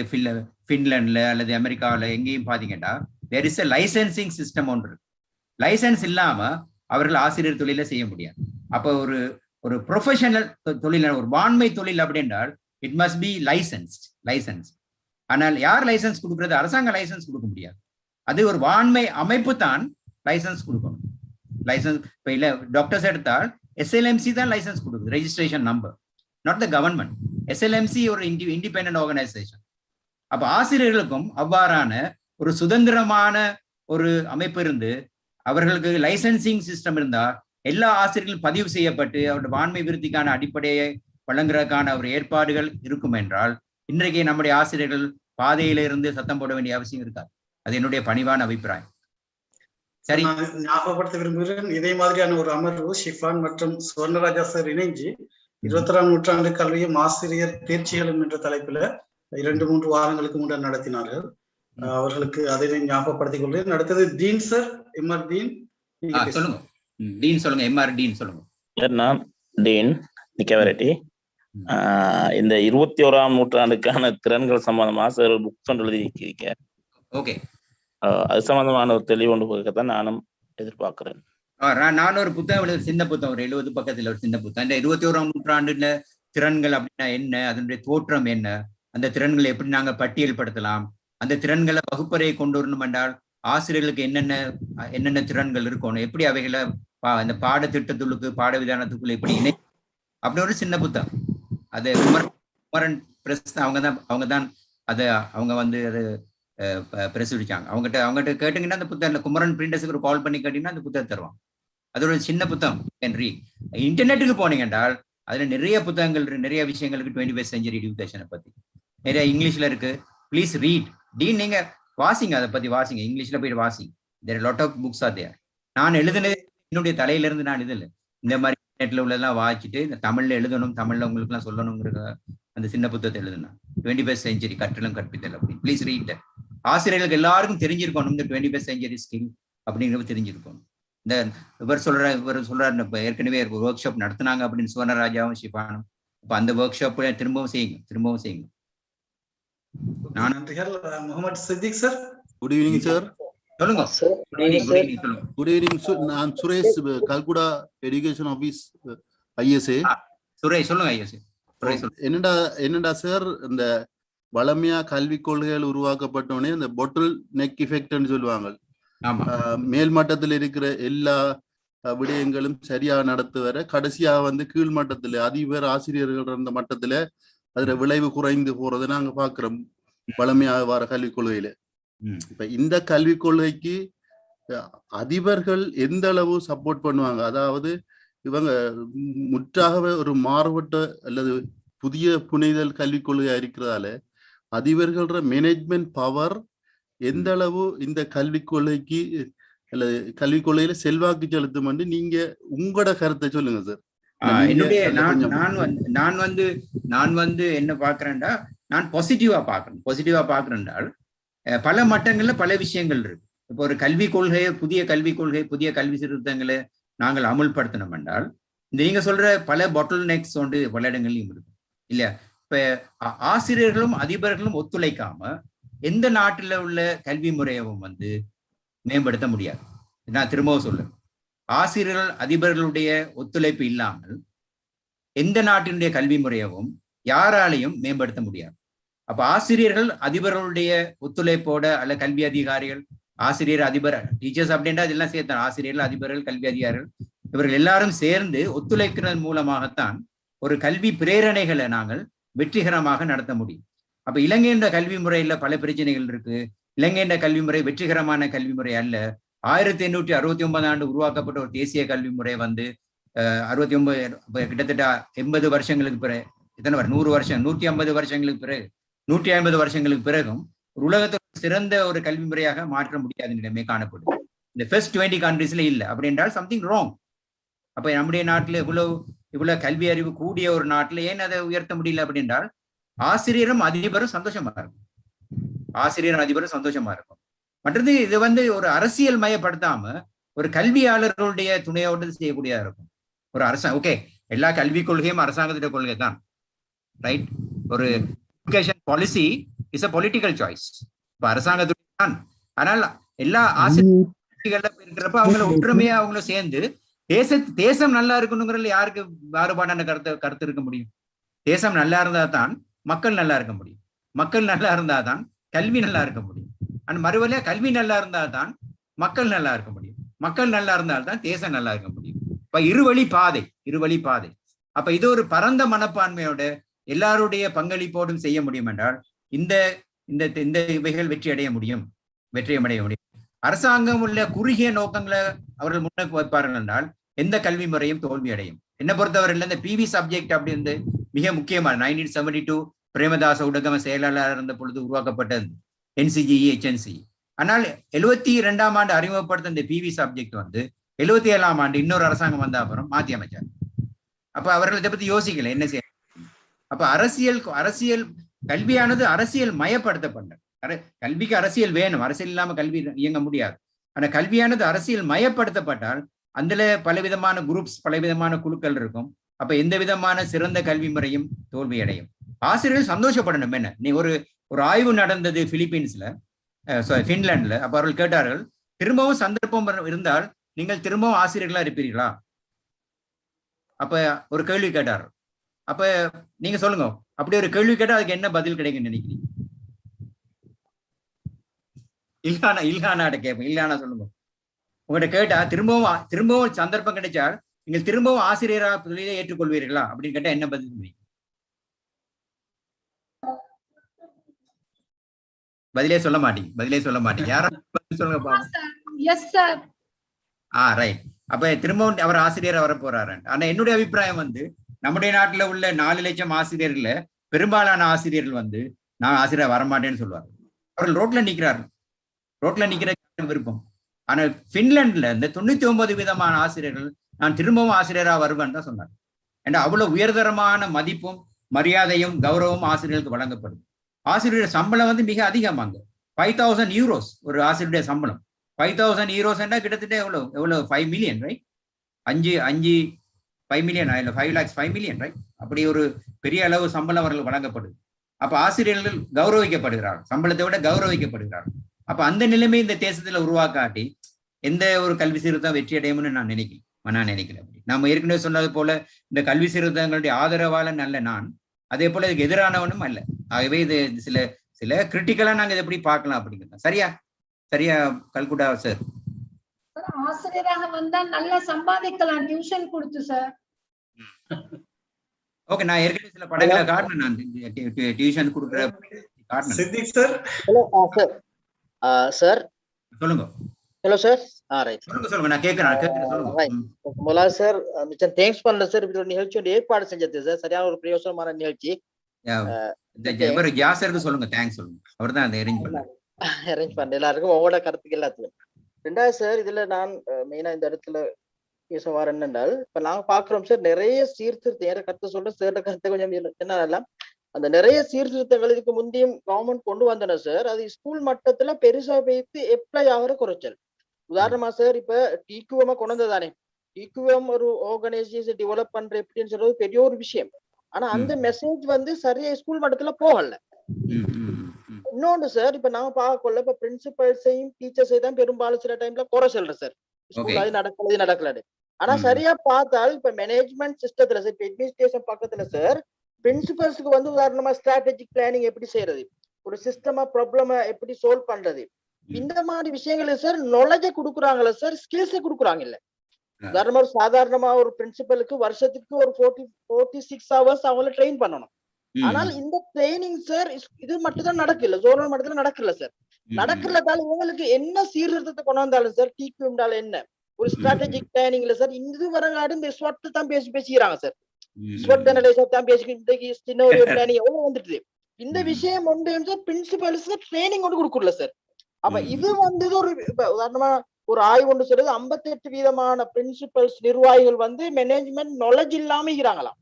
பின்லாண்ட்ல அல்லது அமெரிக்காவில் எங்கேயும் பாத்தீங்கன்னா there is a licensing system ஒன்று இருக்கு. லைசன்ஸ் இல்லாம அவர்கள் ஆசிரியர் தொழிலை செய்ய முடியாது. அப்ப ஒரு ப்ரொஃபஷனல் தொழில், ஒரு வான்மை தொழில் அப்படின்றால் இட் மஸ்ட் பி லைசன்ஸ். ஆனால் யார் லைசன்ஸ் கொடுக்கறது? அரசாங்க லைசன்ஸ் கொடுக்க முடியாது. அது ஒரு வான்மை அமைப்பு தான் லைசன்ஸ் கொடுக்கணும். லைசன்ஸ் இப்ப இல்ல டாக்டர்ஸ் எடுத்தால் எஸ்எல்எம்சி தான் லைசன்ஸ் கொடுக்குது, registration number, not the government. SLMC ஒரு இண்டிபெண்டன்ட் ஆர்கனைசேஷன். அப்ப ஆசிரியர்களுக்கும் அவ்வாறான ஒரு சுதந்திரமான ஒரு அமைப்பு இருந்து அவர்களுக்கு லைசன்சிங் சிஸ்டம் இருந்தா எல்லா ஆசிரியர்களும் பதிவு செய்யப்பட்டு அவருடைய வான்மை விருத்திக்கான அடிப்படையை வழங்குறதுக்கான ஒரு ஏற்பாடுகள் இருக்கும் என்றால் இன்றைக்கு நம்முடைய ஆசிரியர்கள் பாதையில இருந்து சத்தம் போட வேண்டிய அவசியம் இருக்காது. அது என்னுடைய பணிவான அபிப்பிராயம். சரி, ஞாபகப்படுத்த விரும்புகிறேன், இதே மாதிரியான ஒரு அமர்வு ஷிஃபான் மற்றும் சுவர்ணராஜா சார் இணைஞ்சு 21ஆம் நூற்றாண்டு கல்வியும் ஆசிரியர் தேர்ச்சிகளும் என்ற தலைப்புல 2-3 வாரங்களுக்கு முன்னர் நடத்தினார்கள். அவர்களுக்கு அதை ஞாபகப்படுத்திக் கொள்கிறேன். அடுத்தது டீன் சார், எம்ஆர் டீன். சொல்லுங்க டீன், சொல்லுங்க எம்ஆர் டீன் சொல்லுங்க. நான் டீன் நிக்கவரெட்டி. இந்த 21ஆம் நூற்றாண்டுக்கான திறன்கள் சம்பந்தமாக புக்ஸ் ஒன்று எழுதியிருக்கேன். ஓகே, அது சம்பந்தமான ஒரு தெளிவு ஒன்று கொடுக்கத்தான் நானும் எதிர்பார்க்கிறேன். நான் ஒரு புத்தகம், சின்ன புத்தகம், ஒரு 70 பக்கத்துல ஒரு சின்ன புத்தகம். இந்த 21ஆம் நூற்றாண்டுல திறன்கள் அப்படின்னா என்ன, அதனுடைய தோற்றம் என்ன, அந்த திறன்களை எப்படி நாங்க பட்டியல்படுத்தலாம், அந்த திறன்களை வகுப்பறையை கொண்டு வரணும் என்றால் ஆசிரியர்களுக்கு என்னென்ன திறன்கள் இருக்கணும், எப்படி அவைகளை அந்த பாடத்திட்டத்துக்கு பாட விதானத்துக்குள்ள எப்படி இணை, அப்படி ஒரு சின்ன புத்தகம். அது குமரன் பிரஸ் அவங்க தான் அதை அதை பிரசுரிச்சாங்க. அவங்ககிட்ட கேட்டீங்கன்னா அந்த புத்தகம், குமரன் பிரிண்டர்ஸுக்கு ஒரு கால் பண்ணி கேட்டீங்கன்னா அந்த புத்தகம் தருவாங்க. அது ஒரு சின்ன புத்தகம். இன்டர்நெட்டுக்கு போனீங்க என்றால் அதுல நிறைய புத்தகங்கள், நிறைய விஷயங்களுக்கு 21st century எஜுகேஷனை பத்தி நிறைய இங்கிலீஷ்ல இருக்கு. Please read. டீன், நீங்க வாசிங்க, அதை பத்தி வாசிங்க, இங்கிலீஷ்ல போயிட்டு வாசிங்க. There lot of books are there. நான் எழுதுனது என்னுடைய தலையிலிருந்து நான் எழுதல, இந்த மாதிரி நெட்ல உள்ளதெல்லாம் வாசிச்சுட்டு இந்த தமிழ்ல எழுதணும், தமிழ்ல உங்களுக்கு எல்லாம் சொல்லணுங்கிற அந்த சின்ன புத்தகத்தை எழுதுனா 21st century கற்றலும் கற்பித்தல் அப்படின்னு. Please read. ஆசிரியர்களுக்கு எல்லாருக்கும் தெரிஞ்சிருக்கணும் இந்த 21st century ஸ்கில் அப்படிங்கிறது தெரிஞ்சிருக்கணும். இந்த இவர் சொல்றாரு ஏற்கனவே ஒரு ஒர்க் ஷாப் நடத்தினாங்க அப்படின்னு சுவர்ணராஜாவும் ஷிஃபானும். இப்ப அந்த ஒர்க் ஷாப் திரும்பவும் செய்யுங்க. Muhammad Siddique sir. Good evening sir. சொல்லுங்க. Good evening. நான் Suresh, Kalkudah education office ISA. Suresh சொல்லுங்க. ஐஎஸ்ஏ என்னடா சார், இந்த வளமையா கல்விக் கொள்கைகள் உருவாக்கப்பட்டோடனே இந்த பொட்டில் நெக் எஃபெக்ட்னு சொல்லுவாங்க. மேல் மட்டத்தில் இருக்கிற எல்லா விடயங்களும் சரியா நடத்து வர கடைசியாக கீழ் மட்டத்துல அதிபர் ஆசிரியர்கள் இருந்த மட்டத்துல அதுல விளைவு குறைந்து போறதை நாங்க பாக்குறோம் வளமையாக வர கல்விக் கொள்கையில. இப்ப இந்த கல்விக் கொள்கைக்கு அதிபர்கள் எந்த அளவு சப்போர்ட் பண்ணுவாங்க? அதாவது இவங்க முற்றாகவே ஒரு மாறுபட்ட அல்லது புதிய புனைதல் கல்விக் கொள்கையா இருக்கிறதால அதிபர்கள மேனேஜ்மெண்ட் பவர் எந்த அளவு இந்த கல்விக் கொள்கைக்கு அல்லது கல்விக் கொள்கையில செல்வாக்கு செலுத்தும் என்று நீங்க உங்களோட கருத்தை சொல்லுங்க சார். என்னுடைய நான் என்ன பாக்குறேன்டா, நான் பாசிட்டிவா பாக்குறேன்டால் பல மட்டங்கள்ல பல விஷயங்கள் இருக்கு. இப்போ ஒரு கல்விக் கொள்கையை, புதிய கல்வி சீர்திருத்தங்களை நாங்கள் அமுல்படுத்தணும் என்றால் நீங்க சொல்ற பல பாட்டில் நெக்ஸ் பல இடங்கள்லயும் இருக்கு இல்லையா? இப்ப ஆசிரியர்களும் அதிபர்களும் ஒத்துழைக்காம எந்த நாட்டுல உள்ள கல்வி முறையவும் மேம்படுத்த முடியாது. நான் திரும்பவும் சொல்றேன், ஆசிரியர்கள் அதிபர்களுடைய ஒத்துழைப்பு இல்லாமல் எந்த நாட்டினுடைய கல்வி முறையவும் யாராலையும் மேம்படுத்த முடியாது. அப்ப ஆசிரியர்கள் அதிபர்களுடைய ஒத்துழைப்போட அல்ல கல்வி அதிகாரிகள், ஆசிரியர் அதிபர் டீச்சர்ஸ் அப்படின்றா இதெல்லாம் சேர்த்தான், ஆசிரியர்கள் அதிபர்கள் கல்வி அதிகாரிகள் இவர்கள் எல்லாரும் சேர்ந்து ஒத்துழைக்கிறது மூலமாகத்தான் ஒரு கல்வி பிரேரணைகளை நாங்கள் வெற்றிகரமாக நடத்த முடியும். அப்ப இலங்கை என்ற கல்வி முறையில பல பிரச்சனைகள் இருக்கு. இலங்கையின் கல்வி முறை வெற்றிகரமான கல்வி முறை அல்ல. 1869 உருவாக்கப்பட்ட ஒரு தேசிய கல்வி முறை வந்து 69 கிட்டத்தட்ட 80 வருஷங்களுக்கு பிறகு, எத்தனை 100 வருஷம் 150 வருஷங்களுக்கு பிறகு 150 வருஷங்களுக்கு பிறகும் உலகத்தோட சிறந்த ஒரு கல்வி முறையாக மாற்ற முடியாத நிலைமை காணப்படுது. இந்த ஃபர்ஸ்ட் 20 கண்ட்ரீஸ்ல இல்லை. அப்படி என்றால் சம்திங் ராங். அப்ப நம்முடைய நாட்டில் இவ்வளவு கல்வி அறிவு கூடிய ஒரு நாட்டில் ஏன் அதை உயர்த்த முடியல அப்படி என்றால் ஆசிரியரும் அதிபரும் சந்தோஷமா இருக்கும். ஆசிரியரும் அதிபரும் சந்தோஷமா இருக்கும். மற்றது இது வந்து ஒரு அரசியல் மயப்படுத்தாம ஒரு கல்வியாளர்களுடைய துணையோடு செய்யக்கூடியதா இருக்கும். ஒரு ஓகே, எல்லா கல்வி கொள்கையும் அரசாங்கத்துடைய கொள்கை தான், ரைட்? ஒரு education policy is a political choice. இப்ப அரசாங்கத்துடைய தான். ஆனால் எல்லா ஆசிரியர்கள இருக்கிறப்ப அவங்கள ஒற்றுமையா அவங்கள சேர்ந்து தேசம் நல்லா இருக்கணுங்கிறதுல யாருக்கு மாறுபாடான கருத்து இருக்க முடியும்? தேசம் நல்லா இருந்தா தான் மக்கள் நல்லா இருக்க முடியும். மக்கள் நல்லா இருந்தா தான் கல்வி நல்லா இருக்க முடியும். ஆனா மறுவழியா கல்வி நல்லா இருந்தா தான் மக்கள் நல்லா இருக்க முடியும். மக்கள் நல்லா இருந்தால்தான் தேசம் நல்லா இருக்க முடியும். இப்ப இருவழி பாதை. அப்ப இது ஒரு பரந்த மனப்பான்மையோட எல்லாருடைய பங்களிப்போடும் செய்ய முடியும் என்றால் இந்த இந்த இவைகள் வெற்றியடைய முடியும். அரசாங்கம் உள்ள குறுகிய நோக்கங்களை அவர்கள் முன்னுக்கு வைப்பார்கள் என்றால் எந்த கல்வி முறையும் தோல்வி அடையும். என்ன பொறுத்தவரையில் இந்த பிவி சப்ஜெக்ட் அப்படின்னு மிக முக்கியமான 1972 பிரேமதாச ஊடகம் செயலாளர் இருந்த பொழுது உருவாக்கப்பட்டது NCGE HNC. ஆனால் 72 அறிமுகப்படுத்த இந்த பிவி சப்ஜெக்ட் வந்து 77 இன்னொரு அரசாங்கம் வந்த அப்புறம் மாற்றி அமைச்சார். அப்ப அவர்கள் இதை பத்தி யோசிக்கல என்ன செய்ய. அப்ப அரசியல் கல்வியானது அரசியல் மயப்படுத்தப்பட்ட கல்விக்கு அரசியல் வேணும். அரசியல் இல்லாம கல்வி இயங்க முடியாது. ஆனா கல்வியானது அரசியல் மயப்படுத்தப்பட்டால் அதுல பலவிதமான குரூப்ஸ், பலவிதமான குழுக்கள் இருக்கும். அப்ப எந்த விதமான சிறந்த கல்வி முறையும் தோல்வி அடையும். ஆசிரியர்கள் சந்தோஷப்படணும். என்ன, நீ ஒரு ஆய்வு நடந்தது பின்லாந்துல. அப்ப அவர்கள் கேட்டார்கள், திரும்பவும் சந்தர்ப்பம் இருந்தால் நீங்கள் திரும்பவும் ஆசிரியர்களா இருப்பீர்களா? அப்ப ஒரு கேள்வி கேட்டார். அப்ப நீங்க சொல்லுங்க, அப்படி ஒரு கேள்வி கேட்டா அதுக்கு என்ன பதில் கிடைக்கும் நினைக்கிறீங்க? இல்ஹானாட்ட கேட்போம். இல்ஹானா சொல்லுங்க, உங்கள்கிட்ட கேட்டா திரும்பவும் சந்தர்ப்பம் கிடைச்சால் நீங்கள் திரும்பவும் ஆசிரியரா தொழிலை ஏற்றுக்கொள்வீர்களா அப்படின்னு கேட்டா என்ன பதில்? பதிலே சொல்ல மாட்டீங்க. யாரும் சொல்லுங்க பாப்போம். ரைட். அப்ப திரும்பவும் அவர் ஆசிரியரா வர போறாரு. ஆனா என்னுடைய அபிப்பிராயம் வந்து நம்முடைய நாட்டுல உள்ள 4 லட்சம் ஆசிரியர்கள பெரும்பாலான ஆசிரியர்கள் வந்து நான் ஆசிரியர் வரமாட்டேன்னு சொல்லுவாங்க. அவர்கள் ரோட்ல நிக்கிற விருப்பம். ஆனா பின்லாந்துல இந்த 99% ஆசிரியர்கள் நான் திரும்பவும் ஆசிரியரா வருவேன் தான் சொன்னார். ஏன்னா அவ்வளவு உயர்தரமான மதிப்பும் மரியாதையும் கௌரவமும் ஆசிரியர்களுக்கு வழங்கப்படும். ஆசிரியருடைய சம்பளம் வந்து மிக அதிகமாங்க. 5000 யூரோஸ் ஒரு ஆசிரியருடைய சம்பளம். 5000 யூரோஸ் கிட்டத்தட்ட எவ்வளவு 5 million, right? 5 million 5 lakhs 5 million, right? அப்படி ஒரு பெரிய அளவு சம்பளம் அவர்கள் வழங்கப்படுது. அப்ப ஆசிரியர்கள் கௌரவிக்கப்படுகிறார்கள், சம்பளத்தை விட கௌரவிக்கப்படுகிறார்கள். அப்ப அந்த நிலைமை இந்த தேசத்துல உருவாக்காட்டி எந்த ஒரு கல்வி சீர்திருத்தம் வெற்றி அடையும்னு நான் நினைக்கிறேன். அப்படி நம்ம ஏற்கனவே சொன்னது போல இந்த கல்வி சீர்திருத்தங்களுடைய ஆதரவாளன் அல்ல நான், அதே போல இதுக்கு எதிரானவனும் அல்ல. ஆகவே இது சில கிரிட்டிக்கலா நாங்க இதை எப்படி பார்க்கலாம் அப்படிங்கிறது. சரியா கல்குடா சார்? ஆசிரியராக வந்தா நல்லா சம்பாதிக்கலாம் டியூஷன் கொடுத்து சார். ஓகே, நான் ஏற்கனவே சில படங்களை காட்டினேன். நான் டியூஷன் கொடுக்குற காட்டினேன். சித்திக் சார். ஹலோ சார் சொல்லுங்க. Hello sir. ரைட், சொல்லுங்க. நான் கேட்கிறேன் சொல்லுங்க. முதலாவது சார் மிச்சம் தேங்க்ஸ் பண்ணல சார். இப்படி ஒரு நிகழ்ச்சியோட ஏற்பாடு செஞ்சது சார். சரியான ஒரு பிரயோசனமான நிகழ்ச்சி. சொல்லுங்க, தேங்க்ஸ் சொல்லுங்க. அவர் தான் அதை அரேஞ்ச் பண்ண எல்லாருக்கும் ஒவ்வொரு கருத்துக்கு எல்லாத்துக்கும். ரெண்டாவது சார், இதுல நான் மெயினா இந்த இடத்துல பேச வர என்னென்றால், இப்ப நாங்க பாக்குறோம் சார் நிறைய சீர்திருத்தம். ஏற கருத்து சொல்ற சேர கருத்தை கொஞ்சம் என்னெல்லாம் அந்த நிறைய சீர்திருத்தங்கள் இதுக்கு முந்தையும் கவர்மெண்ட் கொண்டு வந்தன சார். அது ஸ்கூல் மட்டத்துல பெருசா வைத்து அப்ளை ஆகிற குறைச்சல். உதாரணமா சார், இப்ப டிக்யூஎம் கொண்டு வந்ததானே, டிக்யூஎம் ஒரு ஆர்கனைசேஷன் டெவலப் பண்ற எப்படின்னு சொல்றது பெரிய ஒரு விஷயம். ஆனா அந்த மெசேஜ் வந்து சரியா ஸ்கூல் மட்டத்துல போகல. இன்னொன்று சார், இப்ப நாம பார்க்கல, இப்ப பிரின்சிபல்ஸையும் டீச்சர்ஸையும் தான் பெரும்பாலும் சில டைம்ல குறை சொல்றேன் சார். ஸ்கூல் அது நடக்கல. ஆனா சரியா பார்த்தால் இப்ப மேனேஜ்மெண்ட் சிஸ்டத்துல சார், இப்ப அட்மினிஸ்ட்ரேஷன் பக்கத்துல சார், பிரின்சிபல்ஸுக்கு வந்து உதாரணமா ஸ்ட்ராட்டஜிக் பிளானிங் எப்படி செய்யறது, ஒரு சிஸ்டமா ப்ராப்ளம எப்படி சால்வ் பண்றது, இந்த மாதிரி விஷயங்களை சார் நாலேஜ கொடுக்குறாங்களா சார், ஸ்கில்ஸை கொடுக்குறாங்க இல்ல. உதாரணமா ஒரு சாதாரணமா ஒரு பிரின்சிபலுக்கு வருஷத்துக்கு ஒரு 46 hours அவங்கள ட்ரெயின் பண்ணணும். ஆனால் இந்த ட்ரைனிங் சார் இது மட்டும் தான் நடக்கல, ஜோனல் மட்டத்துல நடக்கல சார். நடக்கிறதால இவங்களுக்கு என்ன சீர்திருத்தத்தை கொண்டு வந்தாலும் சார் டிக்யூம்டால என்ன ஒரு ஸ்ட்ராட்டஜிக் பிளானிங்ல சார் இது வரங்காடு இந்த ஸ்வட் தான் பேசிக்கிறாங்க சார். ஸ்வட் அனலைசர் தான் பேசிக்கிட்டு சின்ன ஒரு பிளானிங் எவ்வளவு வந்துட்டு இந்த விஷயம் ஒன்று சார் பிரின்சிபல்ஸ் ட்ரைனிங் கொண்டு கொடுக்கல சார். அப்ப இது வந்து ஒரு உதாரணமா ஒரு ஆய்வு ஒன்று சொல்றது 58% பிரின்சிபல்ஸ் நிர்வாகிகள் வந்து மேனேஜ்மெண்ட் நாலேஜ் இல்லாம இருக்கிறாங்களாம்.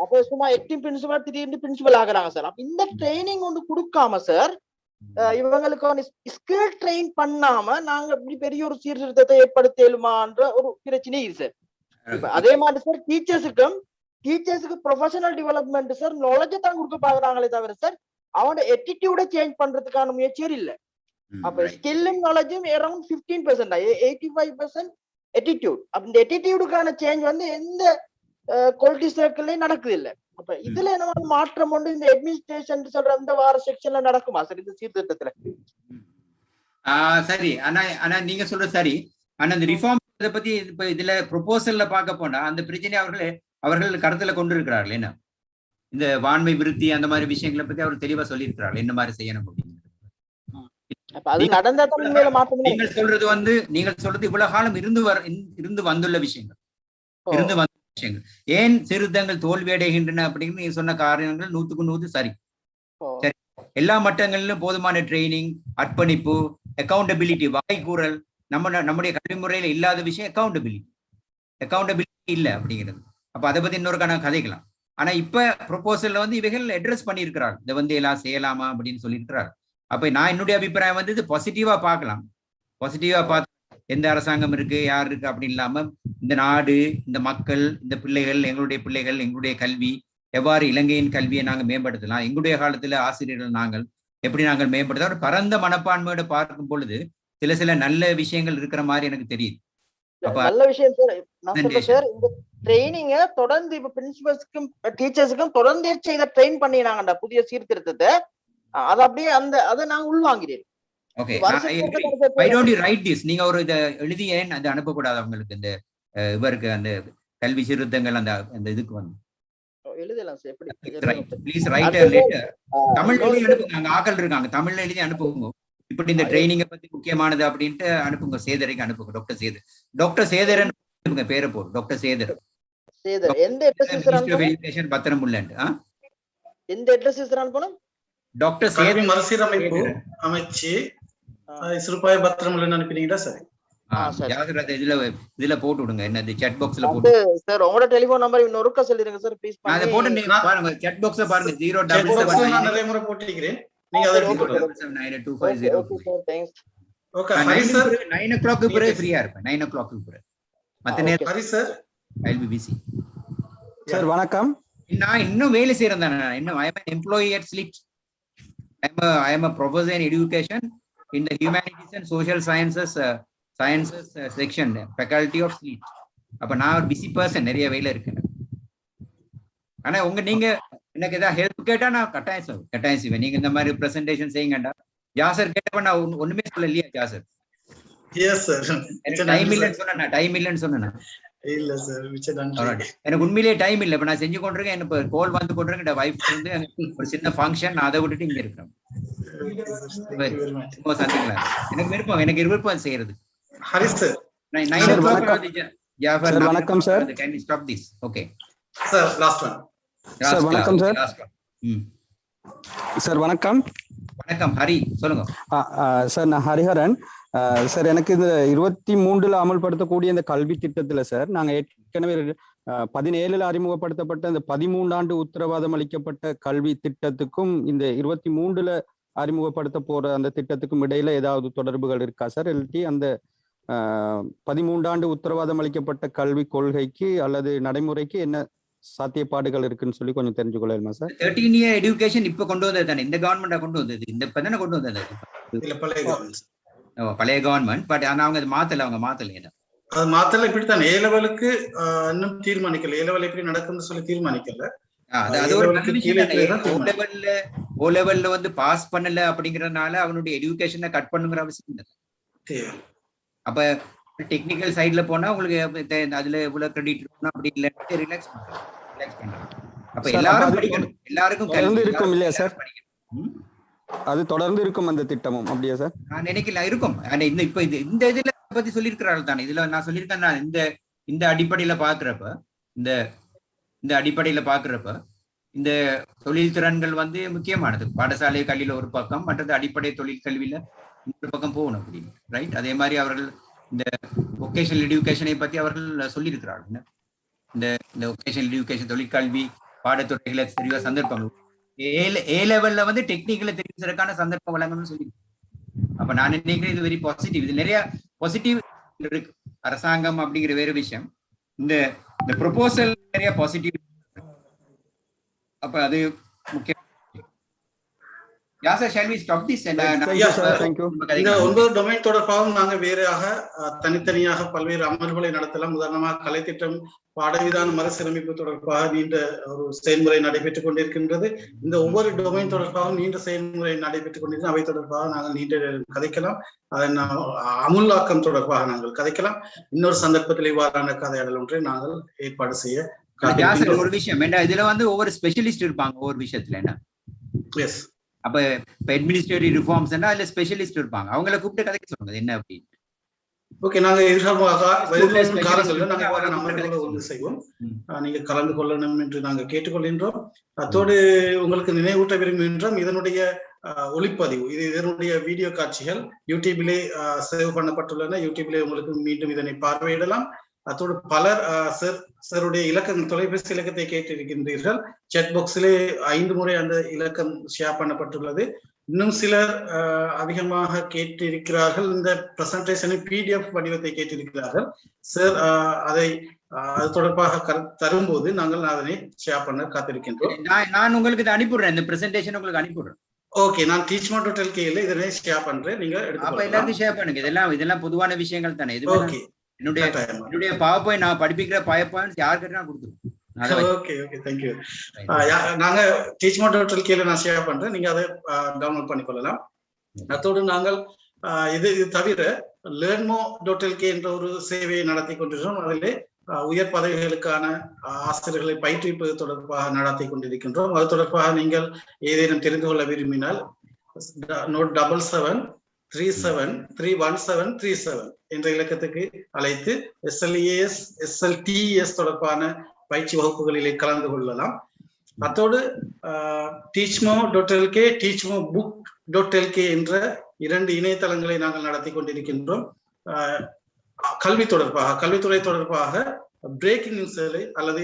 அப்ப சும்மா ஆக்டிவ் பிரின்சிபல் திடீர்னு பிரின்சிபல் ஆகுறாங்க சார். அப்ப இந்த ட்ரைனிங் ஒன்று கொடுக்காம சார் இவங்களுக்கு ஸ்கில் ட்ரெயின் பண்ணாம நாங்க இப்படி பெரிய ஒரு சீர்திருத்தத்தை ஏற்படுத்தலுமான்ற ஒரு பிரச்சனை இது சார். அதே மாதிரி சார் டீச்சர்ஸுக்கு ப்ரொஃபஷனல் டெவலப்மெண்ட் சார் நாலேஜ் தான் கொடுக்க பாக்குறாங்களே தவிர சார் அவனோட எட்டிடியூட சேஞ்ச் பண்றதுக்கான முயற்சியும் இல்லை. அப்ப ஸ்கில்லும் நாலேஜும் அரௌண்ட் 15%, 85% எட்டிடியூட். அப்ப இந்த எட்டிடியூடுக்கான சேஞ்ச் வந்து எந்த குவாலிட்டி சர்க்கிள்லயும் நடக்குது இல்லை. அப்ப இதுல என்ன மாற்றம் ஒன்று இந்த அட்மினிஸ்ட்ரேஷன் சொல்ற அந்த வார செக்ஷன்ல நடக்குமா சார் இந்த சீர்திருத்தத்துல? சரி, ஆனா நீங்க சொல்ற சரி. ஆனா இந்த ரிஃபார்ம் இதை பத்தி இப்ப இதுல ப்ரொபோசல்ல பார்க்க போனா அந்த பிரச்சனை அவர்கள் கருத்துல கொண்டு இருக்கிறார்கள். என்ன இந்த வான்மை விருத்தி அந்த மாதிரி விஷயங்களை பத்தி அவர் தெளிவா சொல்லி இருக்கிறார்கள் என்ன மாதிரி செய்யணும் அப்படின்னு. நீங்கள் சொல்றது இவ்வளவு காலம் இருந்து வந்துள்ள விஷயங்கள் ஏன் திருத்தங்கள் தோல்வி அடைகின்றன அப்படின்னு நீங்க சொன்ன காரணங்கள் 100க்கு 100 சரி. சரி, எல்லா மட்டங்களிலும் போதுமான ட்ரைனிங், அர்ப்பணிப்பு, அக்கௌண்டபிலிட்டி, வாய்க்கூறல் நம்முடைய கல்வி முறையில இல்லாத விஷயம் அக்கௌண்டபிலிட்டி இல்லை அப்படிங்கிறது. அப்ப அதை பத்தி இன்னொரு கதைக்கலாம். ஆனா இப்ப ப்ரொபோசல்ல வந்து இவைகள் அட்ரஸ் பண்ணியிருக்கிறார். இதை வந்து எல்லாம் செய்யலாமா அப்படின்னு சொல்லியிருக்கிறார். அப்ப நான் என்னுடைய அபிப்பிராயம் வந்து இது பாசிட்டிவா பார்க்கலாம். பாசிட்டிவா பார்த்து எந்த அரசாங்கம் இருக்கு யார் இருக்கு அப்படின்னு இல்லாம இந்த நாடு, இந்த மக்கள், இந்த பிள்ளைகள், எங்களுடைய கல்வி எவ்வாறு இலங்கையின் கல்வியை நாங்க மேம்படுத்தலாம், எங்களுடைய காலத்துல ஆசிரியர்கள் எப்படி நாங்கள் மேம்படுத்த ஒரு பரந்த மனப்பான்மையோட பார்க்கும் பொழுது சில நல்ல விஷயங்கள் இருக்கிற மாதிரி எனக்கு தெரியுது. நல்ல விஷயம் சார். இந்த ட்ரைனிங்க தொடர்ந்து இப்ப பிரின்சிபல்ஸ்க்கும் டீச்சர்ஸுக்கும் தொடர்ந்து செய்த ட்ரெயின் பண்ணினாங்கடா புதிய சீர்திருத்தத்தை. அது அப்படியே அதை நான் உள்வாங்கிறேன். Okay, why don't you write this? நீங்க ஒரு இத எழுதி ஏன் அது அனுப்பக்கூடாது அவங்களுக்கு? இந்த இவருக்கு அந்த கல்வி சீர்திருத்தங்கள் அந்த இதுக்கு வந்து எழுதலாம் சார். எப்படி ப்ளீஸ் ரைட் a letter. தமிழ்ல எழுதி அனுப்புங்க. அங்க ஆட்கள் இருக்காங்க, தமிழ்ல எழுதி அனுப்புங்க. இப்படி இந்த ட்ரைனிங்க பத்தி முக்கியமானது அப்படின்ட்டு அனுப்புங்க. சேதருக்கு அனுப்புங்க. டாக்டர் சேதரன் பேரை போடு. டாக்டர் சேதர். எந்த அட்ரஸ் பத்திரமுல்லண்ட். எந்த அட்ரஸ் அனுப்பணும்? டாக்டர் சேதர் மறுசீரமைப்பு அமைச்சு சிறுபாய பத்திரமுல்லண்ட் அனுப்பினீங்களா? சரி, இதுல போட்டு விடுங்க. என்னது சாட் பாக்ஸ்ல போட்டு சார் உங்களோட டெலிபோன் நம்பர் இன்னொருக்க சொல்லிருங்க சார் ப்ளீஸ். அத போட்டு பாருங்க, சாட் பாக்ஸ்ல பாருங்க. 077 நான் நிறைய முறை போட்டுக்கிறேன். நீங்க அத எடுத்து போடுங்க. 92502. Thanks. Okay, Hari sir 9 o'clock க்கு ஃப்ரீயா இருப்பேன். 9 o'clock க்கு மத்த நேரம் Hari sir I will be busy. Sir வணக்கம். நான் இன்னும் வேலை செய்றேன். இன்னும் I am an employee at SLIT. I am a professor in education in the humanities and social sciences section, faculty of SLIT. அப்ப நான் ஒரு பிஸி பர்சன், நிறைய வேலை இருக்கு. ஆனா நீங்க எனக்கு ஏதாவது ஹெல்ப் கேட்டா நான் கட்டாயம் செய்வேன். நீங்க இந்த மாதிரி பிரசன்டேஷன் செய்யுங்கடா. ஜாசர் கேட்டப்ப நான் ஒண்ணுமே சொல்லலையா ஜாசர்? Yes sir. டைம் இல்லைன்னு சொன்னேன். இல்ல சார், எனக்கு உண்மையிலேயே டைம் இல்ல. இப்ப நான் செஞ்சு கொண்டிருக்கேன். எனக்கு கால் வந்து கொண்டிருக்கேன். வைஃப் வந்து ஒரு சின்ன ஃபங்க்ஷன், நான் அதை விட்டுட்டு இங்க இருக்கிறேன். சந்திக்கலாம். எனக்கு விருப்பம் செய்யறது. Hari sir 9 o'clock Jaffar. வணக்கம் sir. Can we stop this? Okay sir, last one sir. வணக்கம் சார். சார் வணக்கம். வணக்கம் ஹரி, சொல்லுங்க சார். நான் ஹரிஹரன் சார். எனக்கு இந்த 23ல அமல்படுத்தக்கூடிய இந்த கல்வி திட்டத்துல சார் நாங்க ஏற்கனவே 17ல அறிமுகப்படுத்தப்பட்ட இந்த 13 ஆண்டு உத்தரவாதம் அளிக்கப்பட்ட கல்வி திட்டத்துக்கும் இந்த 23ல அறிமுகப்படுத்த போற அந்த திட்டத்துக்கும் இடையில ஏதாவது தொடர்புகள் இருக்கா சார்? இல்லாட்டி அந்த 13 ஆண்டு உத்தரவாதம் அளிக்கப்பட்ட கல்வி கொள்கைக்கு அல்லது நடைமுறைக்கு என்ன சாத்தியப்பாடுகள் இருக்குன்னு சொல்லி கொஞ்சம் தெரிஞ்சு கொள்ளலாமா சார்? 13 year education இப்ப கொண்டு வந்தது தானே, இந்த கவர்மெண்டா கொண்டு வந்தது. இந்த இப்பதானே கொண்டு வந்தது. பழைய கவர்மெண்ட். பட் ஆனா அவங்க அது மாத்தல. அது மாத்தல. இப்படித்தான் ஏ லெவலுக்கு இன்னும் தீர்மானிக்கல. ஏ லெவல் எப்படி நடக்கும்னு சொல்லி தீர்மானிக்கல. அது ஒரு ஓ லெவல்ல வந்து பாஸ் பண்ணல அப்படிங்கறதுனால அவனுடைய எஜுகேஷனை கட் பண்ணுங்கிற அவசியம் இல்லை. அப்ப டெக்னிக்கல் சைட்ல போனா உங்களுக்கு அதுல இவ்வளவு கிரெடிட் இருக்கணும் அப்படி இல்லைன்னு ரிலாக்ஸ் பண்றாங்க. அப்ப எல்லாரும் படிக்கணும், எல்லாருக்கும் இருக்கும் இல்லையா சார்? அது தொடர்ந்து இருக்கும் அந்த திட்டமும் அப்படியா சார்? நான் நினைக்கல இருக்கும். இப்ப இந்த இதுல பத்தி சொல்லியிருக்கிறார்கள் தானே. இதுல நான் சொல்லியிருக்கேன், நான் இந்த அடிப்படையில பாக்குறப்ப இந்த அடிப்படையில பாக்குறப்ப இந்த தொழில் திறன்கள் வந்து முக்கியமானது. பாடசாலை கல்வியில ஒரு பக்கம், மற்றது அடிப்படை தொழில் கல்வியில இன்னொரு பக்கம் போகணும் அப்படின்னு, ரைட்? அதே மாதிரி அவர்கள் இந்த வொகேஷனல் எஜுகேஷனை பத்தி அவர்கள் சொல்லியிருக்கிறார்கள். இந்த வொகேஷனல் எஜுகேஷன் தொழிற்கல்வி பாடத்துறைகளை தெரிவ சந்தர்ப்பங்கள் ஏ லெவல்ல வந்து டெக்னிக்கல தெரிவிச்சதற்கான சந்தர்ப்பம் வழங்கணும்னு சொல்லி. அப்ப நான் நினைக்கிறேன் இது வெரி பாசிட்டிவ். இது நிறைய பாசிட்டிவ் இருக்கு. அரசாங்கம் அப்படிங்கிற வேற விஷயம், இந்த ப்ரொபோசல் நிறைய பாசிட்டிவ். அப்ப அது முக்கியம். இந்த 9 டொமைன் தொடர்பாகவும் நாங்க வேறாக தனித்தனியாக பல்வேறு அமர்வுகளை நடத்தலாம். உதாரணமாக கலைத்திட்டம் பாடவிதான மறுசீரமைப்பு தொடர்பாக நீண்ட ஒரு செயல்முறை நடைபெற்றுக் கொண்டிருக்கின்றது. இந்த ஒவ்வொரு டொமைன் தொடர்பாகவும் நீண்ட செயல்முறை நடைபெற்றுக் கொண்டிருக்கிறது. அவை தொடர்பாக நாங்கள் நீண்ட கதைக்கலாம். அதன் அமுலாக்கம் தொடர்பாக நாங்கள் கதைக்கலாம். இன்னொரு சந்தர்ப்பத்தில் இவ்வாறான கதையாடல் ஒன்றை நாங்கள் ஏற்பாடு செய்ய ஒரு விஷயம். இதுல வந்து ஒவ்வொரு ஸ்பெஷலிஸ்ட் இருப்பாங்க ஒவ்வொரு விஷயத்துல. என்ன அப்ப அட்மினிஸ்ட்ரேட்டிவ் ரிஃபார்ம்ஸ் அதுல ஸ்பெஷலிஸ்ட் இருப்பாங்க. அவங்கள கூப்பிட்டு கதைக்க சொல்லுங்க என்ன அப்படின்னு. ஓகே, நாங்க காலங்களில் நாங்கள் நம்மளோட ஒன்று செய்வோம். நீங்க கலந்து கொள்ளணும் என்று நாங்கள் கேட்டுக்கொள்கின்றோம். அத்தோடு உங்களுக்கு நினைவூட்ட விரும்புகின்றோம், இதனுடைய ஒளிப்பதிவு, இதனுடைய வீடியோ காட்சிகள் யூடியூபிலே சேவ் பண்ணப்பட்டுள்ளன. யூடியூபிலே உங்களுக்கு மீண்டும் இதனை பார்வையிடலாம். அத்தோடு பலர் சருடைய இலக்கம், தொலைபேசி இலக்கத்தை கேட்டிருக்கின்றீர்கள். சாட் பாக்ஸிலே 5 முறை அந்த இலக்கம் ஷேர் பண்ணப்பட்டுள்ளது. இன்னும் சிலர் அதிகமாக கேட்டிருக்கிறார்கள், இந்த பிரசன்டேஷனை PDF வடிவத்தை கேட்டிருக்கிறார்கள். சார் அதை அது தொடர்பாக தரும்போது நாங்கள் அதனை ஷேர் பண்ண காத்திருக்கின்றோம். நான் உங்களுக்கு இதை அனுப்பிடுறேன், இந்த பிரசன்டேஷன் உங்களுக்கு அனுப்பிடுறேன். ஓகே, நான் teachmo.lk இதனை ஷேர் பண்றேன், நீங்க அப்ப எல்லாத்தையும் ஷேர் பண்ணுங்க. இதெல்லாம் பொதுவான விஷயங்கள் தானே. இது ஓகே, என்னுடைய PowerPoint நான் படிப்பிக்கிற PowerPoint யாருக்கு நான் கொடுத்துருவேன். Okay okay, thank you. நாங்க teachmo.lk நான் ஷேர் பண்றேன், நீங்க அதை டவுன்லோட் பண்ணிக்கொள்ளலாம். அதோடு நாங்கள் இது தவிர learnmo.lk என்ற ஒரு சேவையை நடத்தி கொண்டிருக்கிறோம். அதிலே உயர் பதவிகளுக்கான ஆசிரியர்களை பயிற்றுவிப்பது தொடர்பாக நடத்தி கொண்டிருக்கின்றோம். அது தொடர்பாக நீங்கள் ஏதேனும் தெரிந்து கொள்ள விரும்பினால் நோட் 7737311737 என்ற இலக்கத்துக்கு அழைத்து SLES SLTES தொடர்பான பயிற்சி வகுப்புகளிலே கலந்து கொள்ளலாம். அத்தோடு teachmo.lk teachmobook.lk என்ற 2 இணையதளங்களை நாங்கள் நடத்தி கொண்டிருக்கின்றோம். கல்வித்துறை தொடர்பாக பிரேக்கிங் நியூஸ்களை அல்லது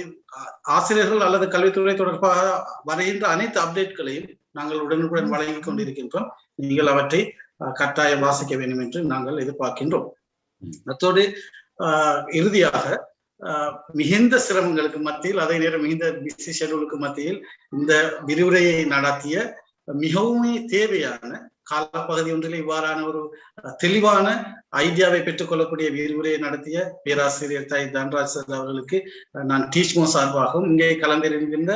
ஆசிரியர்கள் அல்லது கல்வித்துறை தொடர்பாக வருகின்ற அனைத்து அப்டேட்களையும் நாங்கள் உடனுக்குடன் வழங்கிக் கொண்டிருக்கின்றோம். நீங்கள் அவற்றை கட்டாயம் வாசிக்க வேண்டும் என்று நாங்கள் எதிர்பார்க்கின்றோம். அத்தோடு இறுதியாக மிகுந்த சிரமங்களுக்கு மத்தியில், அதே நேரம் மிகுந்த பிஸி ஷெட்யூலுக்கு மத்தியில் இந்த விரிவுரையை நடத்திய மிகவும் தேவையான காலப்பகுதி ஒன்றில் இவ்வாறான ஒரு தெளிவான ஐடியாவை பெற்றுக் கொள்ளக்கூடிய விரிவுரையை நடத்திய பேராசிரியர் தாய் தன்ராஜ் சார் அவர்களுக்கு நான் டீச்மோ சார்பாகவும், இங்கே கலந்திருக்கின்ற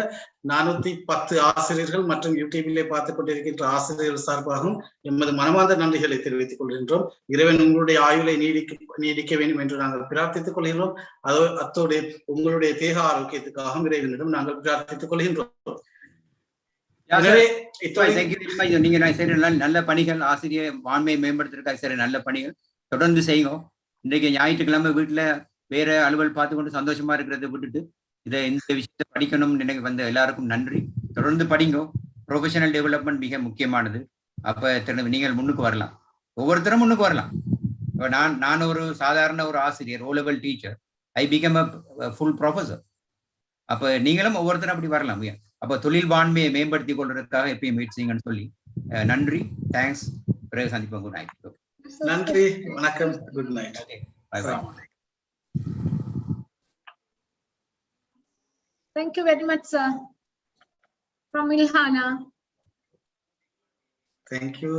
410 ஆசிரியர்கள் மற்றும் யூடியூபிலே பார்த்துக் கொண்டிருக்கின்ற ஆசிரியர்கள் சார்பாகவும் எமது மனமார்ந்த நன்றிகளை தெரிவித்துக் கொள்கின்றோம். இறைவன் உங்களுடைய ஆயுளை நீடிக்க வேண்டும் என்று நாங்கள் பிரார்த்தித்துக் கொள்கின்றோம். அத்தோடு உங்களுடைய தேக ஆரோக்கியத்துக்காகவும் இறைவனிடம் நாங்கள் பிரார்த்தித்துக் கொள்கின்றோம். நீங்க நல்ல பணிகள், ஆசிரியர் வான்மையை மேம்படுத்துறதுக்காக சரி நல்ல பணிகள் தொடர்ந்து செய்யுங்க. இன்றைக்கு ஞாயிற்றுக்கிழமை வீட்டுல வேற அலுவல் பார்த்து கொண்டு சந்தோஷமா இருக்கிறத விட்டுட்டு இந்த விஷயத்தை படிக்கணும்னு நினைக்க வந்த எல்லாருக்கும் நன்றி. தொடர்ந்து படிங்க. ப்ரொஃபஷனல் டெவலப்மெண்ட் மிக முக்கியமானது. அப்ப நீங்கள் முன்னுக்கு வரலாம், ஒவ்வொருத்தரும் முன்னுக்கு வரலாம். நான் ஒரு சாதாரண ஒரு ஆசிரியர், O level teacher, I become a full professor. அப்ப நீங்களும் ஒவ்வொருத்தரும் அப்படி வரலாம். அப்ப தொழில் வான்மையை மேம்படுத்திக் கொள்றதுக்காக எப்பயும் முயற்சி செய்யுங்கன்னு சொல்லி நன்றி. தேங்க்ஸ். பிறகு சந்திப்போம். Good night. நன்றி, வணக்கம், good night. Bye bye. Thank you very much, sir. From Ilhana. Thank you.